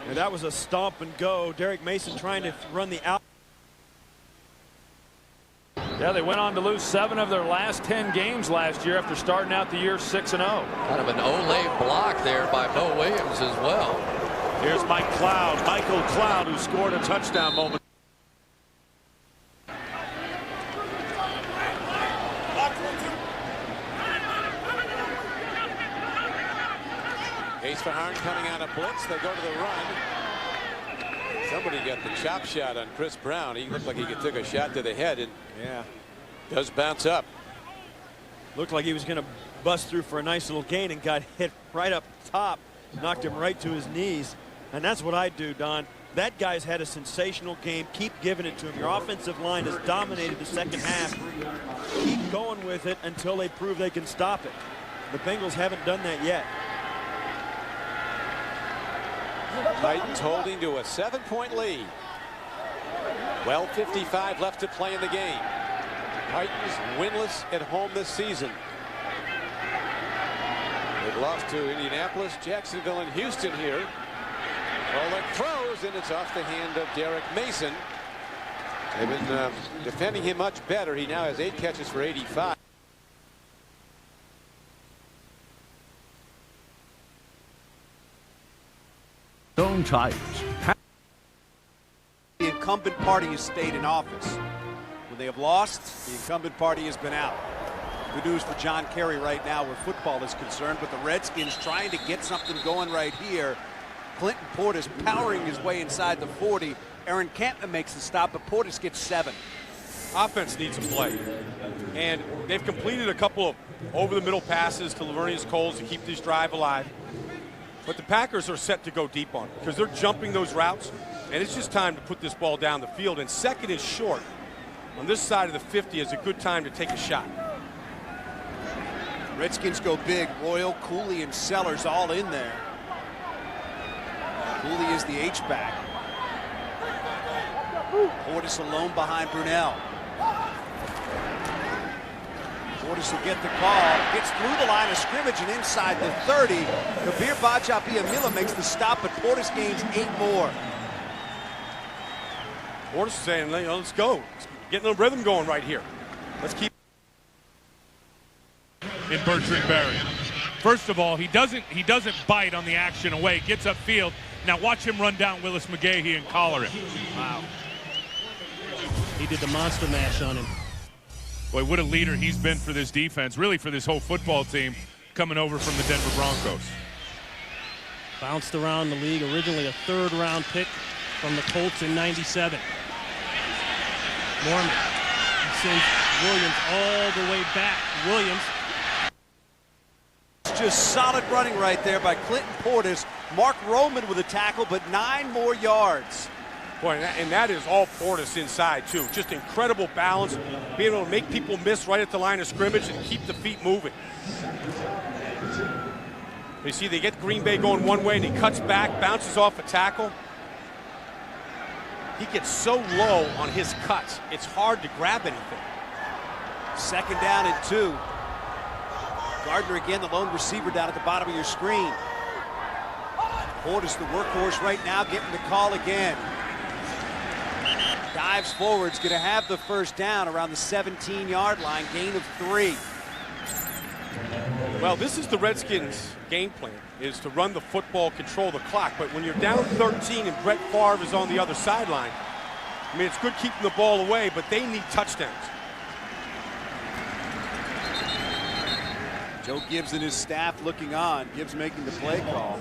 And that was a stomp and go. Derek Mason trying to run the out. Yeah, they went on to lose 7 of their last 10 games last year after starting out the year 6-0. Kind of an Olay block there by Bo Williams as well. Here's Michael Cloud, who scored a touchdown moment. Ace Verharn coming out of blitz. They go to the run. Somebody got the chop shot on Chris Brown. He looked like he took a shot to the head, and does bounce up. Looked like he was going to bust through for a nice little gain and got hit right up top, knocked him right to his knees. And that's what I do, Don. That guy's had a sensational game. Keep giving it to him. Your offensive line has dominated the second half. Keep going with it until they prove they can stop it. The Bengals haven't done that yet. Titans holding to a 7-point lead. 12:55 left to play in the game. Titans winless at home this season. They've lost to Indianapolis, Jacksonville, and Houston here. Volek throws, and it's off the hand of Derek Mason. They've been defending him much better. He now has 8 catches for 85. Stone Tires. The incumbent party has stayed in office. When they have lost, the incumbent party has been out. Good news for John Kerry right now where football is concerned, but the Redskins trying to get something going right here. Clinton Portis powering his way inside the 40. Aaron Campbell makes the stop, but Portis gets 7. Offense needs a play. And they've completed a couple of over-the-middle passes to Laveranues Coles to keep this drive alive. But the Packers are set to go deep on it because they're jumping those routes, and it's just time to put this ball down the field. And second is short. On this side of the 50 is a good time to take a shot. Redskins go big. Royal, Cooley, and Sellers all in there. Cooley is the H-back. Portis alone behind Brunell. Portis will get the call. Gets through the line of scrimmage and inside the 30. Kabir Bajabiamila makes the stop, but Portis gains 8 more. Portis is saying, let's go. Getting the rhythm going right here. Let's keep. In Bertrand Berry. First of all, he doesn't bite on the action away. Gets upfield. Now watch him run down Willis McGahee and collar him. Wow. He did the monster mash on him. Boy, what a leader he's been for this defense, really for this whole football team coming over from the Denver Broncos. Bounced around the league, originally a 3rd-round pick from the Colts in '97. Mormon sends Williams all the way back. Williams. It's just solid running right there by Clinton Portis. Mark Roman with a tackle, but 9 more yards. Boy, and that is all Portis inside, too. Just incredible balance, being able to make people miss right at the line of scrimmage and keep the feet moving. You see, they get Green Bay going one way, and he cuts back, bounces off a tackle. He gets so low on his cuts, it's hard to grab anything. 2nd down and 2. Gardner again, the lone receiver down at the bottom of your screen. Portis, the workhorse right now, getting the call again. Dives forward, is going to have the 1st down around the 17-yard line, gain of 3. Well, this is the Redskins' game plan, is to run the football, control the clock. But when you're down 13 and Brett Favre is on the other sideline, I mean, it's good keeping the ball away, but they need touchdowns. Joe Gibbs and his staff looking on. Gibbs making the play call.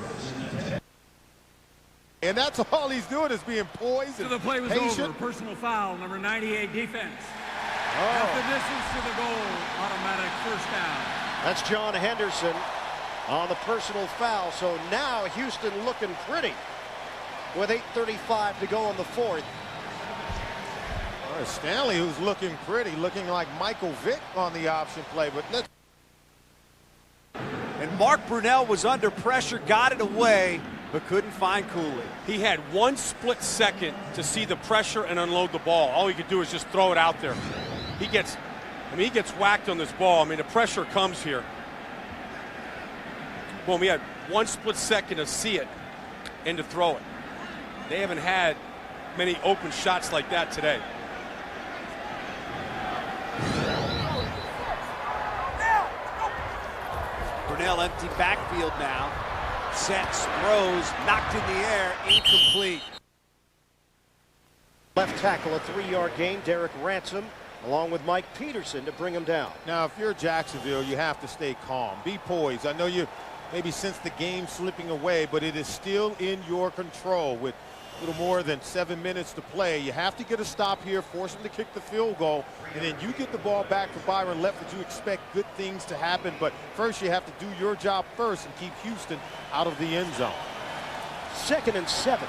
And that's all he's doing is being poised So and the play was patient. over. Personal foul, number 98 defense. Oh. At the distance to the goal, automatic 1st down. That's John Henderson on the personal foul. So now Houston looking pretty with 8:35 to go on the 4th. Stanley, who's looking pretty, looking like Michael Vick on the option play. But let's. And Mark Brunell was under pressure, got it away, but couldn't find Cooley. He had 1 split second to see the pressure and unload the ball. All he could do is just throw it out there. He gets whacked on this ball. I mean, the pressure comes here. Boom, he had 1 split second to see it and to throw it. They haven't had many open shots like that today. Brunell empty backfield now. Sets, throws, knocked in the air, incomplete. Left tackle, a 3-yard gain. Derek Ransom along with Mike Peterson to bring him down. Now, if you're Jacksonville, you have to stay calm. Be poised. I know you maybe sense the game slipping away, but it is still in your control with a little more than 7 minutes to play. You have to get a stop here, force him to kick the field goal, and then you get the ball back to Byron Leftwich. You expect good things to happen, but first you have to do your job first and keep Houston out of the end zone. 2nd and 7.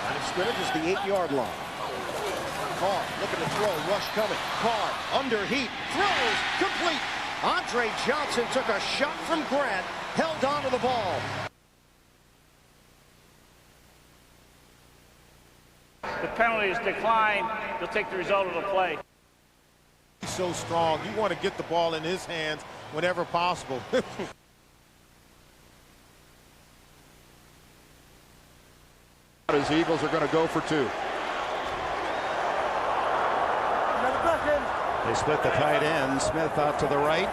Line of scrimmage is the 8-yard line. Carr looking to throw, rush coming. Carr under heat, throws, complete. Andre Johnson took a shot from Grant, held on to the ball. The penalty is declined. You'll take the result of the play. He's so strong. You want to get the ball in his hands whenever possible. His Eagles are going to go for 2. They split the tight end. Smith out to the right.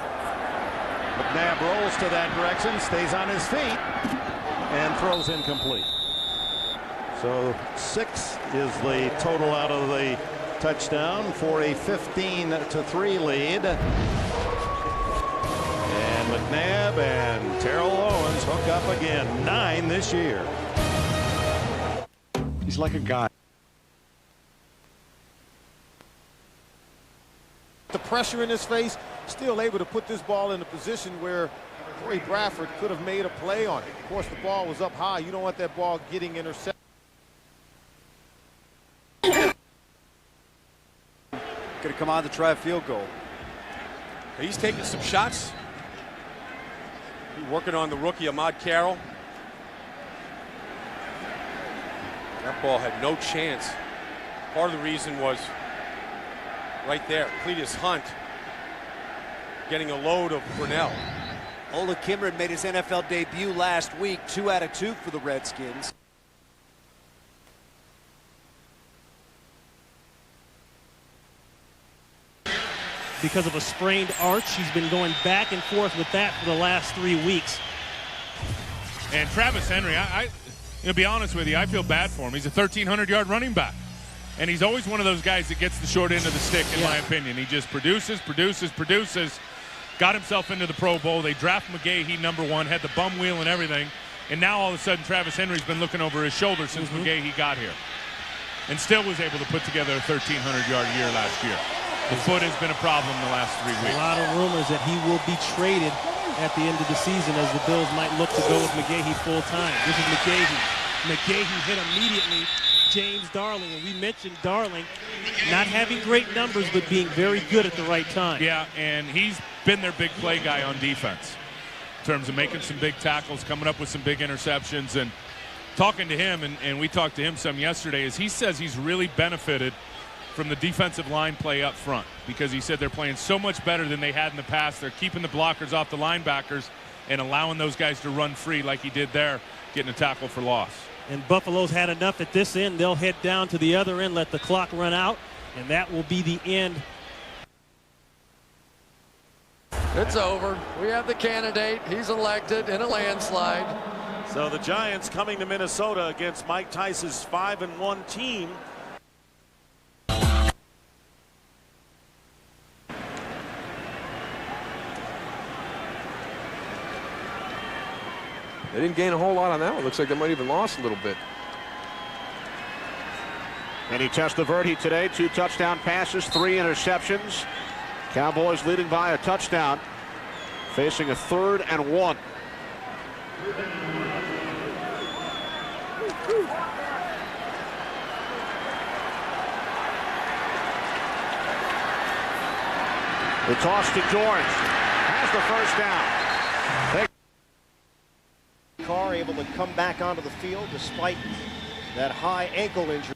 McNabb rolls to that direction, stays on his feet, and throws incomplete. So 6 is the total out of the touchdown for a 15-3 lead. And McNabb and Terrell Owens hook up again. 9 this year. He's like a guy. The pressure in his face, still able to put this ball in a position where Corey Bradford could have made a play on it. Of course, the ball was up high. You don't want that ball getting intercepted. Going to come on to try a field goal. He's taking some shots. Working on the rookie, Ahmad Carroll. That ball had no chance. Part of the reason was right there, Cletus Hunt getting a load of Brunell. Ola Kimmerer made his NFL debut last week, 2 out of 2 for the Redskins. Because of a sprained arch, he's been going back and forth with that for the last 3 weeks. And Travis Henry, to be honest with you, I feel bad for him. He's a 1,300-yard running back. And he's always one of those guys that gets the short end of the stick, in my opinion. He just produces. Got himself into the Pro Bowl. They draft McGahee #1, had the bum wheel and everything. And now all of a sudden Travis Henry's been looking over his shoulder since McGahee got here. And still was able to put together a 1,300-yard year last year. The foot has been a problem the last 3 weeks. A lot of rumors that he will be traded at the end of the season as the Bills might look to go with McGahee full time. This is McGahee. McGahee hit immediately James Darling, and we mentioned Darling not having great numbers but being very good at the right time. Yeah, and he's been their big play guy on defense in terms of making some big tackles, coming up with some big interceptions. And talking to him, and we talked to him some yesterday, is he says he's really benefited from the defensive line play up front, because he said they're playing so much better than they had in the past. They're keeping the blockers off the linebackers and allowing those guys to run free like he did there, getting a tackle for loss. And Buffalo's had enough at this end. They'll head down to the other end, let the clock run out, and that will be the end. It's over. We have the candidate. He's elected in a landslide. So the Giants coming to Minnesota against Mike Tice's 5-1 team. They didn't gain a whole lot on that one. Looks like they might even lost a little bit. And he Testaverde today, 2 touchdown passes, 3 interceptions. Cowboys leading by a touchdown, facing a 3rd and 1. The toss to George, has the first down. Carr able to come back onto the field despite that high ankle injury.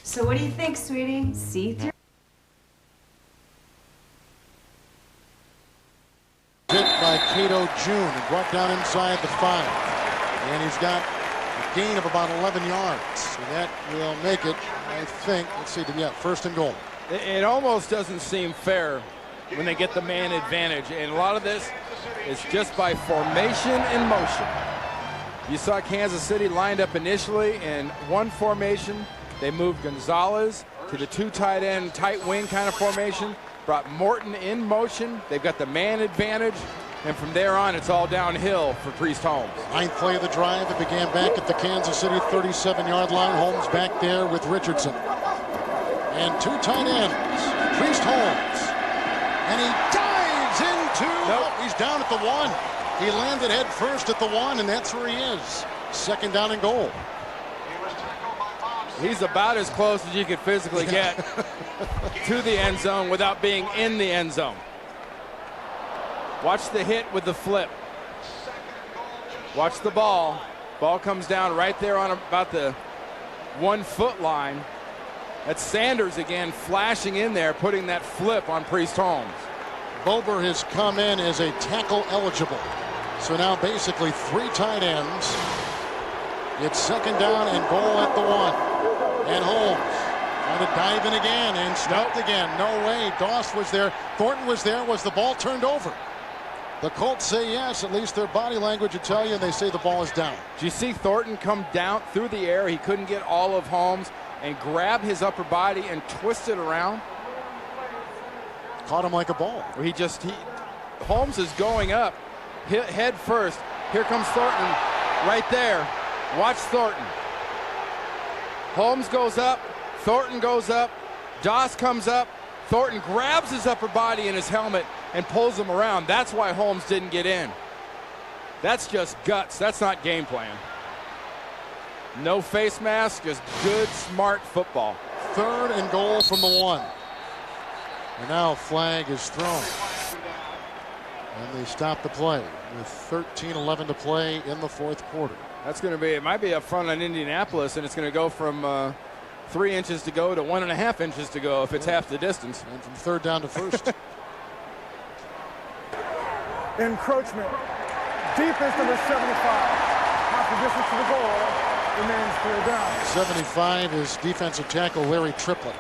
So what do you think, sweetie? See-through? Hit by Cato June and brought down inside the 5. And he's got a gain of about 11 yards. So that will make it, I think. Let's see, yeah, 1st and goal. It almost doesn't seem fair when they get the man advantage, and a lot of this is just by formation and motion. You saw Kansas City lined up initially in one formation. They moved Gonzalez to the 2 tight end, tight wing kind of formation, brought Morton in motion. They've got the man advantage, and from there on it's all downhill for Priest Holmes. 9th play of the drive. It began back at the Kansas City 37-yard line. Holmes back there with Richardson. And 2 tight ends, Priest Holmes. And he dives into, he's down at the 1. He landed head first at the 1, and that's where he is. 2nd down and goal. He's about as close as you could physically get to the end zone without being in the end zone. Watch the hit with the flip. Watch the ball. Ball comes down right there on about the 1-foot line. That's Sanders again flashing in there, putting that flip on Priest Holmes. Bober has come in as a tackle eligible. So now basically 3 tight ends. It's 2nd down and goal at the 1. And Holmes trying to dive in again and stopped again. No way. Doss was there. Thornton was there. Was the ball turned over? The Colts say yes. At least their body language will tell you, and they say the ball is down. Did you see Thornton come down through the air? He couldn't get all of Holmes and grab his upper body and twist it around. Caught him like a ball. Holmes is going up head first. Here comes Thornton right there. Watch Thornton. Holmes goes up. Thornton goes up. Doss comes up. Thornton grabs his upper body in his helmet and pulls him around. That's why Holmes didn't get in. That's just guts. That's not game plan. No face mask, just good, smart football. 3rd and goal from the 1. And now flag is thrown. And they stop the play with 13:11 to play in the 4th quarter. That's going to be, it might be up front on Indianapolis, and it's going to go from 3 inches to go to 1.5 inches to go if it's half the distance. And from 3rd down to 1st. Encroachment. Defense number 75. Half the distance to the goal. Remains 3rd down. 75 is defensive tackle Larry Triplett.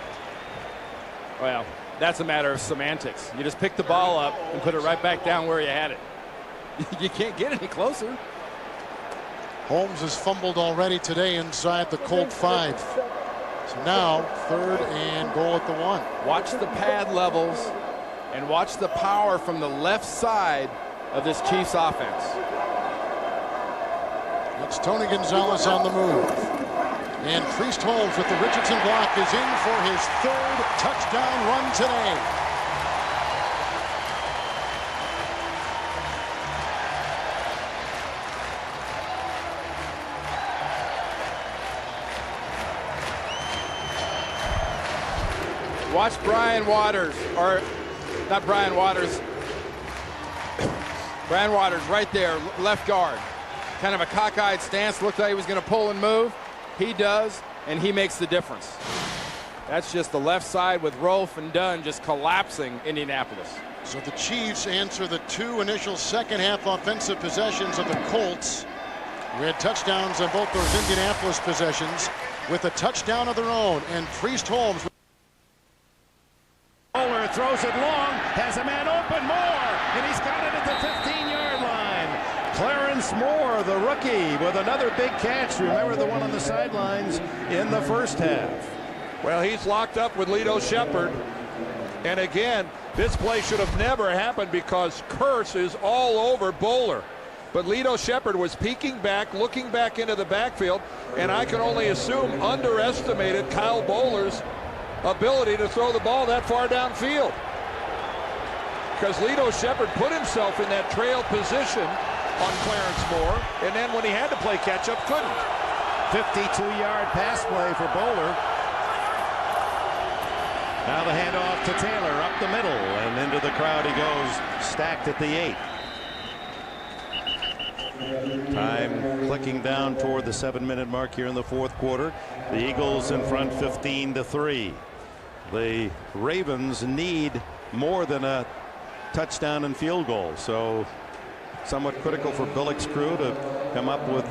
Well, that's a matter of semantics. You just pick the ball up and put it right back down where you had it. You can't get any closer. Holmes has fumbled already today inside the Colt 5. So now 3rd and goal at the 1. Watch the pad levels and watch the power from the left side of this Chiefs offense. It's Tony Gonzalez on the move. And Priest Holmes with the Richardson block is in for his 3rd touchdown run today. Watch Brian Waters, or not Brian Waters. Brian Waters right there, left guard. Kind of a cockeyed stance, looked like he was going to pull and move. He does, and he makes the difference. That's just the left side with Rolfe and Dunn just collapsing Indianapolis. So the Chiefs answer the 2 initial second-half offensive possessions of the Colts. We had touchdowns on both those Indianapolis possessions with a touchdown of their own, and Priest Holmes. Bowler throws it long, has a man open, Moore, and he's got it at the 15-yard line. Clarence Moore, the rookie, with another big catch. Remember the one on the sidelines in the first half. Well, he's locked up with Lito Shepherd. And again, this play should have never happened because Kearse is all over Bowler. But Lito Shepherd was peeking back, looking back into the backfield, and I can only assume underestimated Kyle Bowler's ability to throw the ball that far downfield. Because Lito Shepherd put himself in that trail position on Clarence Moore, and then when he had to play catch-up, couldn't. 52-yard pass play for Bowler. Now the handoff to Taylor up the middle, and into the crowd he goes, stacked at the 8. Time clicking down toward the 7-minute mark here in the 4th quarter. The Eagles in front 15-3. The Ravens need more than a touchdown and field goal, so somewhat critical for Billick's crew to come up with